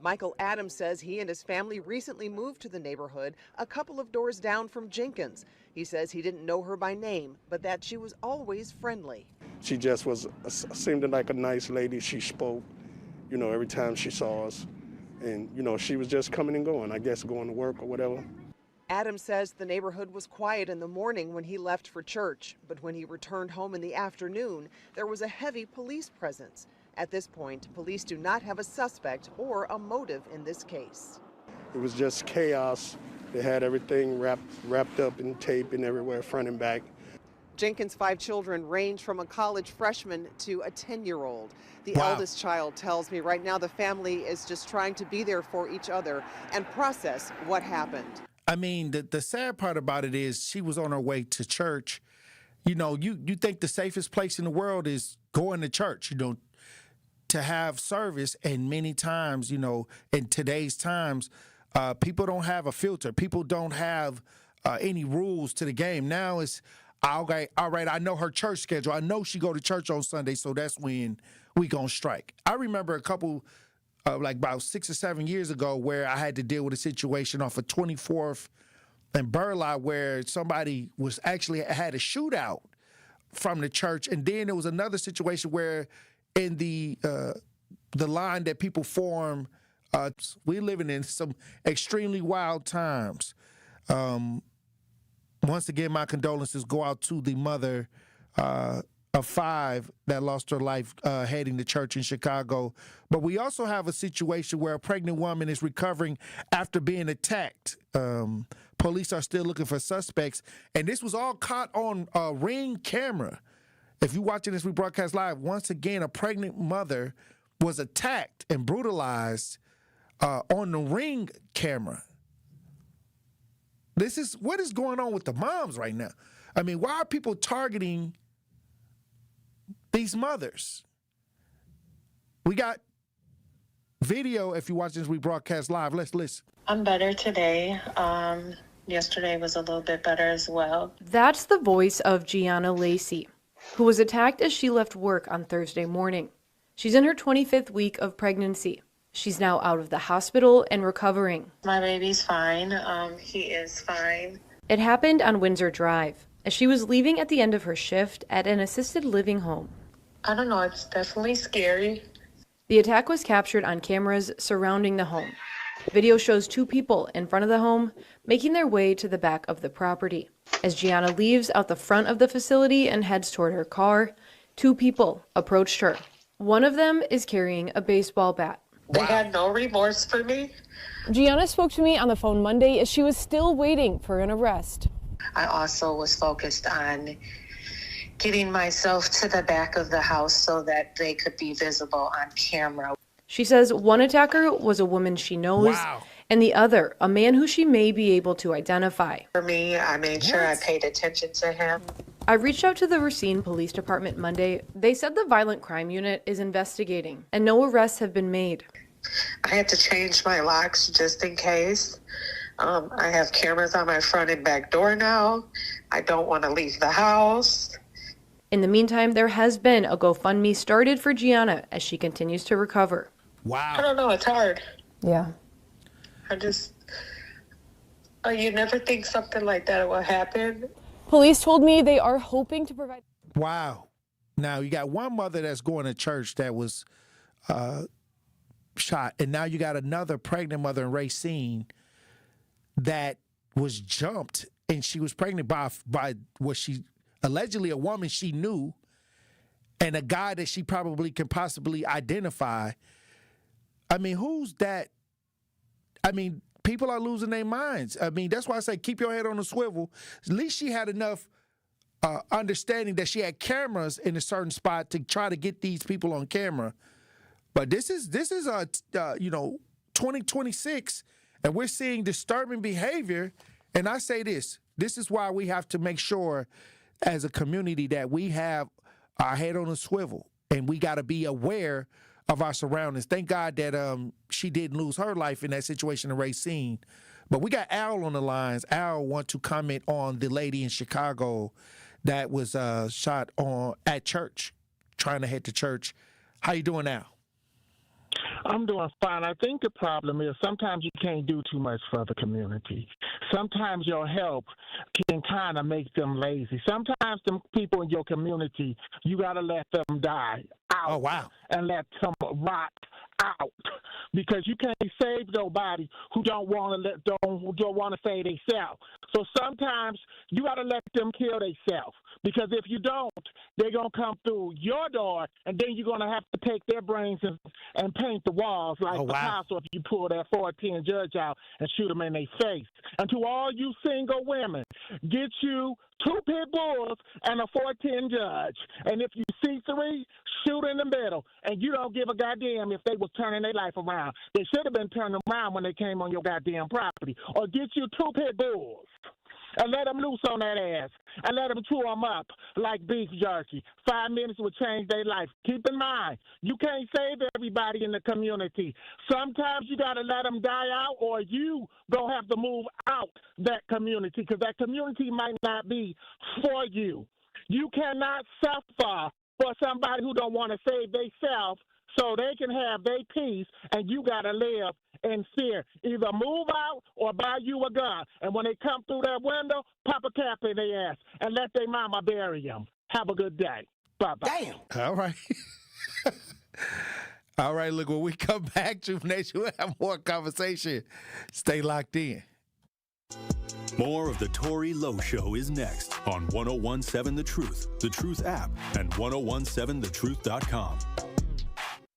Michael Adams says he and his family recently moved to the neighborhood a couple of doors down from Jenkins. He says he didn't know her by name, but that she was always friendly. She just seemed like a nice lady. She spoke, every time she saw us. And, she was just coming and going, I guess going to work or whatever. Adams says the neighborhood was quiet in the morning when he left for church, but when he returned home in the afternoon, there was a heavy police presence. At this point, police do not have a suspect or a motive in this case. It was just chaos. They had everything wrapped up in tape and everywhere, front and back. Jenkins' 5 children range from a college freshman to a 10-year-old. The eldest child tells me right now the family is just trying to be there for each other and process what happened. I mean, the sad part about it is she was on her way to church. You think the safest place in the world is going to church, to have service. And many times, in today's times, people don't have a filter. People don't have any rules to the game. Now it's, okay, all right, I know her church schedule. I know she go to church on Sunday, so that's when we gonna strike. I remember a couple, about 6 or 7 years ago, where I had to deal with a situation off of 24th and Burleigh where somebody was actually had a shootout from the church. And then there was another situation where in the line that people form, we're living in some extremely wild times. Once again, my condolences go out to the mother of 5 that lost her life heading to church in Chicago. But we also have a situation where a pregnant woman is recovering after being attacked. Police are still looking for suspects, and this was all caught on a Ring camera. If you're watching this, we broadcast live. Once again, a pregnant mother was attacked and brutalized on the Ring camera. What is going on with the moms right now? I mean, why are people targeting these mothers? We got video if you're watching this, we broadcast live. Let's listen. I'm better today. Yesterday was a little bit better as well. That's the voice of Gianna Lacey, who was attacked as she left work on Thursday morning. She's in her 25th week of pregnancy. She's now out of the hospital and recovering. My baby's fine. He is fine. It happened on Windsor Drive as she was leaving at the end of her shift at an assisted living home. I don't know, it's definitely scary. The attack was captured on cameras surrounding the home. Video shows 2 people in front of the home making their way to the back of the property. As Gianna leaves out the front of the facility and heads toward her car, 2 people approached her. One of them is carrying a baseball bat. They had no remorse for me. Gianna spoke to me on the phone Monday as she was still waiting for an arrest. I also was focused on getting myself to the back of the house so that they could be visible on camera. She says one attacker was a woman she knows, and the other, a man who she may be able to identify. For me, I made sure I paid attention to him. I reached out to the Racine Police Department Monday. They said the Violent Crime Unit is investigating, and no arrests have been made. I had to change my locks just in case. I have cameras on my front and back door now. I don't want to leave the house. In the meantime, there has been a GoFundMe started for Gianna as she continues to recover. Wow. I don't know. It's hard. Yeah. You never think something like that will happen. Police told me they are hoping to provide. Wow. Now, you got one mother that's going to church that was shot, and now you got another pregnant mother in Racine that was jumped, and she was pregnant by what she allegedly a woman she knew, and a guy that she probably can possibly identify. I mean, who's that? I mean, people are losing their minds. I mean, that's why I say keep your head on the swivel. At least she had enough understanding that she had cameras in a certain spot to try to get these people on camera. But this is 2026, and we're seeing disturbing behavior. And I say this is why we have to make sure as a community that we have our head on a swivel, and we got to be aware of our surroundings. Thank God that she didn't lose her life in that situation in Racine. But we got Al on the lines. Al want to comment on the lady in Chicago that was shot at church, trying to head to church. How you doing, Al? I'm doing fine. I think the problem is sometimes you can't do too much for the community. Sometimes your help can kind of make them lazy. Sometimes the people in your community, you got to let them die out. Oh, wow. And let them rot out, because you can't save nobody who don't want to save themselves. So sometimes you got to let them kill themselves, because if you don't, they're going to come through your door, and then you're going to have to take their brains and paint the walls like Picasso if you pull that 410 judge out and shoot them in their face. And to all you single women, get you 2 pit bulls and a 410 judge. And if you see 3, shoot in the middle. And you don't give a goddamn if they was turning their life around. They should have been turning around when they came on your goddamn property. Or get you 2 pit bulls and let them loose on that ass and let them chew them up like beef jerky. 5 minutes will change their life. Keep in mind, you can't save everybody in the community. Sometimes you got to let them die out, or you going to have to move out that community, because that community might not be for you. You cannot suffer for somebody who don't want to save themselves so they can have their peace, and you got to live in fear. Either move out or buy you a gun. And when they come through that window, pop a cap in their ass and let their mama bury them. Have a good day. Bye-bye. Damn. All right. All right, look, when we come back, Truth Nation, we'll have more conversation. Stay locked in. More of the Tory Lowe Show is next on 1017 The Truth app, and 1017thetruth.com.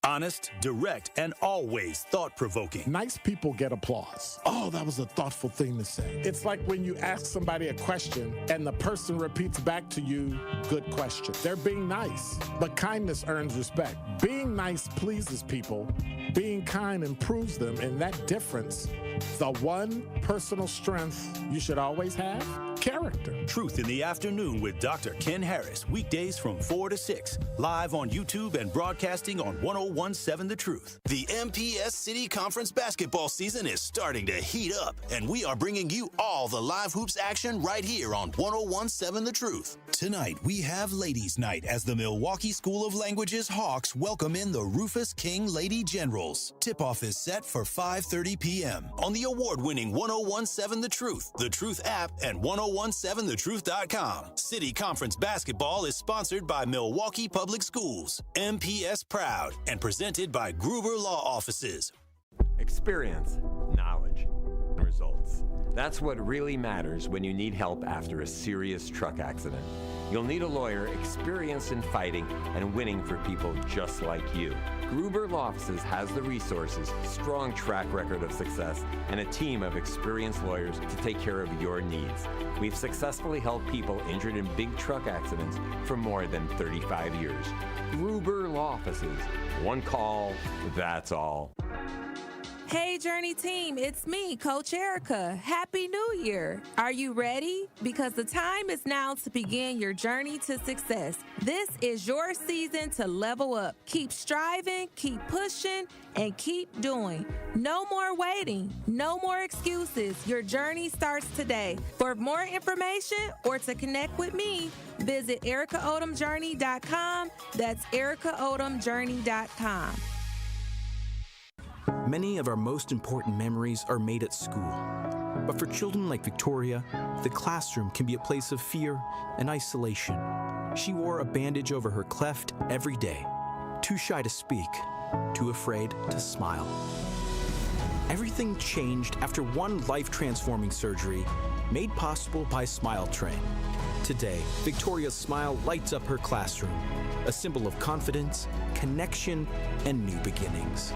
Honest, direct, and always thought-provoking. Nice people get applause. Oh, that was a thoughtful thing to say. It's like when you ask somebody a question and the person repeats back to you, good question. They're being nice, but kindness earns respect. Being nice pleases people. Being kind improves them, and that difference, the one personal strength you should always have, character. Truth in the Afternoon with Dr. Ken Harris, weekdays from 4 to 6, live on YouTube and broadcasting on 1017 The Truth. The MPS City Conference basketball season is starting to heat up, and we are bringing you all the live hoops action right here on 1017 The Truth. Tonight, we have Ladies' Night as the Milwaukee School of Languages Hawks welcome in the Rufus King Lady Generals. Tip-off is set for 5:30 p.m. on the award-winning 1017 The Truth app, and 1017thetruth.com. City Conference basketball is sponsored by Milwaukee Public Schools, MPS Proud, and presented by Gruber Law Offices. Experience, knowledge, results. That's what really matters when you need help after a serious truck accident. You'll need a lawyer experienced in fighting and winning for people just like you. Gruber Law Offices has the resources, strong track record of success, and a team of experienced lawyers to take care of your needs. We've successfully helped people injured in big truck accidents for more than 35 years. Gruber Law Offices. One call, that's all. Hey Journey team, it's me, Coach Erica. Happy New Year. Are you ready? Because the time is now to begin your journey to success. This is your season to level up. Keep striving, keep pushing, and keep doing. No more waiting, no more excuses. Your journey starts today. For more information or to connect with me, visit ericaodomjourney.com. That's ericaodomjourney.com. Many of our most important memories are made at school. But for children like Victoria, the classroom can be a place of fear and isolation. She wore a bandage over her cleft every day, too shy to speak, too afraid to smile. Everything changed after one life-transforming surgery made possible by Smile Train. Today, Victoria's smile lights up her classroom, a symbol of confidence, connection, and new beginnings.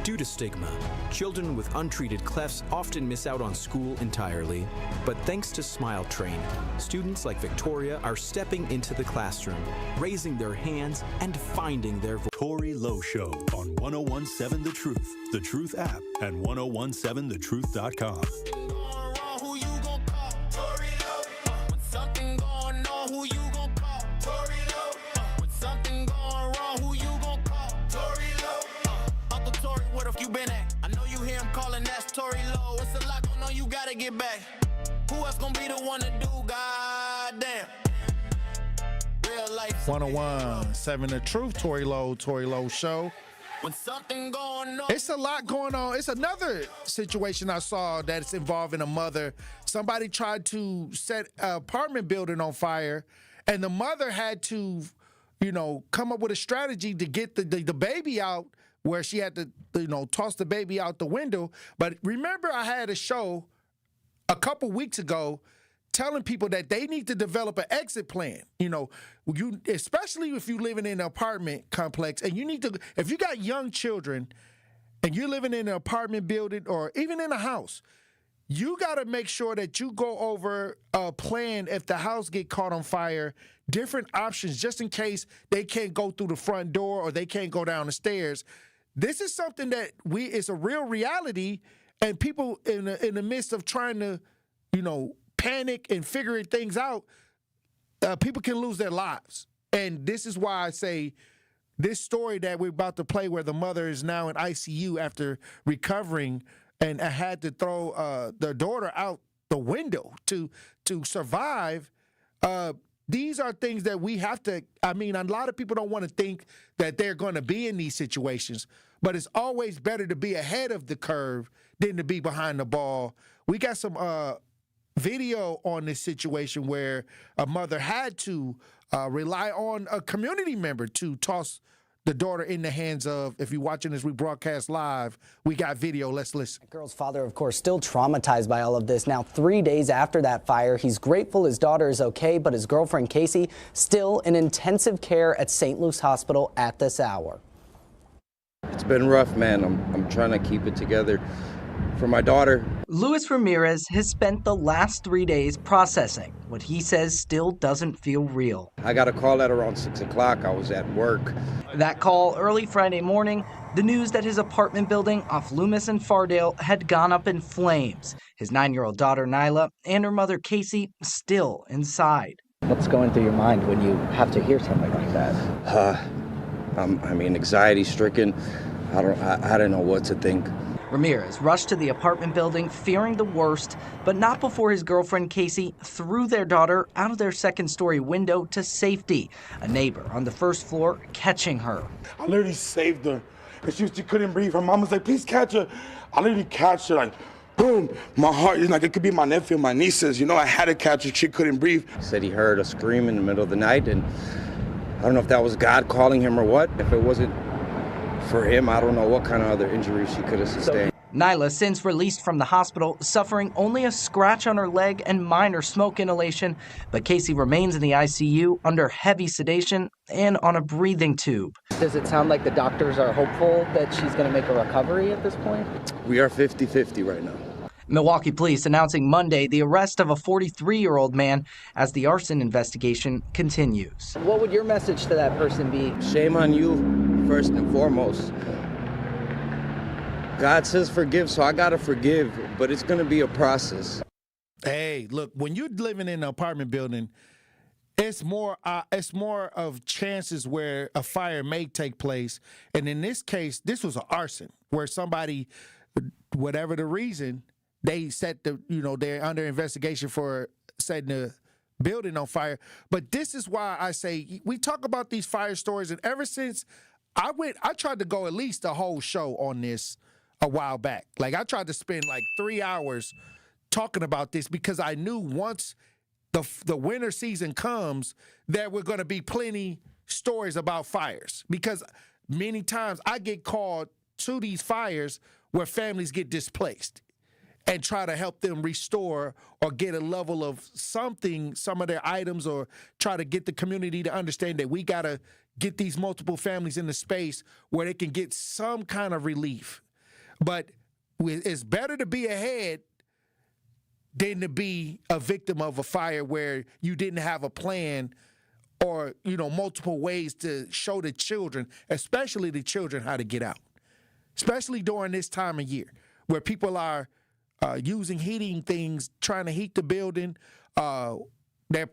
Due to stigma, children with untreated clefts often miss out on school entirely. But thanks to Smile Train, students like Victoria are stepping into the classroom, raising their hands, and finding their voice. Tory Lowe Show on 1017 The Truth, The Truth app, and 1017thetruth.com. Tory, Lowe, it's a lot going on, you gotta get back. Who else gonna be the one to do, goddamn? Real life. 1017 The Truth, Tory Lowe Show. When something going on. It's a lot going on. It's another situation I saw that's involving a mother. Somebody tried to set an apartment building on fire, and the mother had to, come up with a strategy to get the baby out, where she had to, toss the baby out the window. But remember, I had a show a couple weeks ago telling people that they need to develop an exit plan. Especially if you're living in an apartment complex, and you need to, if you got young children and you're living in an apartment building or even in a house, you got to make sure that you go over a plan if the house get caught on fire, different options just in case they can't go through the front door or they can't go down the stairs. This is something that it's a real reality, and people in the midst of trying to, panic and figuring things out, people can lose their lives. And this is why I say this story that we're about to play, where the mother is now in ICU after recovering and had to throw their daughter out the window to survive. These are things that we have to, a lot of people don't want to think that they're going to be in these situations, but it's always better to be ahead of the curve than to be behind the ball. We got some video on this situation where a mother had to rely on a community member to toss the daughter in the hands of. If you're watching this rebroadcast live, we got video. Let's listen. The girl's father, of course, still traumatized by all of this. Now, 3 days after that fire, he's grateful his daughter is okay, but his girlfriend, Casey, still in intensive care at St. Luke's Hospital at this hour. It's been rough, man. I'm trying to keep it together for my daughter. Luis Ramirez has spent the last 3 days processing what he says still doesn't feel real. I got a call at around 6 o'clock. I was at work. That call early Friday morning, the news that his apartment building off Loomis and Fardale had gone up in flames. His 9-year-old daughter, Nyla, and her mother, Casey, still inside. What's going through your mind when you have to hear something like that? Anxiety-stricken. I don't know what to think. Ramirez rushed to the apartment building fearing the worst, but not before his girlfriend Casey threw their daughter out of their second-story window to safety, a neighbor on the first floor catching her. I literally saved her, and she couldn't breathe. Her mom was like, please catch her. I literally catch her, like, boom. My heart, it could be my nephew, my nieces. I had to catch her. She couldn't breathe. He said he heard a scream in the middle of the night, and I don't know if that was God calling him or what. If it wasn't for him, I don't know what kind of other injuries she could have sustained. Nyla, since released from the hospital, suffering only a scratch on her leg and minor smoke inhalation, but Casey remains in the ICU under heavy sedation and on a breathing tube. Does it sound like the doctors are hopeful that she's going to make a recovery at this point? We are 50-50 right now. Milwaukee police announcing Monday the arrest of a 43-year-old man as the arson investigation continues. What would your message to that person be? Shame on you, first and foremost. God says forgive, so I gotta forgive, but it's gonna be a process. Hey, look, when you're living in an apartment building, it's more of chances where a fire may take place. And in this case, this was an arson where somebody, whatever the reason, they set they're under investigation for setting the building on fire. But this is why I say we talk about these fire stories, and ever since I tried to go at least a whole show on this a while back. Like, I tried to spend like 3 hours talking about this because I knew once the winter season comes, there were going to be plenty stories about fires, because many times I get called to these fires where families get displaced and try to help them restore or get a level of something, some of their items, or try to get the community to understand that we got to get these multiple families in the space where they can get some kind of relief. But it's better to be ahead than to be a victim of a fire where you didn't have a plan or, multiple ways to show the children, especially the children, how to get out. Especially during this time of year where people are using heating things, trying to heat the building. They're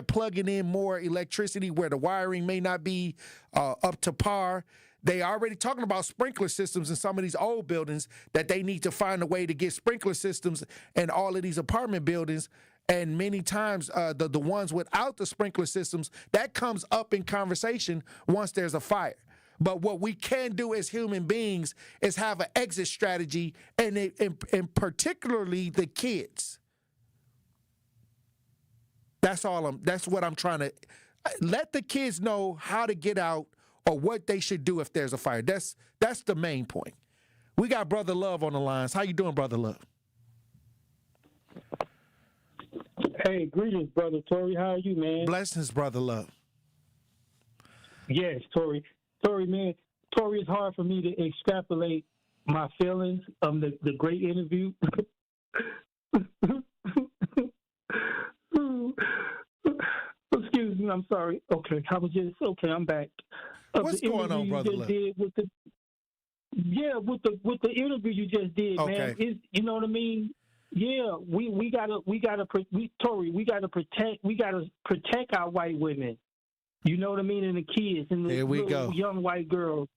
plugging in more electricity where the wiring may not be up to par. They are already talking about sprinkler systems in some of these old buildings, that they need to find a way to get sprinkler systems in all of these apartment buildings. And many times the ones without the sprinkler systems, that comes up in conversation once there's a fire. But what we can do as human beings is have an exit strategy, and particularly the kids. That's what I'm trying to let the kids know how to get out or what they should do if there's a fire. That's the main point. We got Brother Love on the lines. How you doing, Brother Love? Hey, greetings, Brother Tory. How are you, man? Blessings, Brother Love. Yes, Tory. Tory, man. Tory, it's hard for me to extrapolate my feelings of the great interview. Excuse me, I'm sorry. Okay, I'm back. What's going on, Brother Love? With the interview you just did, okay, man. You know what I mean? Yeah, we gotta protect our white women. You know what I mean? And the kids and the little young white girls.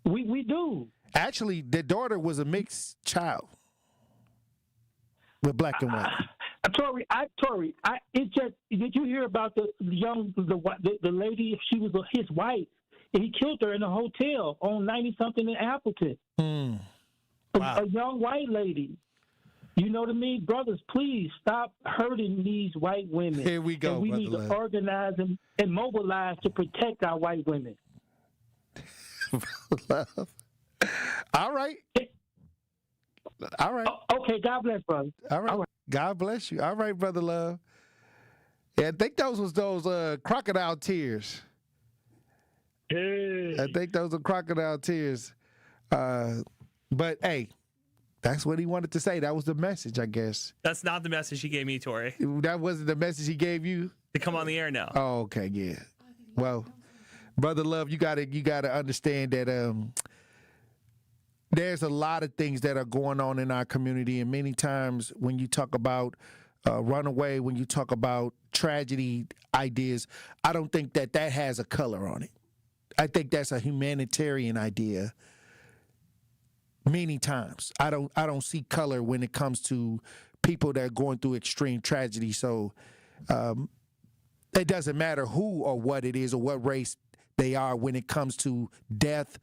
We do. Actually, their daughter was a mixed child with black and white. Tory, it's just, did you hear about the lady? She was his wife, and he killed her in a hotel on 90-something in Appleton. Wow. A young white lady. You know what I mean? Brothers, please stop hurting these white women. Here we go, and we Brother need Love. to organize and mobilize to protect our white women. Love. All right. Okay, God bless, brother. All right. God bless you. All right, Brother Love. Yeah, I think those crocodile tears. Hey. I think those are crocodile tears. But, hey, that's what he wanted to say. That was the message, I guess. That's not the message he gave me, Tory. That wasn't the message he gave you? To come on the air now. Oh, okay, yeah. Well, Brother Love, you gotta understand that there's a lot of things that are going on in our community, and many times when you talk about Runaway, when you talk about tragedy ideas, I don't think that has a color on it. I think that's a humanitarian idea. Many times, I don't see color when it comes to people that are going through extreme tragedy. So it doesn't matter who or what it is or what race they are when it comes to death,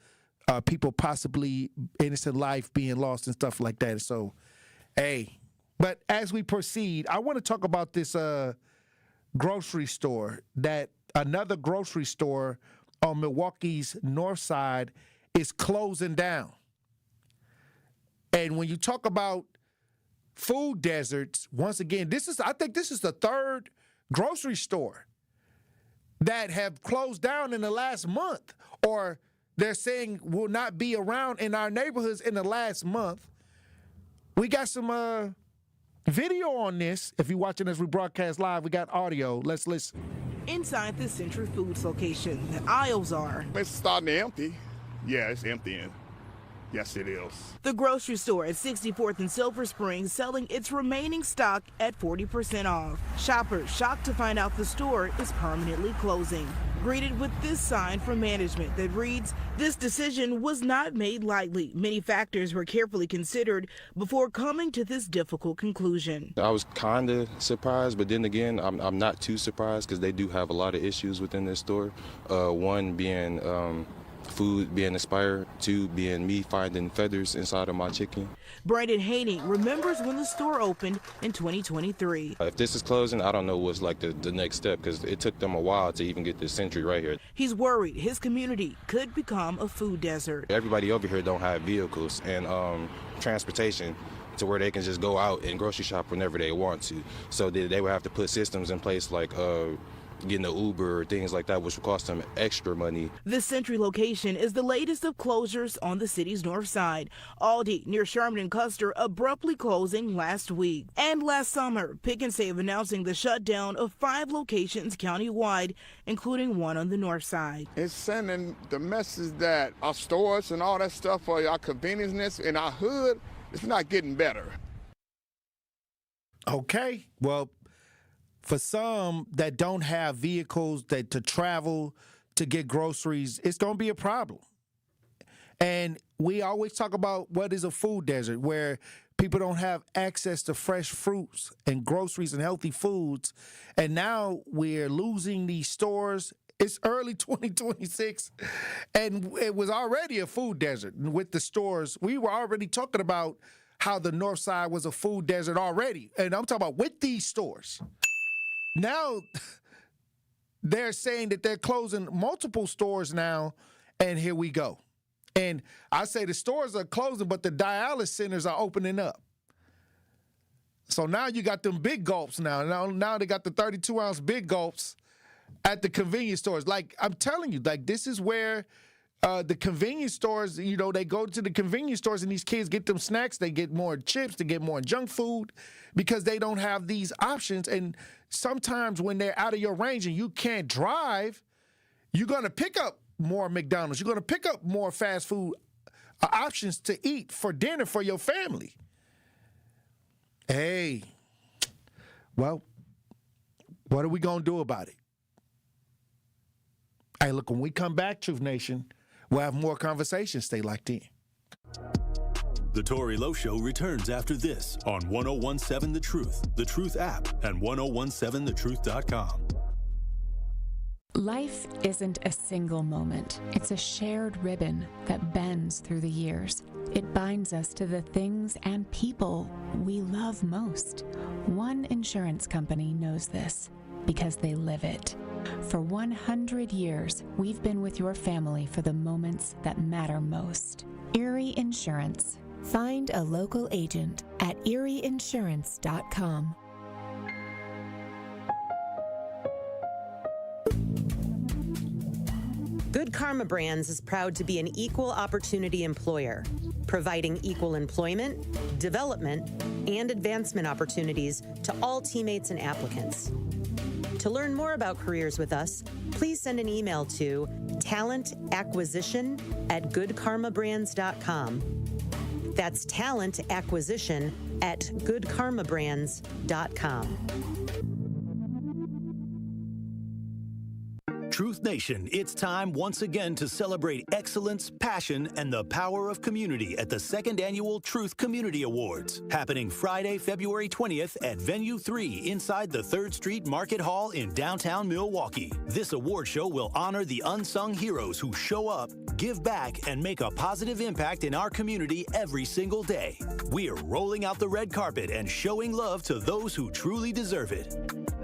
people possibly innocent life being lost and stuff like that. So, hey, but as we proceed, I want to talk about this grocery store, that another grocery store on Milwaukee's north side is closing down. And when you talk about food deserts, once again, I think this is the third grocery store that have closed down in the last month, or they're saying will not be around in our neighborhoods in the last month. We got some video on this. If you're watching us, we broadcast live. We got audio. Let's listen. Inside this Century Foods location, the aisles are... It's starting to empty. Yeah, it's emptying. Yes, it is. The grocery store at 64th and Silver Spring selling its remaining stock at 40% off. Shoppers shocked to find out the store is permanently closing. Greeted with this sign from management that reads, "This decision was not made lightly. Many factors were carefully considered before coming to this difficult conclusion." I was kind of surprised, but then again, I'm not too surprised because they do have a lot of issues within this store. One being food being expired, two being me finding feathers inside of my chicken. Brandon Haney remembers when the store opened in 2023. If this is closing, I don't know what's like the next step because it took them a while to even get this Century right here. He's worried his community could become a food desert. Everybody over here don't have vehicles and transportation to where they can just go out and grocery shop whenever they want to. So they would have to put systems in place like getting an Uber or things like that, which will cost them extra money. This Century location is the latest of closures on the city's north side. Aldi near Sherman and Custer abruptly closing last week. And last summer, Pick and Save announcing the shutdown of 5 locations countywide, including one on the north side. It's sending the message that our stores and all that stuff for our convenience in our hood, it's not getting better. Okay, well, for some that don't have vehicles to travel to get groceries, it's going to be a problem. And we always talk about what is a food desert, where people don't have access to fresh fruits and groceries and healthy foods. And now we're losing these stores. It's early 2026, and it was already a food desert with the stores. We were already talking about how the north side was a food desert already. And I'm talking about with these stores. Now they're saying that they're closing multiple stores now, and here we go. And I say the stores are closing, but the dialysis centers are opening up. So now you got them big gulps now. Now they got the 32-ounce big gulps at the convenience stores. Like, I'm telling you, like, this is where the convenience stores, you know, they go to the convenience stores and these kids get them snacks. They get more chips, they get more junk food because they don't have these options. And sometimes when they're out of your range and you can't drive, you're going to pick up more McDonald's. You're going to pick up more fast food options to eat for dinner for your family. Hey, well, what are we going to do about it? Hey, look, when we come back, Truth Nation, we'll have more conversations. Stay locked in. The Tory Lowe Show returns after this on 1017 The Truth app, and 1017thetruth.com. Life isn't a single moment. It's a shared ribbon that bends through the years. It binds us to the things and people we love most. One insurance company knows this because they live it. For 100 years, we've been with your family for the moments that matter most. Erie Insurance. Find a local agent at erieinsurance.com. Good Karma Brands is proud to be an equal opportunity employer, providing equal employment, development, and advancement opportunities to all teammates and applicants. To learn more about careers with us, please send an email to talentacquisition@goodkarmabrands.com. That's talentacquisition@goodkarmabrands.com. Truth Nation, it's time once again to celebrate excellence, passion, and the power of community at the 2nd Annual Truth Community Awards, happening Friday, February 20th at Venue 3 inside the 3rd Street Market Hall in downtown Milwaukee. This award show will honor the unsung heroes who show up, give back, and make a positive impact in our community every single day. We are rolling out the red carpet and showing love to those who truly deserve it.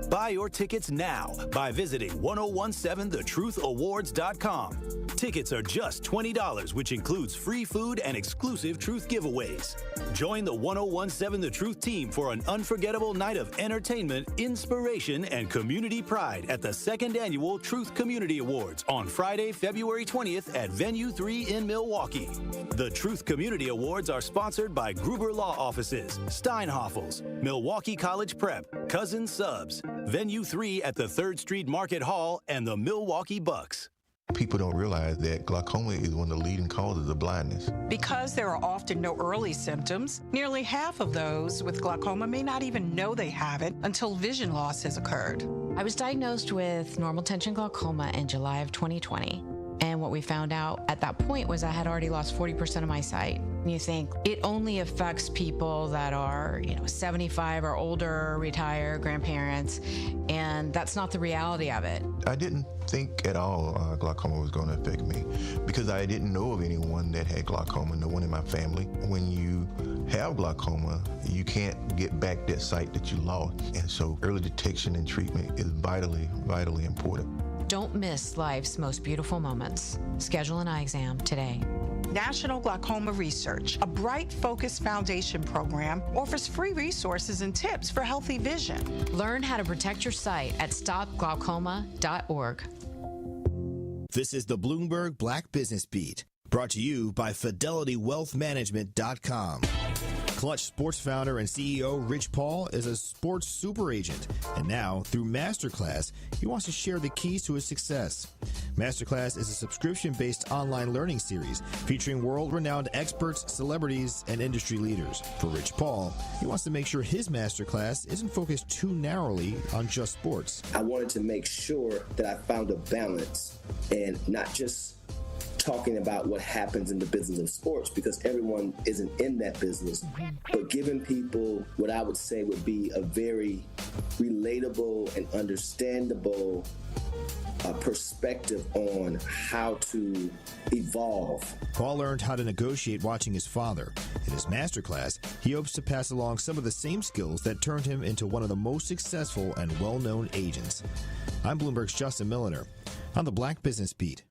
Buy your tickets now by visiting 1017thetruthAwards.com. Tickets are just $20, which includes free food and exclusive Truth giveaways. Join the 1017 The Truth team for an unforgettable night of entertainment, inspiration, and community pride at the 2nd Annual Truth Community Awards on Friday, February 20th at Venue 3 in Milwaukee. The Truth Community Awards are sponsored by Gruber Law Offices, Steinhoffels, Milwaukee College Prep, Cousins Subs, Venue 3 at the 3rd Street Market Hall, and the Milwaukee Bucks. People don't realize that glaucoma is one of the leading causes of blindness. Because there are often no early symptoms, nearly half of those with glaucoma may not even know they have it until vision loss has occurred. I was diagnosed with normal tension glaucoma in July of 2020. And what we found out at that point was I had already lost 40% of my sight. And you think it only affects people that are, 75 or older, retired, grandparents, and that's not the reality of it. I didn't think at all glaucoma was going to affect me because I didn't know of anyone that had glaucoma, no one in my family. When you have glaucoma, you can't get back that sight that you lost. And so early detection and treatment is vitally, vitally important. Don't miss life's most beautiful moments. Schedule an eye exam today. National Glaucoma Research, a Bright Focus Foundation program, offers free resources and tips for healthy vision. Learn how to protect your sight at stopglaucoma.org. This is the Bloomberg Black Business Beat, brought to you by FidelityWealthManagement.com. Clutch Sports founder and CEO Rich Paul is a sports super agent, and now, through Masterclass, he wants to share the keys to his success. Masterclass is a subscription-based online learning series featuring world-renowned experts, celebrities, and industry leaders. For Rich Paul, he wants to make sure his Masterclass isn't focused too narrowly on just sports. I wanted to make sure that I found a balance and not just talking about what happens in the business of sports, because everyone isn't in that business, but giving people what I would say would be a very relatable and understandable perspective on how to evolve. Paul learned how to negotiate watching his father. In his masterclass, he hopes to pass along some of the same skills that turned him into one of the most successful and well-known agents. I'm Bloomberg's Justin Milliner on the Black Business Beat.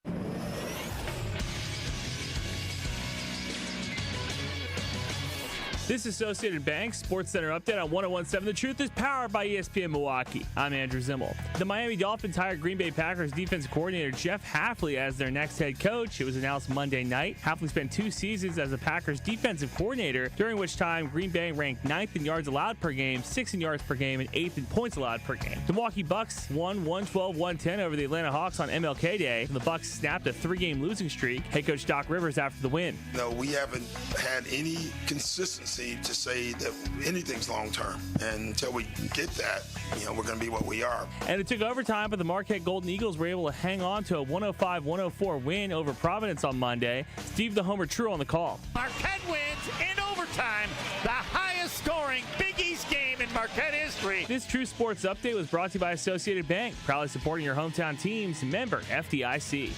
This Associated Bank Sports Center update on 1017 The Truth is powered by ESPN Milwaukee. I'm Andrew Zimmel. The Miami Dolphins hired Green Bay Packers defensive coordinator Jeff Hafley as their next head coach. It was announced Monday night. Hafley spent 2 seasons as the Packers defensive coordinator, during which time Green Bay ranked 9th in yards allowed per game, 6th in yards per game, and 8th in points allowed per game. The Milwaukee Bucks won 112-110 over the Atlanta Hawks on MLK Day. The Bucks snapped a 3-game losing streak. Head coach Doc Rivers after the win. No, we haven't had any consistency to say that anything's long-term. And until we get that, we're going to be what we are. And it took overtime, but the Marquette Golden Eagles were able to hang on to a 105-104 win over Providence on Monday. Steve the Homer True on the call. Marquette wins in overtime, the highest scoring Big East game in Marquette history. This True Sports Update was brought to you by Associated Bank, proudly supporting your hometown teams, member FDIC.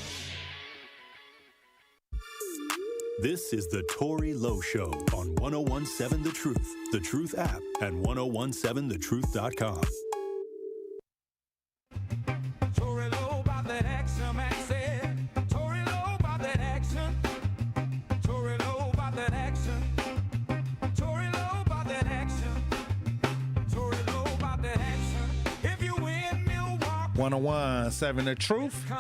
This is the Tory Lowe Show on 1017 The Truth app, and 1017thetruth.com. Tory Lowe about that action, man said. Tory Lowe about that action. Tory Lowe about that action. Tory Lowe about that action. Tory Lowe about that action. If you win Milwaukee. 1017 The Truth.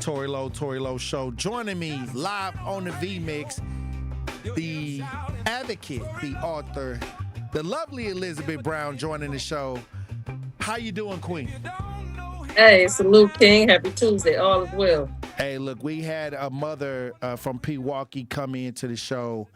Tory Lowe Show. Joining me live on the V-Mix, the advocate, the author, the lovely Elizabeth Brown joining the show. How you doing, Queen? Hey, salute, King. Happy Tuesday. All is well. Hey, look, we had a mother from Pewaukee come into the show.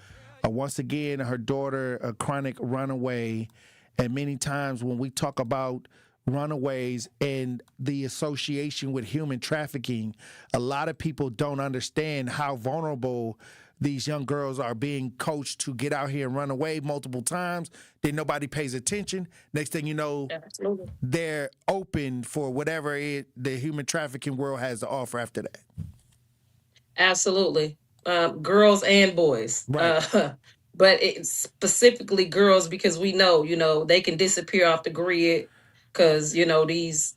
Once again, her daughter, a chronic runaway. And many times when we talk about runaways and the association with human trafficking, a lot of people don't understand how vulnerable these young girls are being coached to get out here and run away multiple times. Then nobody pays attention. Next thing you know, absolutely, they're open for whatever the human trafficking world has to offer after that. Absolutely. Girls and boys. Right. But it's specifically girls because we know, they can disappear off the grid because these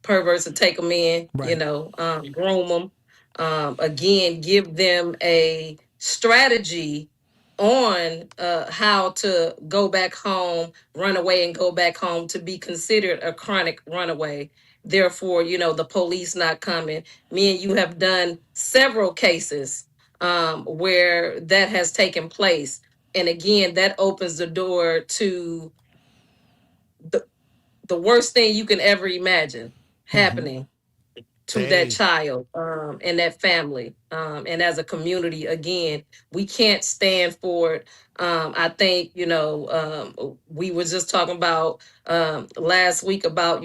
perverts will take them in, groom them. Again, give them a strategy on how to go back home, run away and go back home to be considered a chronic runaway. Therefore, the police not coming. Me and you have done several cases where that has taken place. And again, that opens the door to the worst thing you can ever imagine happening to that child and that family. And as a community, again, we can't stand for it. I think, we were just talking about last week about,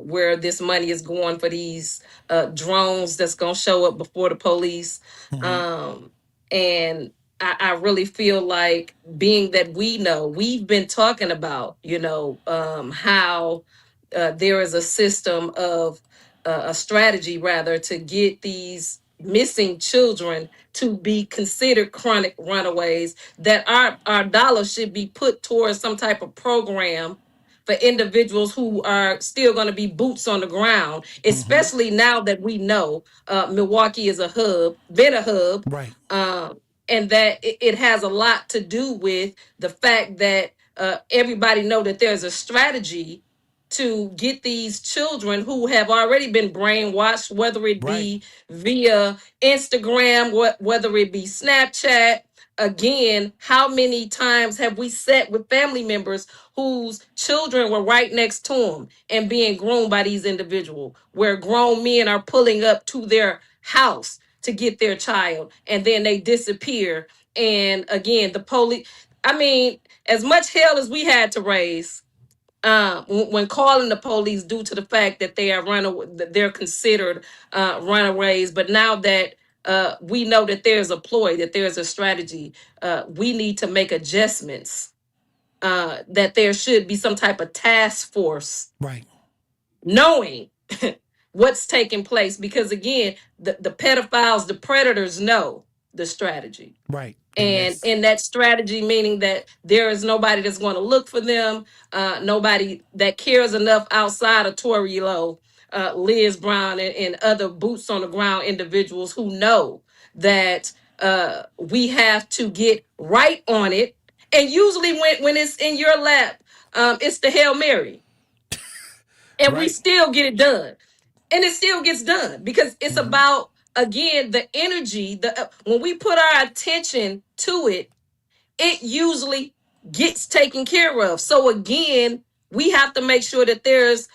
where this money is going for these drones that's going to show up before the police. And I really feel like, being that we've been talking about, how there is a system of a strategy rather to get these missing children to be considered chronic runaways, that our dollars should be put towards some type of program for individuals who are still going to be boots on the ground, especially now that we know Milwaukee is been a hub, right? And that it has a lot to do with the fact that everybody know that there's a strategy to get these children who have already been brainwashed, whether it be via Instagram, whether it be Snapchat. Again, how many times have we sat with family members whose children were right next to them and being groomed by these individuals, where grown men are pulling up to their house to get their child, and then they disappear. And again, the police, as much hell as we had to raise, when calling the police due to the fact that they're considered runaways. But now that we know that there's a ploy, that there's a strategy, we need to make adjustments, that there should be some type of task force, right, knowing what's taking place. Because again, the pedophiles, the predators know the strategy. Right. And in that strategy, meaning that there is nobody that's going to look for them, nobody that cares enough outside of Tory, Lowe, Liz Brown, and other boots on the ground individuals who know that we have to get right on it. And usually when it's in your lap, it's the Hail Mary. And we still get it done. And it still gets done because it's about, again, the energy. When we put our attention to it, it usually gets taken care of. So again, we have to make sure that there's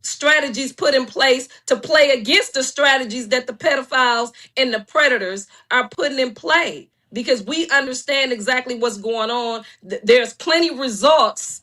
strategies put in place to play against the strategies that the pedophiles and the predators are putting in play, because we understand exactly what's going on. There's plenty results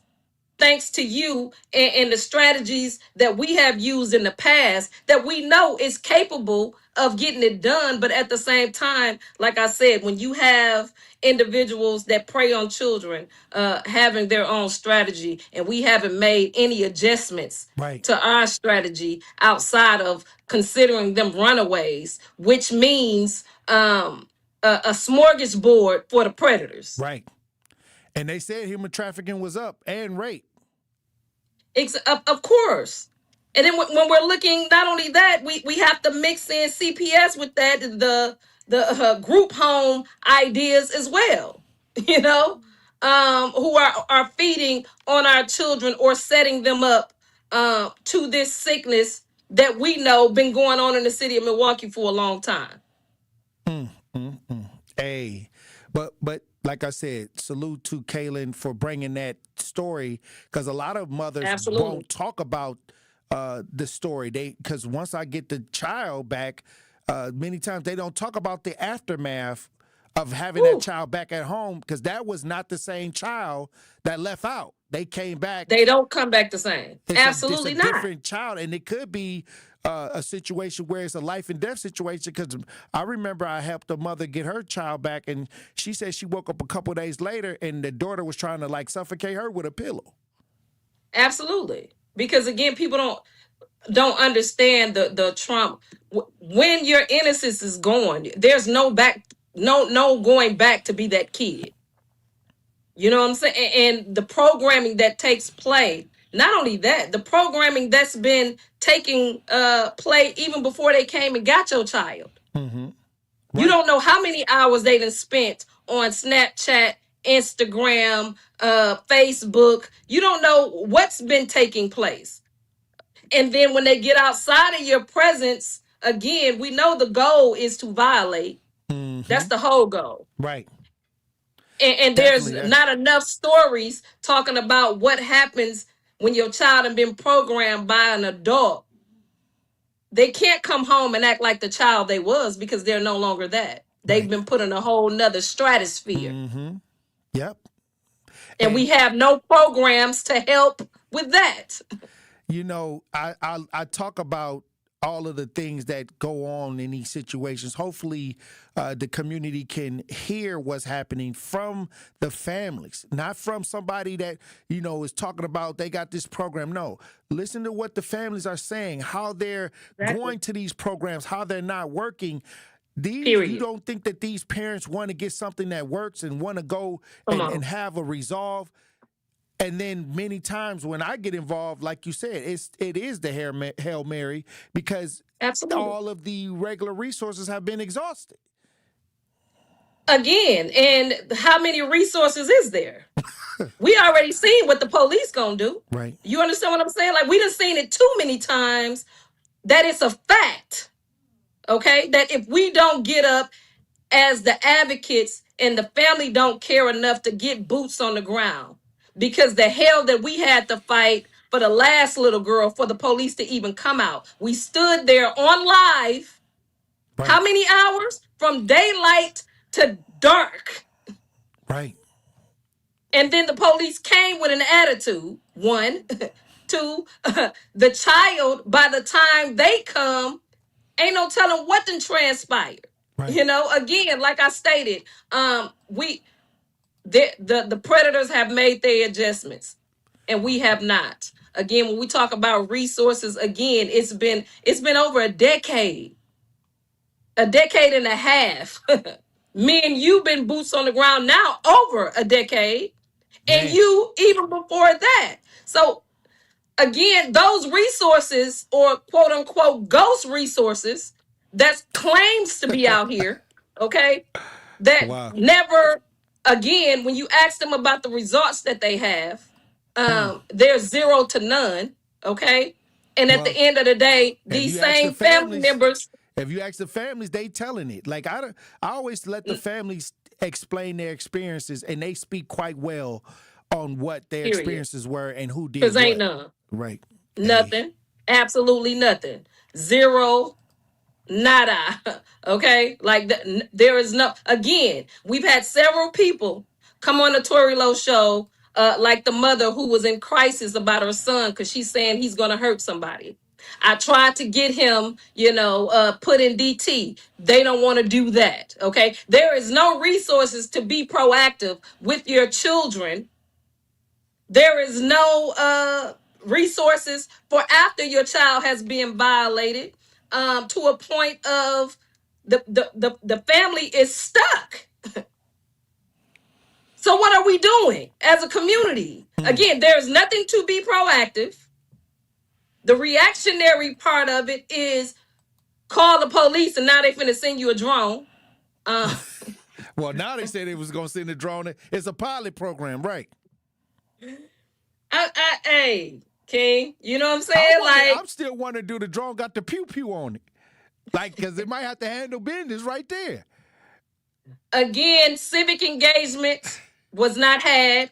thanks to you and the strategies that we have used in the past that we know is capable of getting it done. But at the same time, like I said, when you have individuals that prey on children having their own strategy, and we haven't made any adjustments to our strategy outside of considering them runaways, which means a smorgasbord for the predators. Right. And they said human trafficking was up and rape. Of course. And then when we're looking, not only that, we have to mix in CPS with that, the group home ideas as well, who are feeding on our children or setting them up to this sickness that we know been going on in the city of Milwaukee for a long time. Hey, but like I said, salute to Kaylin for bringing that story, because a lot of mothers won't talk about the story. Because once I get the child back, many times they don't talk about the aftermath of having that child back at home, because that was not the same child that left out. They came back. They don't come back the same. Absolutely it's a not. Different child, and it could be a situation where it's a life and death situation. Because I remember I helped a mother get her child back, and she said she woke up a couple of days later, and the daughter was trying to suffocate her with a pillow. Absolutely, because again, people don't understand the trauma. When your innocence is gone, there's no going back to be that kid. You know what I'm saying? And the programming that takes place Not only that, the programming that's been taking play even before they came and got your child. Mm-hmm. You don't know how many hours they done spent on Snapchat, Instagram, Facebook. You don't know what's been taking place. And then when they get outside of your presence, again, we know the goal is to violate. Mm-hmm. That's the whole goal. Right. And there's not enough stories talking about what happens when your child has been programmed by an adult. They can't come home and act like the child they was because they're no longer that. They've been put in a whole nother stratosphere. Mm-hmm. Yep. And we have no programs to help with that. You know, I talk about all of the things that go on in these situations. Hopefully, the community can hear what's happening from the families, not from somebody that, you know, is talking about they got this program. No, listen to what the families are saying, how they're going to these programs, how they're not working. You don't think that these parents want to get something that works and want to go and have a resolve? And then many times when I get involved, like you said, it is the Hail Mary because all of the regular resources have been exhausted. Again, and how many resources is there? We already seen what the police gonna do. Right. You understand what I'm saying? Like, we done seen it too many times that it's a fact, okay? That if we don't get up as the advocates and the family don't care enough to get boots on the ground, because the hell that we had to fight for the last little girl for the police to even come out. We stood there on live. Right. How many hours? From daylight to dark. Right. And then the police came with an attitude. 1, 2, the child, by the time they come, ain't no telling what done transpired. Right. You know, again, like I stated, the predators have made their adjustments and we have not. Again, when we talk about resources, again, it's been over a decade and a half. Me and you been boots on the ground now over a decade. And you even before that. So again, those resources, or quote unquote ghost resources, that claims to be out here, okay, that never, again, when you ask them about the results that they have, they're 0 to none, okay? And at the end of the day, these same family members. If you ask the families, they telling it. Like I always let the families explain their experiences, and they speak quite well on what their experiences were and who did what. Because ain't none. Right. Nothing. Absolutely nothing. 0. Nada. Okay? Like, there is no, again, we've had several people come on the Tory Lowe show, like the mother who was in crisis about her son because she's saying he's going to hurt somebody. I tried to get him, put in DT. They don't want to do that. Okay? There is no resources to be proactive with your children. There is no resources for after your child has been violated. To a point of the family is stuck. So what are we doing as a community? Again, there's nothing to be proactive. The reactionary part of it is call the police and now they finna send you a drone. Well, now they said they was gonna send a drone. It's a pilot program, right? Hey, King, you know what I'm saying? I'm still want to do the drone got the pew pew on it. Like, because it might have to handle business right there. Again, civic engagement was not had.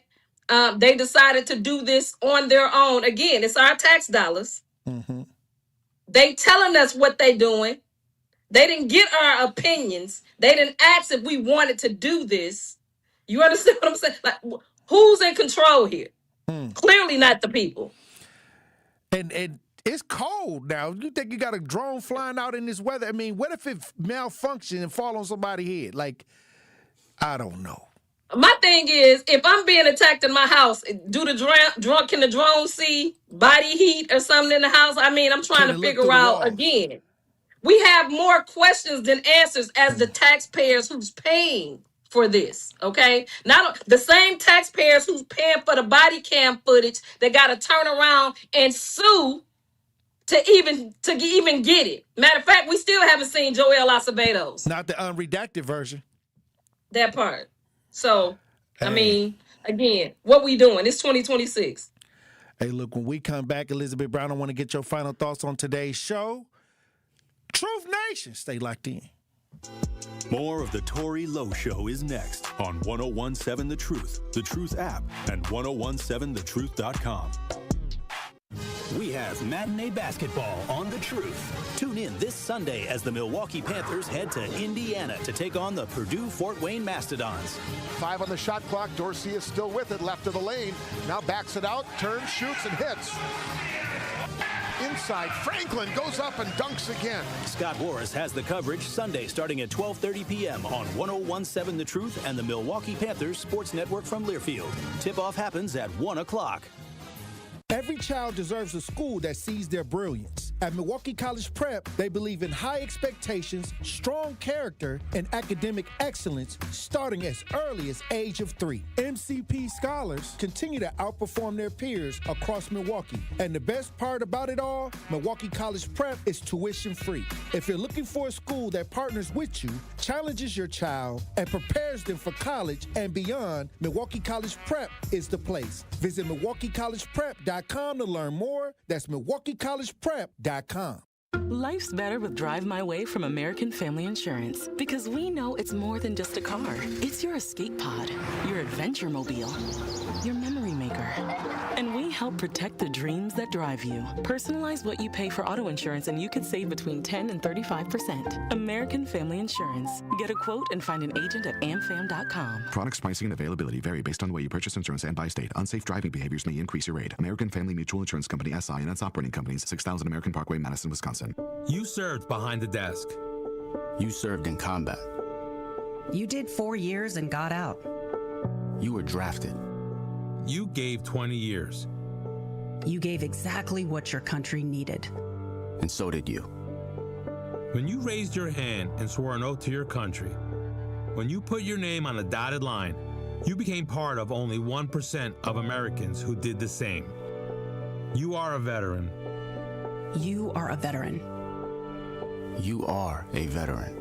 They decided to do this on their own. Again, it's our tax dollars. Mm-hmm. They telling us what they doing. They didn't get our opinions. They didn't ask if we wanted to do this. You understand what I'm saying? Like, who's in control here? Clearly not the people. And it's cold now. You think you got a drone flying out in this weather? I mean, what if it malfunctions and fall on somebody's head? Like, I don't know. My thing is, if I'm being attacked in my house, can the drone see body heat or something in the house? I mean, I'm trying to figure out again. We have more questions than answers as the taxpayers who's paying for this, okay? Not the same taxpayers who's paying for the body cam footage that got to turn around and sue to even get it. Matter of fact, we still haven't seen Joel Acevedo's. Not the unredacted version. That part. So, I Hey. mean, again, what we doing? It's 2026. Hey, look, when we come back, Elizabeth Brown, I want to get your final thoughts on today's show. Truth Nation, stay locked in. More of the Tory Lowe Show is next on 1017 The Truth app, and 1017thetruth.com. We have matinee basketball on The Truth. Tune in this Sunday as the Milwaukee Panthers head to Indiana to take on the Purdue Fort Wayne Mastodons. 5 on the shot clock. Dorsey is still with it, left of the lane. Now backs it out, turns, shoots, and hits. Inside, Franklin goes up and dunks again. Scott Warris has the coverage Sunday starting at 12:30 p.m. on 1017 The Truth and the Milwaukee Panthers Sports Network from Learfield. Tip-off happens at 1 o'clock. Every child deserves a school that sees their brilliance. At Milwaukee College Prep, they believe in high expectations, strong character, and academic excellence starting as early as age of 3. MCP scholars continue to outperform their peers across Milwaukee. And the best part about it all, Milwaukee College Prep is tuition free. If you're looking for a school that partners with you, challenges your child, and prepares them for college and beyond, Milwaukee College Prep is the place. Visit MilwaukeeCollegePrep.com to learn more. That's MilwaukeeCollegePrep.com. Life's better with Drive My Way from American Family Insurance because we know it's more than just a car. It's your escape pod, your adventure mobile, your memory maker. And we help protect the dreams that drive you. Personalize what you pay for auto insurance and you could save between 10 and 35%. American Family Insurance. Get a quote and find an agent at amfam.com. Products, pricing, and availability vary based on the way you purchase insurance and by state. Unsafe driving behaviors may increase your rate. American Family Mutual Insurance Company, SI, and its operating companies, 6000 American Parkway, Madison, Wisconsin. You served behind the desk. You served in combat. You did 4 years and got out. You were drafted. You gave 20 years. You gave exactly what your country needed. And so did you. When you raised your hand and swore an oath to your country, when you put your name on a dotted line, you became part of only 1% of Americans who did the same. You are a veteran. You are a veteran. You are a veteran.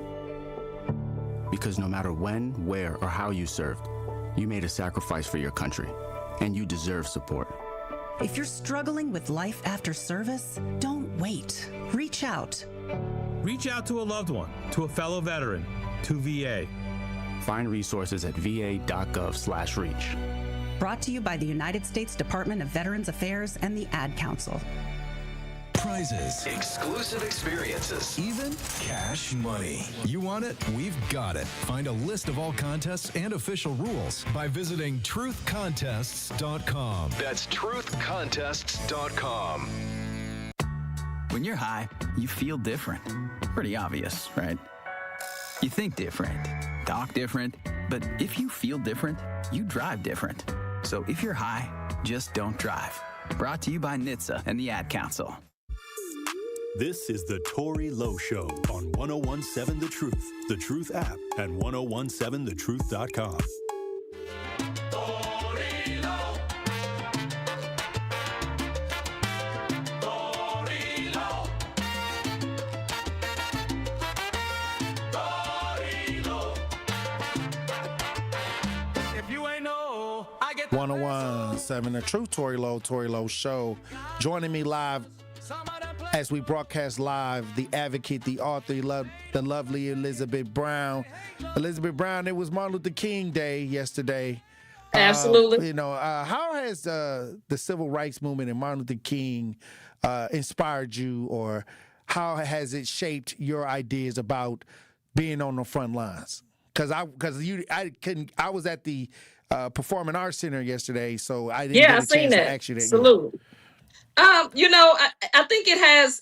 Because no matter when, where, or how you served, you made a sacrifice for your country, and you deserve support. If you're struggling with life after service, don't wait. Reach out. Reach out to a loved one, to a fellow veteran, to VA. Find resources at va.gov/reach. Brought to you by the United States Department of Veterans Affairs and the Ad Council. Prizes, exclusive experiences, even cash money. You want it? We've got it. Find a list of all contests and official rules by visiting truthcontests.com. That's truthcontests.com. When you're high, you feel different. Pretty obvious, right? You think different, talk different, but if you feel different, you drive different. So if you're high, just don't drive. Brought to you by NHTSA and the Ad Council. This is the Tory Lowe Show on 1017 The Truth app, and 1017thetruth.com. If you ain't know, I get 1017 The Truth, Tory Lowe Show. Joining me live as we broadcast live, the advocate, the author, the lovely Elizabeth Brown. Elizabeth Brown, it was Martin Luther King Day yesterday. Absolutely. How has the civil rights movement and Martin Luther King inspired you, or how has it shaped your ideas about being on the front lines? I was at the Performing Arts Center yesterday, so I didn't get a chance to ask you that. Absolutely. I think it has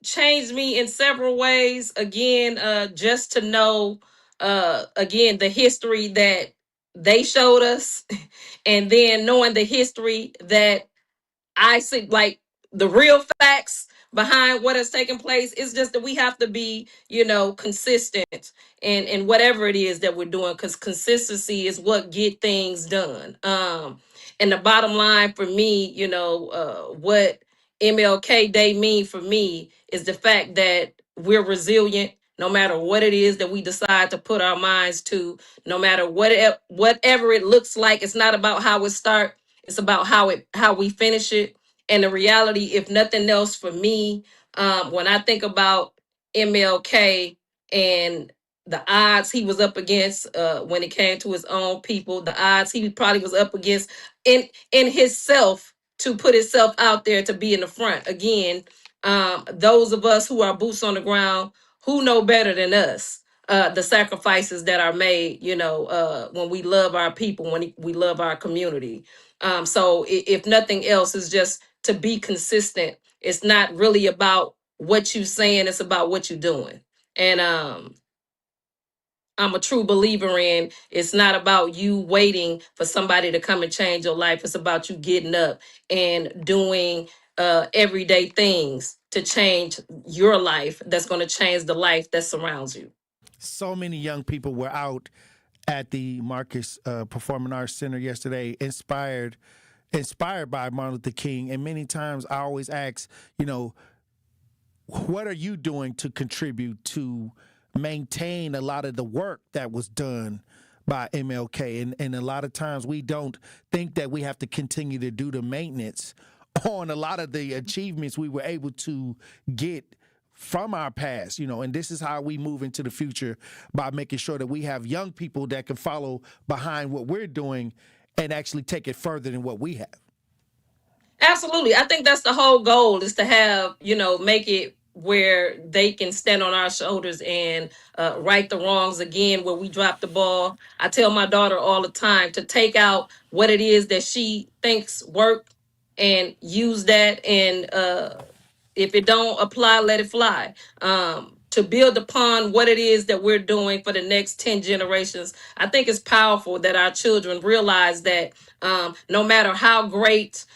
changed me in several ways. Again, just to know, again, the history that they showed us, and then knowing the history that I see, like the real facts behind what has taken place. It's just that we have to be, consistent in whatever it is that we're doing, because consistency is what get things done. And the bottom line for me, what MLK Day mean for me is the fact that we're resilient no matter what it is that we decide to put our minds to, no matter whatever it looks like. It's not about how it start, it's about how we finish it. And the reality, if nothing else for me, when I think about MLK and the odds he was up against when it came to his own people, the odds he probably was up against in himself to put himself out there to be in the front. Again, those of us who are boots on the ground, who know better than us the sacrifices that are made, when we love our people, when we love our community. So if nothing else, is just to be consistent. It's not really about what you saying, it's about what you're doing. And I'm a true believer in, it's not about you waiting for somebody to come and change your life. It's about you getting up and doing everyday things to change your life, that's going to change the life that surrounds you. So many young people were out at the Marcus Performing Arts Center yesterday, inspired by Martin Luther King. And many times I always ask, what are you doing to contribute to maintain a lot of the work that was done by MLK? And a lot of times we don't think that we have to continue to do the maintenance on a lot of the achievements we were able to get from our past, and this is how we move into the future, by making sure that we have young people that can follow behind what we're doing and actually take it further than what we have. Absolutely. I think that's the whole goal, is to have, make it where they can stand on our shoulders and right the wrongs again where we drop the ball. I tell my daughter all the time to take out what it is that she thinks work and use that, and if it don't apply, let it fly. To build upon what it is that we're doing for the next 10 generations. I think it's powerful that our children realize that no matter how great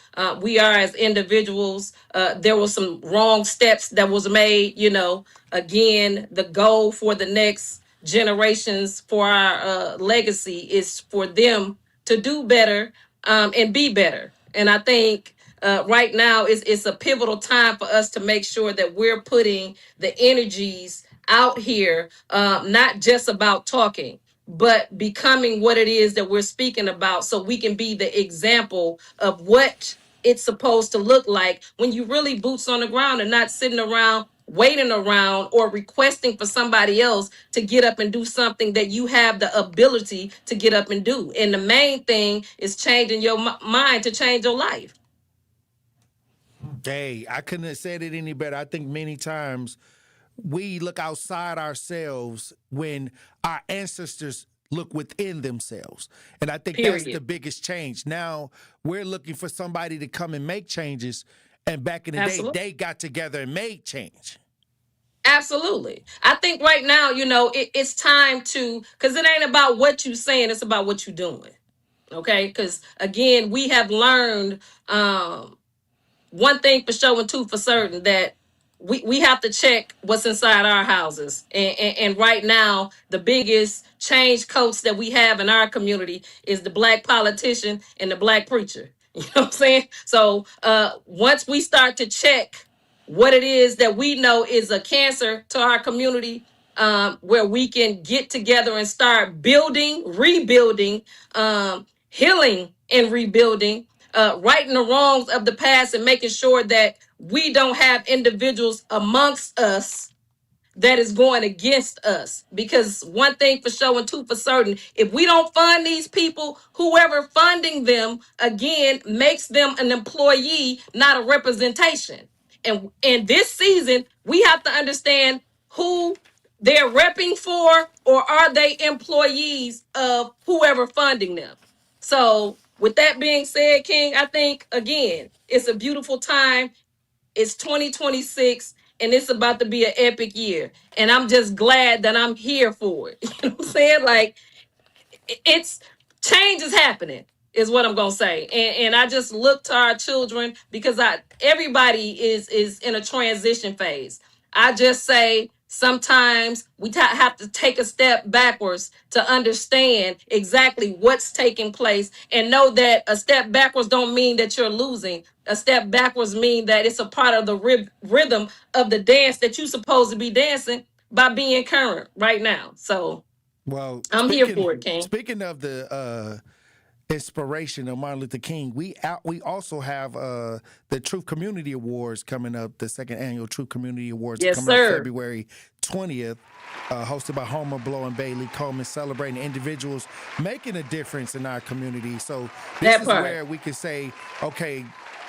we are as individuals, there were some wrong steps that was made. Again, the goal for the next generations, for our legacy, is for them to do better and be better. And I think right now it's a pivotal time for us to make sure that we're putting the energies out here, not just about talking, but becoming what it is that we're speaking about, so we can be the example of what it's supposed to look like when you really boots on the ground and not sitting around waiting around or requesting for somebody else to get up and do something that you have the ability to get up and do. And the main thing is changing your mind to change your life. Hey, I couldn't have said it any better. I think many times we look outside ourselves when our ancestors look within themselves. And I think that's the biggest change. Now we're looking for somebody to come and make changes. And back in the day, they got together and made change. Absolutely. I think right now, it's time to, because it ain't about what you're saying, it's about what you're doing. Okay? Because again, we have learned one thing for sure and two for certain, that we have to check what's inside our houses. And right now, the biggest change coats that we have in our community is the black politician and the black preacher. You know what I'm saying? So once we start to check what it is that we know is a cancer to our community, where we can get together and start building, rebuilding, healing and rebuilding, righting the wrongs of the past, and making sure that we don't have individuals amongst us that is going against us. Because one thing for sure and two for certain, if we don't fund these people, whoever funding them, again, makes them an employee, not a representation. And in this season, we have to understand who they're repping for, or are they employees of whoever funding them. So with that being said, King, I think, again, it's a beautiful time. It's 2026, and it's about to be an epic year. And I'm just glad that I'm here for it. You know what I'm saying? Like, it's change is happening. is what I'm gonna say. And I just look to our children because everybody is in a transition phase. I just say sometimes we have to take a step backwards to understand exactly what's taking place and know that a step backwards don't mean that you're losing. A step backwards mean that it's a part of the rhythm of the dance that you're supposed to be dancing by being current right now. So well, I'm here for it, King. Speaking of the inspiration of Martin Luther King, we also have the Truth Community Awards coming up, the second annual Truth Community Awards coming up February 20th, hosted by Homer, Blow, and Bailey Coleman, celebrating individuals making a difference in our community. So this is where we can say, okay,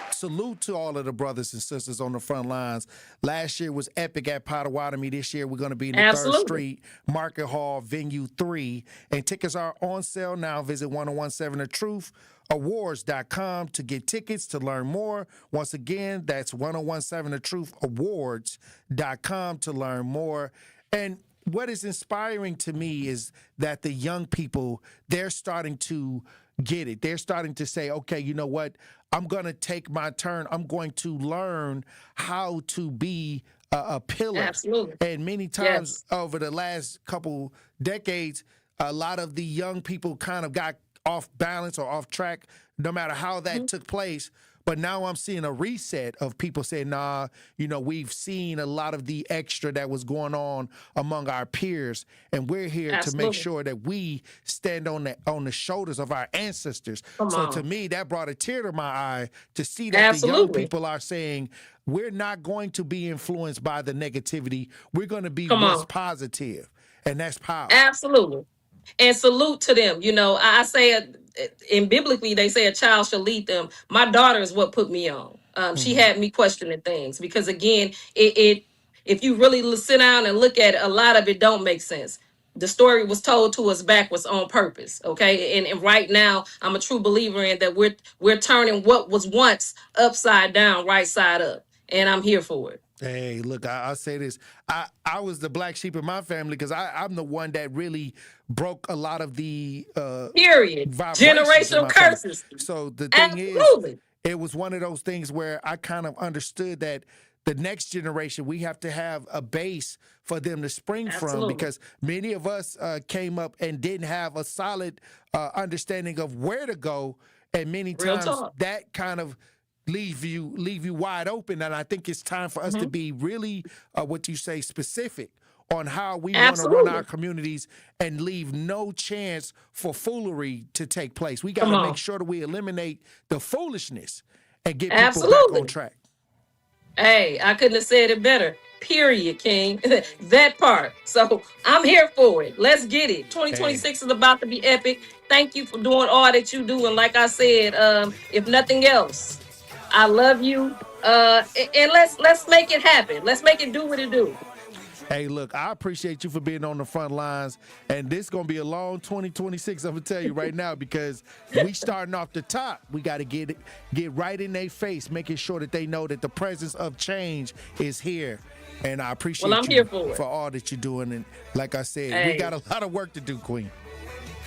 salute to all of the brothers and sisters on the front lines. Last year was epic at Potawatomi. This year we're going to be in the 3rd Street Market Hall, Venue 3. And tickets are on sale now. Visit 1017thetruth.awards.com to get tickets to learn more. Once again, that's 1017thetruth.awards.com to learn more. And what is inspiring to me is that the young people, they're starting to get it. They're starting to say, okay, you know what? I'm going to take my turn. I'm going to learn how to be a pillar. Absolutely. And many times over the last couple decades, a lot of the young people kind of got off balance or off track, no matter how that took place. But now I'm seeing a reset of people saying, nah, you know, we've seen a lot of the extra that was going on among our peers, and we're here to make sure that we stand on the shoulders of our ancestors. So to me, that brought a tear to my eye to see that the young people are saying, we're not going to be influenced by the negativity. We're going to be what's positive, and that's power. Absolutely. And salute to them. You know, I say in biblically, they say a child shall lead them. My daughter is what put me on. She had me questioning things because, again, if you really sit down and look at it, a lot of it don't make sense. The story was told to us backwards on purpose. Okay. And right now, I'm a true believer in that we're turning what was once upside down, right side up. And I'm here for it. Hey, look, I'll say this. I was the black sheep in my family because I'm the one that really broke a lot of the generational curses. So the thing is, it was one of those things where I kind of understood that the next generation, we have to have a base for them to spring from, because many of us came up and didn't have a solid understanding of where to go. And many times that kind of leave you wide open. And I think it's time for us to be really, what you say, specific on how we want to run our communities and leave no chance for foolery to take place. We got to make sure that we eliminate the foolishness and get people back on track. Hey, I couldn't have said it better. Period, King. That part. So I'm here for it. Let's get it. 2026 is about to be epic. Thank you for doing all that you do. And like I said, if nothing else, I love you. And let's make it happen. Let's make it do what it do. Hey, look, I appreciate you for being on the front lines. And this is going to be a long 2026, I'm going to tell you right now, because we starting off the top. We got to get right in their face, making sure that they know that the presence of change is here. And I appreciate you for all that you're doing. And like I said, we got a lot of work to do, Queen.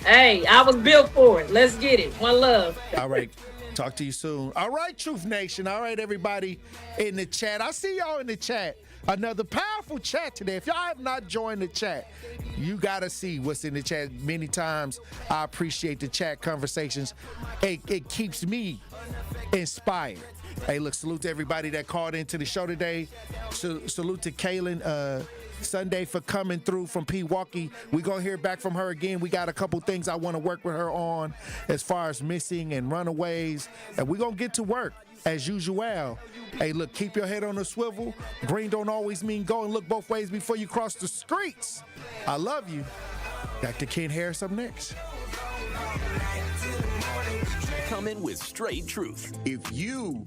Hey, I was built for it. Let's get it. One love. All right. Talk to you soon. All right, Truth Nation. All right, everybody in the chat. I see y'all in the chat. Another powerful chat today. If y'all have not joined the chat, you got to see what's in the chat. Many times I appreciate the chat conversations. It keeps me inspired. Hey, look, salute to everybody that called into the show today. Salute to Kaylin Sunday for coming through from Pewaukee. We're going to hear back from her again. We got a couple things I want to work with her on as far as missing and runaways. And we're going to get to work as usual. Hey, look, keep your head on the swivel. Green don't always mean go, and look both ways before you cross the streets. I love you. Dr. Ken Harris up next. Come in with straight truth. If you